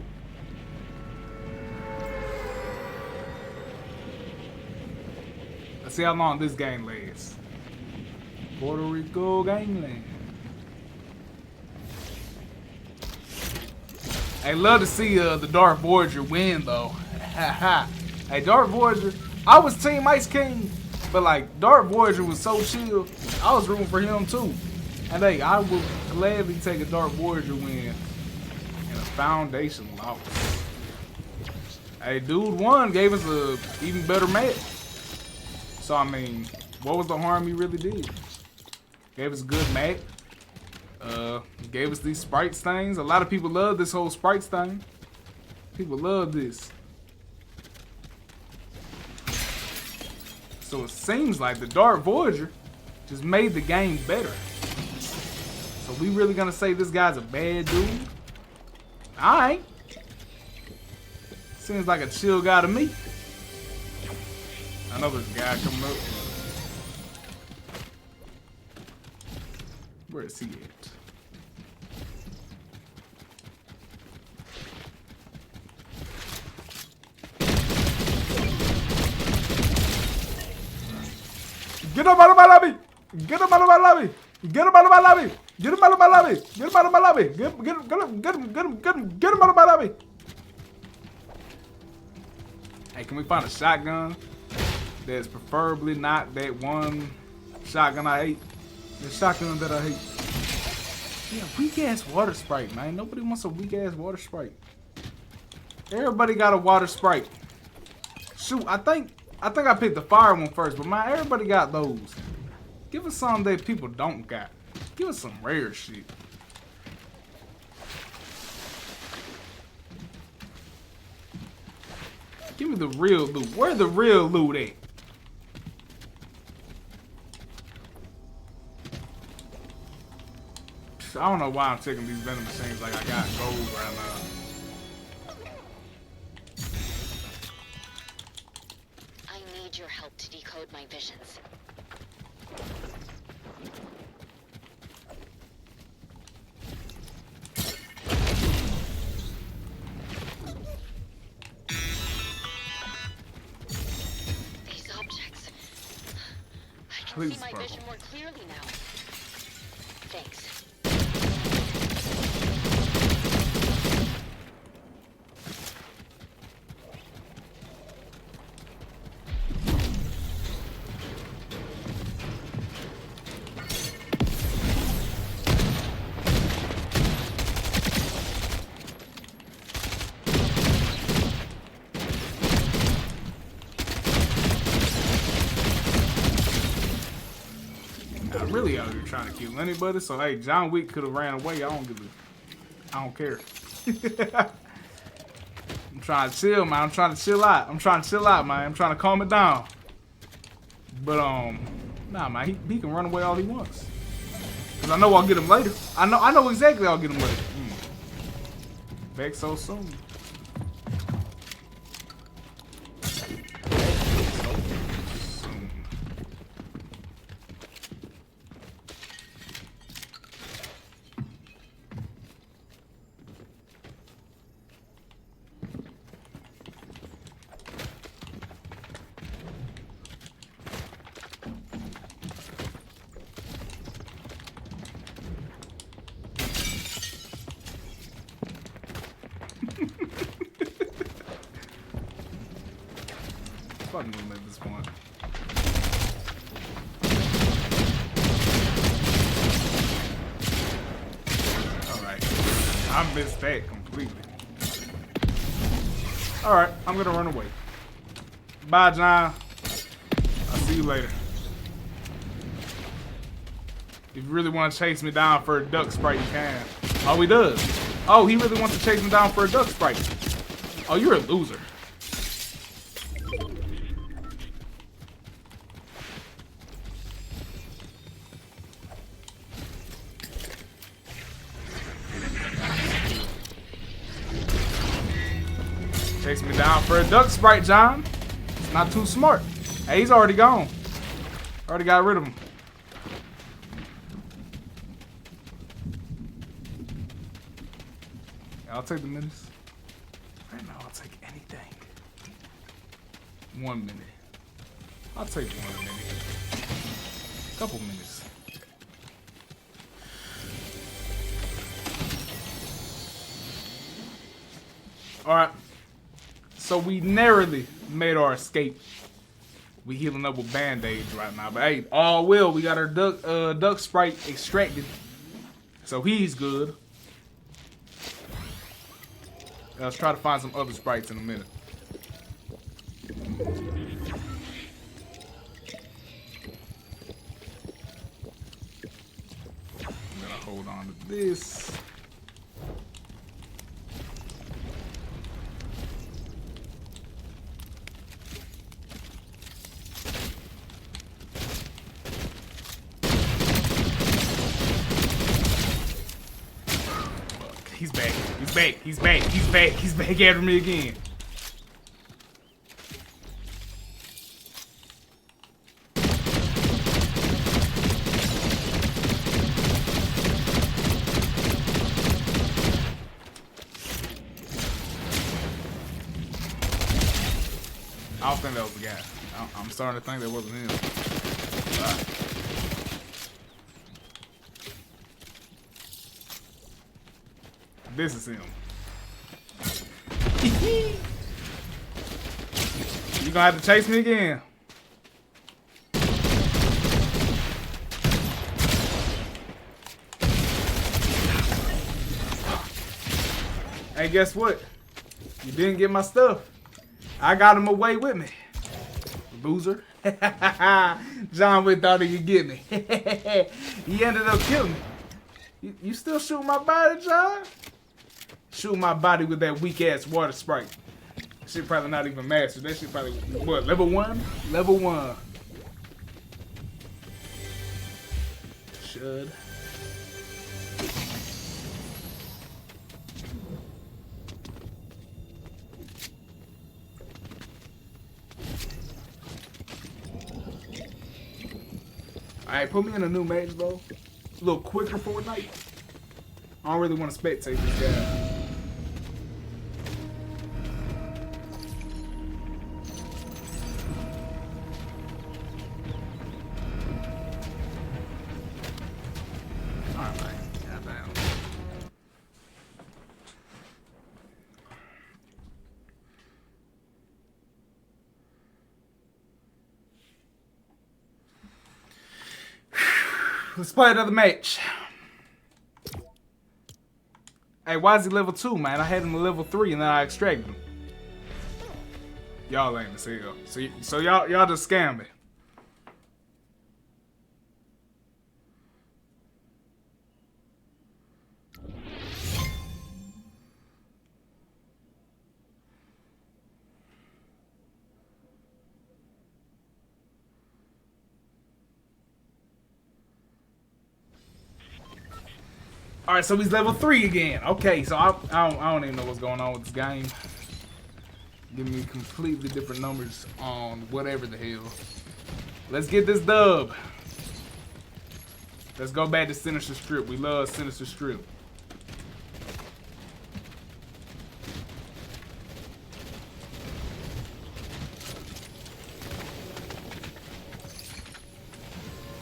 Let's see how long this game lasts. Puerto Rico gangland. I love to see the Darth Voyager win though. Hey, Darth Voyager, I was Team Ice King, but like Darth Voyager was so chill, I was rooting for him too. And hey, I would gladly take a Darth Voyager win and a Foundation loss. Hey, dude won, gave us a even better match. So I mean, what was the harm he really did? Gave us a good match. Gave us these sprites things. A lot of people love this whole sprites thing. People love this. So it seems like the Dark Voyager just made the game better. So we really gonna say this guy's a bad dude? Alright. Seems like a chill guy to me. I know there's a guy coming up. Where is he at? Get him out of my lobby! Get him out of my lobby! Get him out of my lobby! Get him out of my lobby! Get him out of my lobby! Get him out of my lobby! Hey, can we find a shotgun that's preferably not that one shotgun I hate? The shotgun that I hate. Yeah, weak ass water sprite, man. Nobody wants a weak ass water sprite. Everybody got a water sprite. Shoot, I think I picked the fire one first, but man, everybody got those. Give us something that people don't got. Give us some rare shit. Give me the real loot. Where the real loot at? I don't know why I'm taking these vending machines like I got gold right now. I need your help to decode my visions. These objects. I can see my vision more clearly now. Thanks. I'm really out here trying to kill anybody, so hey, John Wick could have ran away. I don't care. I'm trying to chill, man. I'm trying to chill out. I'm trying to chill out, man. I'm trying to calm it down. But nah, man, he can run away all he wants. Cause I know I'll get him later. I know exactly I'll get him later. Back so soon. Fucking with him at this point. Alright. I missed that completely. Alright, I'm gonna run away. Bye, John. I'll see you later. If you really want to chase me down for a duck sprite, you can. Oh, he does. Oh, he really wants to chase me down for a duck sprite. Oh, you're a loser. Chase me down for a duck sprite, John. It's not too smart. Hey, he's already gone. Already got rid of him. I'll take the minutes. Right now, I'll take anything. 1 minute. I'll take 1 minute. Couple minutes. Alright. So we narrowly made our escape. We healing up with band-aids right now. But hey, all well, we got our duck sprite extracted. So he's good. Let's try to find some other sprites in a minute. I'm gonna hold on to this. He's back. He's back. He's back. He's back. He's back after me again. I don't think that was the guy. I'm starting to think that wasn't him. This is him. You gonna have to chase me again. Hey, guess what? You didn't get my stuff. I got him away with me. Loser. John Wick thought he could get me. He ended up killing me. You still shoot my body, John? Shoot my body with that weak ass water sprite. That shit probably not even mastered. That shit probably, what, level 1? Level 1. Should. Alright, put me in a new match, bro. A little quicker Fortnite. I don't really want to spectate this guy. Alright, goddamn. Let's play another match. Hey, why is he level 2, man? I had him to level 3 and then I extracted him. Y'all ain't as hell. So y'all just scam me. Alright, so he's level 3 again. Okay, so I don't even know what's going on with this game. Give me completely different numbers on whatever the hell. Let's get this dub. Let's go back to Sinister Strip. We love Sinister Strip.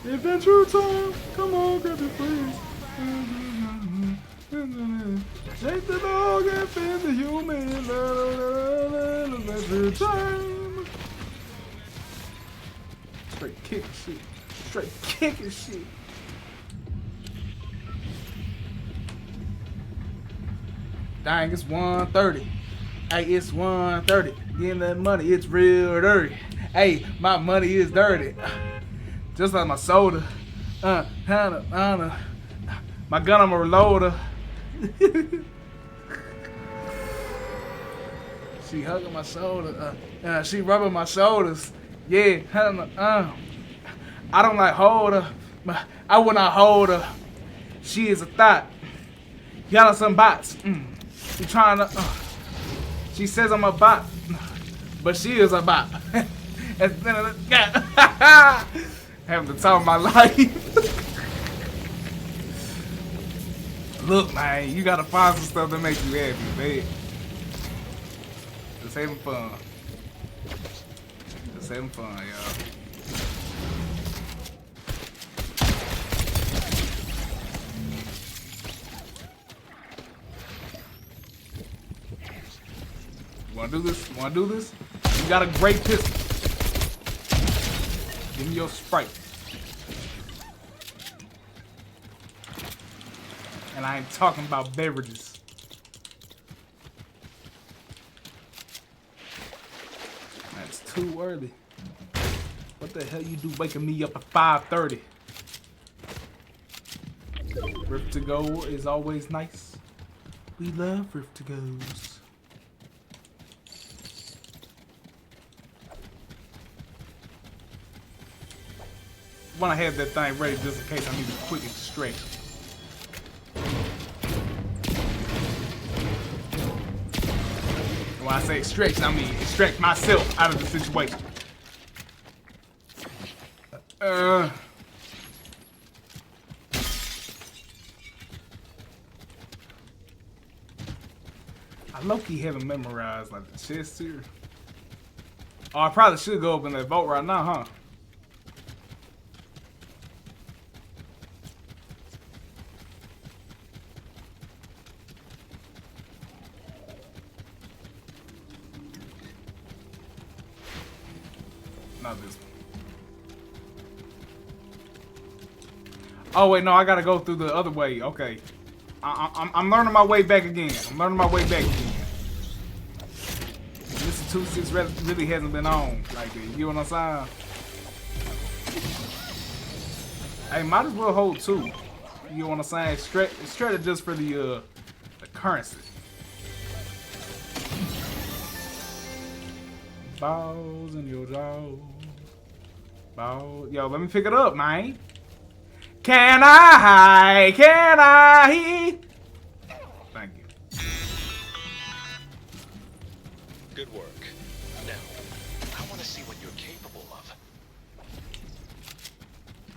Adventure time! Come on, grab your friends. Shake the dog and feed the human. Adventure time. Straight kick shit. Straight kicking shit. Dang, it's 1:30. Hey, it's 1:30. Getting that money, it's real dirty. Hey, my money is dirty. Just like my soda. My gun, I'm a reloader. She hugging my shoulder. She rubbing my shoulders. Yeah. I don't like hold her. I will not hold her. She is a thought. Y'all are some bots. She trying to. She says I'm a bot, but she is a bot. Having the time of my life. Look, man, you gotta find some stuff that makes you happy, man. Just having fun. Just having fun, y'all. You wanna do this? You wanna do this? You got a great pistol. Give me your Sprite. And I ain't talking about beverages. That's too early. What the hell you do waking me up at 5:30? Rift to go is always nice. We love Rift to goes. I want to have that thing ready just in case I need a quick extract. When I say extract, I mean extract myself out of the situation. I low-key haven't memorized like the chest here. Oh, I probably should go up in that vault right now, huh? Not this one. Oh wait, no, I gotta go through the other way. Okay. I'm learning my way back again. Mr. 26 really hasn't been on like that. You know what I'm saying? Hey, might as well hold 2. You know what I'm saying? Stretch it just for the currency. Balls in your jaw. Balls. Yo, let me pick it up, man. Can I? Thank you. Good work. Now, I want to see what you're capable of.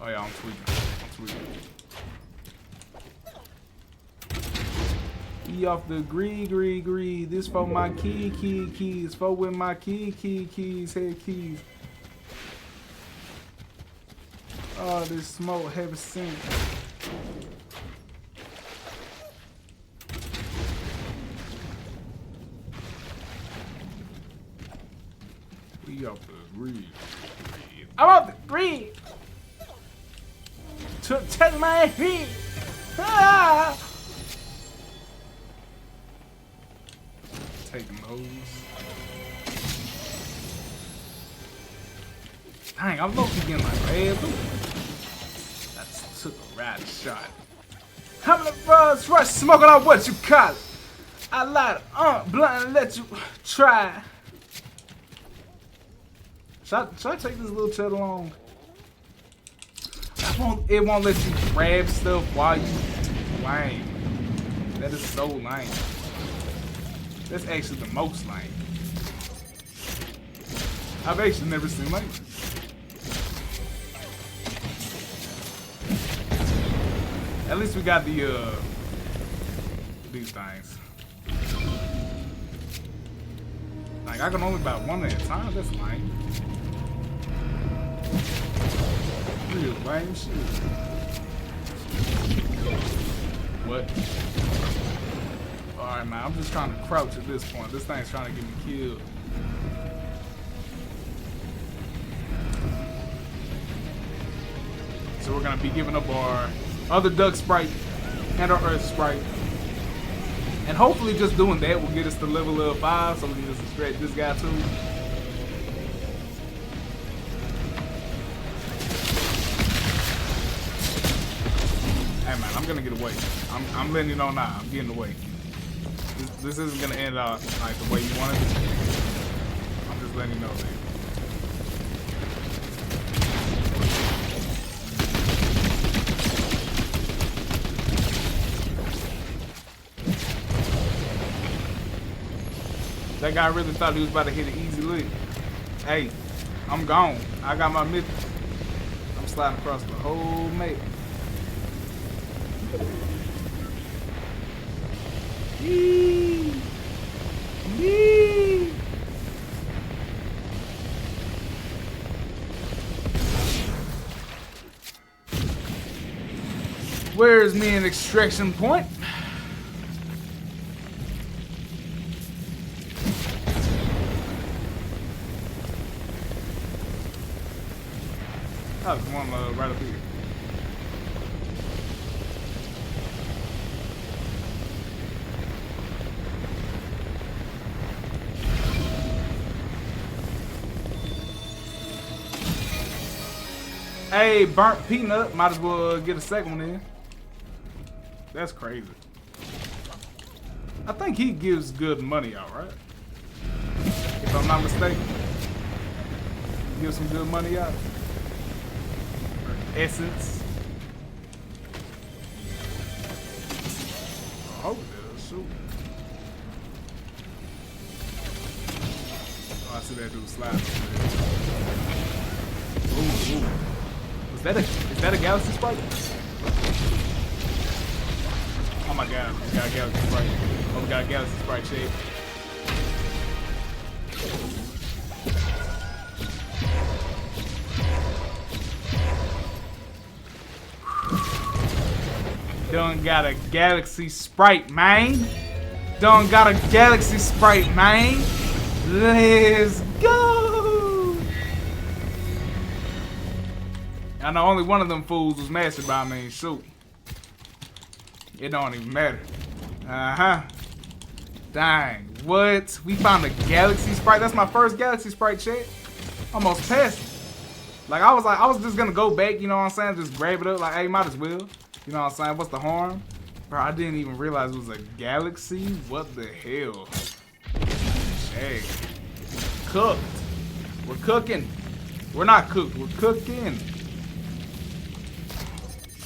Oh yeah, I'm tweaking. E off the gree. This for my keys. For with my keys, head keys. Oh, this smoke heavy scent. E off the gree. I'm off the gree. Take my feet. Ah! Taking those. Dang, I'm low-key getting like red blue. That took a rad shot. How many bros rush smoking on what you call it? I light blunt and let you try. Should I take this little chat along? It won't let you grab stuff while you lame. That is so lame. That's actually the most lame. I've actually never seen lame. At least we got the these things. Like I can only buy one at a time. That's lame. Real lame shit. What? Alright, man. I'm just trying to crouch at this point. This thing's trying to get me killed. So we're gonna be giving up our other duck sprite and our earth sprite. And hopefully just doing that will get us to level 5 so we can just stretch this guy too. Hey man, I'm gonna get away. I'm letting you know now, I'm getting away. This isn't gonna end out like the way you want it. I'm just letting you know that. That guy really thought he was about to hit an easy lick. Hey, I'm gone. I got my mid. I'm sliding across the whole map. Yee! Yee! Where's me an extraction point? Oh, there's one right up here. Hey, burnt peanut. Might as well get a second one in. That's crazy. I think he gives good money out, right? If I'm not mistaken. Gives some good money out. Essence. I hope it does. Shoot. Oh, I see that dude slide. Ooh, ooh. Is that a galaxy sprite? Oh my god, we got a galaxy sprite. Oh, we got a galaxy sprite shape. Done got a galaxy sprite, man. Done got a galaxy sprite, man. Let's go. I know only one of them fools was mastered by me. Shoot. It don't even matter. Dang, what? We found a Galaxy Sprite. That's my first Galaxy Sprite, chat. Almost passed it. Like I was just gonna go back, you know what I'm saying? Just grab it up, like, hey, might as well. You know what I'm saying? What's the harm? Bro, I didn't even realize it was a Galaxy. What the hell? Hey, cooked. We're cooking. We're not cooked. We're cooking.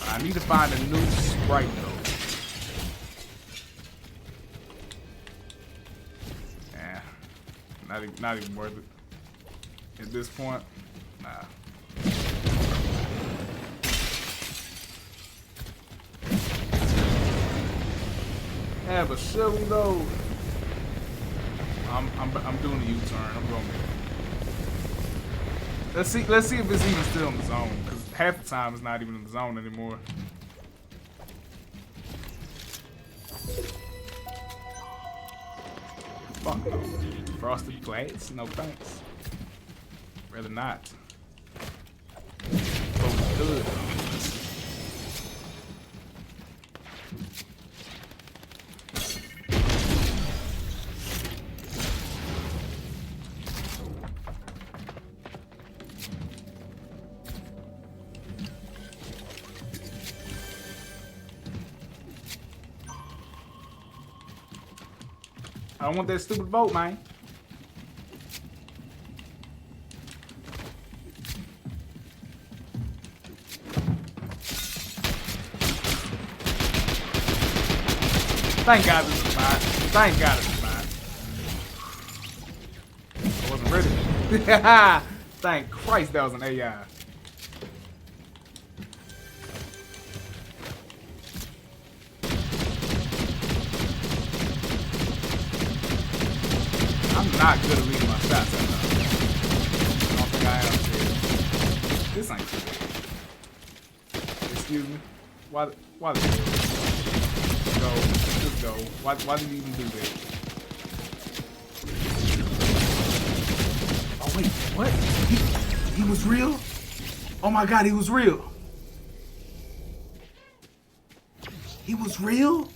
I need to find a new Sprite though. Not even worth it. At this point, nah. Yeah, but should we though? I'm doing a U-turn. I'm going. Let's see if it's even still in the zone. Cause half the time it's not even in the zone anymore. Fuck no. Frosted Flakes? No thanks. Rather not. But we could. I don't want that stupid vote, man. Thank God this is mine. Thank God it's mine. I wasn't ready. Thank Christ that was an AI. I'm not good at reading my shots. I don't think I am. This ain't good. Excuse me. Why the hell? Go. Just go. Why did you even do that? Oh wait, what? He was real? Oh my God, he was real. He was real?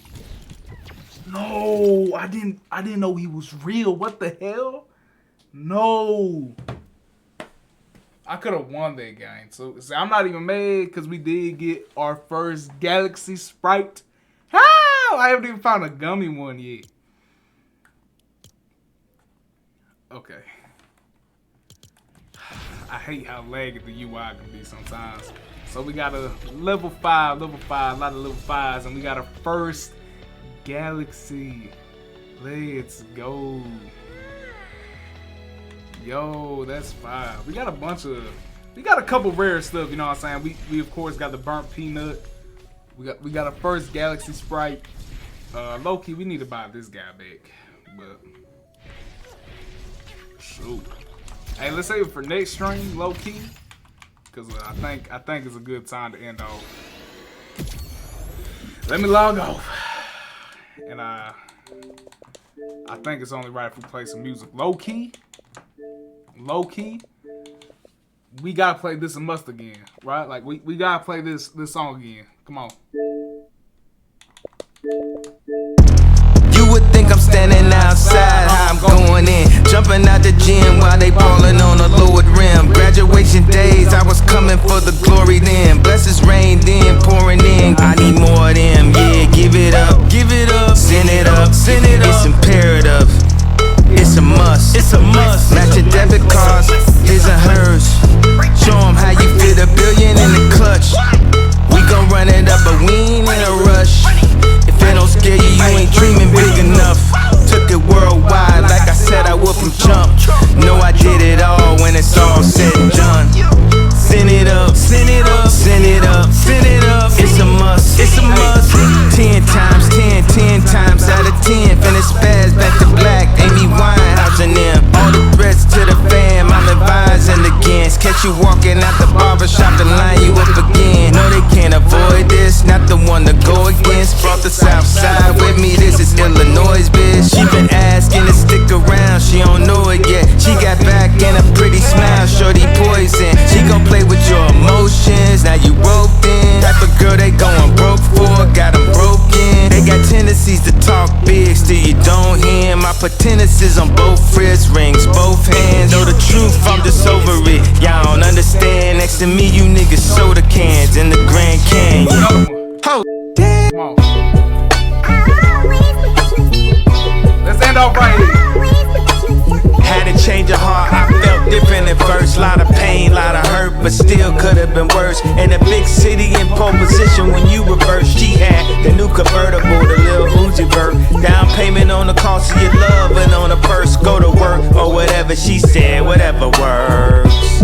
No, I didn't know he was real. What the hell? No. I could have won that game. So I'm not even mad because we did get our first Galaxy Sprite. How? I haven't even found a gummy one yet. Okay. I hate how laggy the UI can be sometimes. So we got a level 5, a lot of level 5s, and we got our first Galaxy. Let's go. Yo, that's fire. We got a couple rare stuff, you know what I'm saying? We of course got the burnt peanut. We got a first Galaxy Sprite. Low-key, we need to buy this guy back. But shoot. Hey, let's save it for next stream, low-key. Cause I think it's a good time to end off. Let me log off. And I think it's only right if we play some music. Low-key, we gotta play This a Must again, right? Like we gotta play this song again. Come on. You would think I'm standing outside, how I'm going in. Jumping out the gym while they ballin' on a lowered rim. Graduation days, I was coming for the glory then. Blessings rained in, pouring in. I need more of them, yeah, give it up. Send it up, it's imperative. It's a must, Match your debit cards, his and hers. Show them how you fit $1 billion in the clutch. We gon' run it up, but we ain't in a rush. If it don't scare you, you ain't dreaming big enough. Took it worldwide, like I said I would from jump. Know I did it all when it's all said and done. Send it up, it's a must, 10 times 10, 10 times out of 10. Finish fast, back to black, Amy Winehouse and them. All the threats to the fam, I'm advising against. Catch you walking out the barbershop and line you up again. No, they can't avoid this, not the one to go against. Brought the south side with me, this is Illinois, bitch. She been asking to stick around, she don't know it yet. She got back and a pretty smile, shorty poison. She gon' play with your emotions, now you roped in. Type of girl they going broke for, got them broken. you don't hear my pretenses on both wrist rings, both hands. Know the truth, I'm just over it. Y'all don't understand. Next to me, you niggas soda cans in the Grand Canyon. Oh, damn. Come on. Let's end off right here. Had to change her heart, I felt different at first. Lot of pain, lot of hurt, but still could have been worse. In a big city in pole position when you reverse. She had the new convertible, the little Uzi Vert. Down payment on the cost of your love and on a purse. Go to work or whatever she said, whatever works.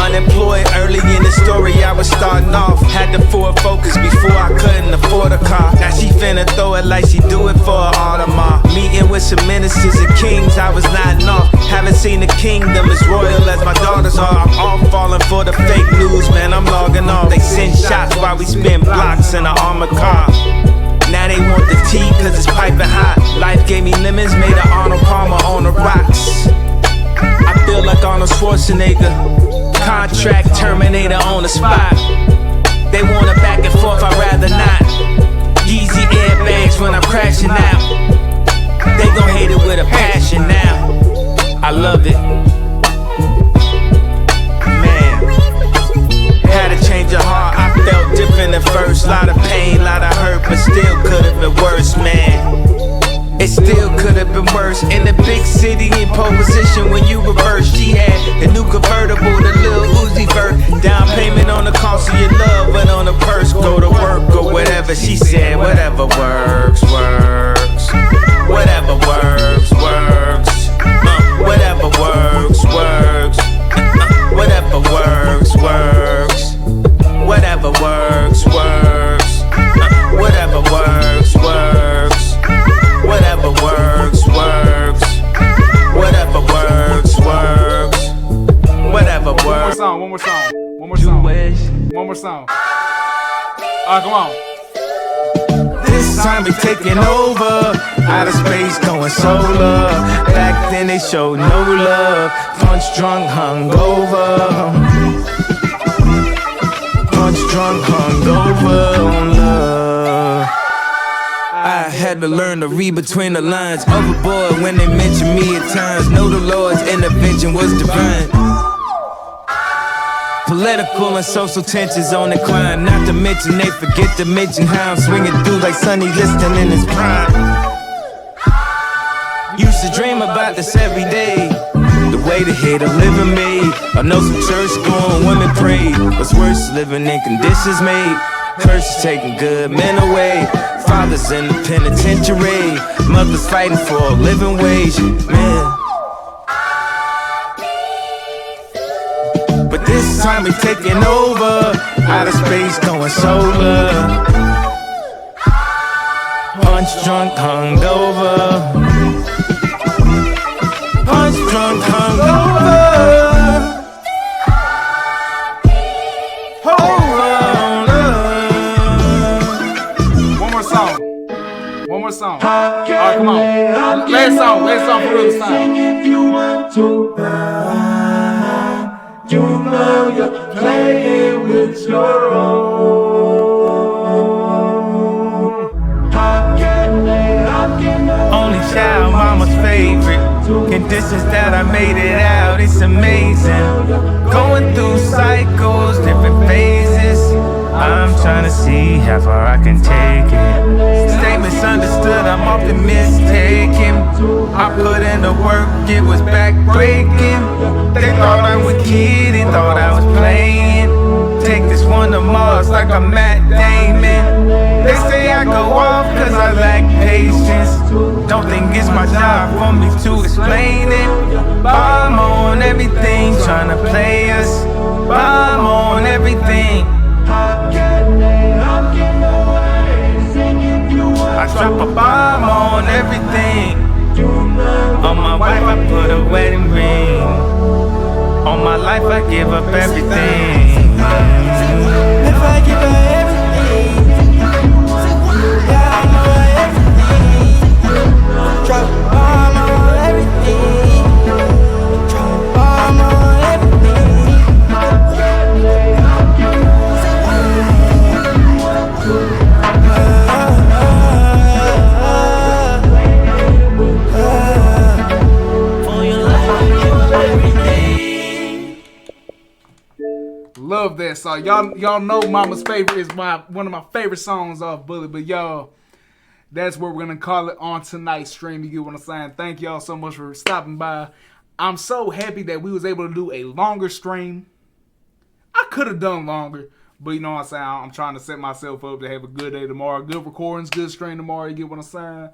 Unemployed early in the story, I was starting off. Had to Ford Focus before I couldn't afford a car. Now she finna throw it like she do it for an Audemars. Meeting with some ministers and kings, I was nodding off. Haven't seen the kingdom as royal as my daughters are. I'm all falling for the fake news, man, I'm logging off. They send shots while we spin blocks in an armored car. Now they want the tea cause it's piping hot. Life gave me lemons, made an Arnold Palmer on the rocks. I feel like Arnold Schwarzenegger. Contract terminator on the spot. They want it back and forth, I'd rather not. Yeezy airbags when I'm crashing out. They gon' hate it with a passion now. I love it. Man, had to change your heart, I felt different at first. Lot of pain, lot of hurt, but still could've been worse, man. It still could've been worse. In the big city in pole position when you reverse. She had the new convertible, the little Uzi Vert. Down payment on the cost of your love and on the purse. Go to work or whatever she said. Whatever works, works. Whatever works, works. Whatever works, works. Whatever works, works. Whatever works, works. Whatever works, works. Whatever works, works. Whatever works, works. Whatever works. One more song. One more song. One more song. Come on. This time we taking over. Outer space going solar. Back then they showed no love. Punch drunk, hungover. Punch drunk, hungover on love. I had to learn to read between the lines. Overboard when they mention me at times. Know the Lord's intervention was divine. Political and social tensions on decline. Not to mention they forget to mention how I'm swinging through like Sonny Liston in his prime. Used to dream about this every day. The way the hate of living made. I know some church going women pray. What's worse, living in conditions made. Curses taking good men away. Fathers in the penitentiary. Mothers fighting for a living wage. Man. But this time we taking over. Outer space going solar. Punch drunk, hungover. Punch drunk, hungover. One more song. Alright, come on. Last song for real this time. If you want to ride, you know you're playing with your own. Only child, mama's favorite. Conditions that I made it out, it's amazing. Going through cycles, different phases. I'm trying to see how far I can take it. Stay misunderstood, I'm often mistaken. I put in the work, it was backbreaking. They thought I was kidding, thought I was playing. Take this one to Mars like I'm Matt Damon. They say I go off cause I lack patience. Don't think it's my job for me to explain it. Bomb on everything, trying to play us. Bomb on everything. I drop a bomb on everything. On my wife I put a wedding ring. On my life I give up everything. If I give her everything, yeah, I know everything. Drop a bomb on everything. Drop a bomb on everything. love that song. Y'all know Mama's Favorite is one of my favorite songs off Bullet. But y'all, that's what we're gonna call it on tonight's stream. You get what I'm saying? Thank y'all so much for stopping by. I'm so happy that we was able to do a longer stream. I could have done longer, but you know what I'm saying? I'm trying to set myself up to have a good day tomorrow. Good recordings, good stream tomorrow. You get what I'm saying?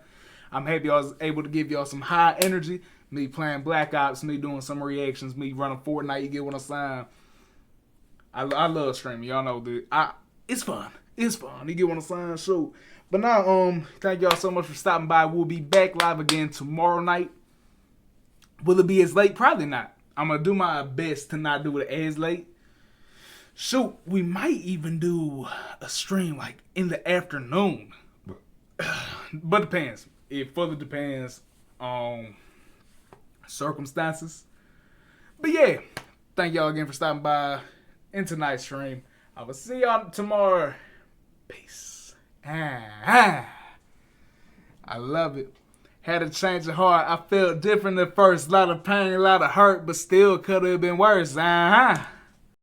I'm happy I was able to give y'all some high energy. Me playing Black Ops, me doing some reactions, me running Fortnite. You get what I'm saying? I love streaming. Y'all know that. It's fun. It's fun. You get what I'm saying? So, but now, thank y'all so much for stopping by. We'll be back live again tomorrow night. Will it be as late? Probably not. I'm gonna do my best to not do it as late. Shoot, we might even do a stream like in the afternoon. But depends. It further depends on circumstances. But yeah, thank y'all again for stopping by in tonight's stream. I will see y'all tomorrow. Peace. I love it. Had a change of heart. I felt different at first. A lot of pain, a lot of hurt, but still could have been worse.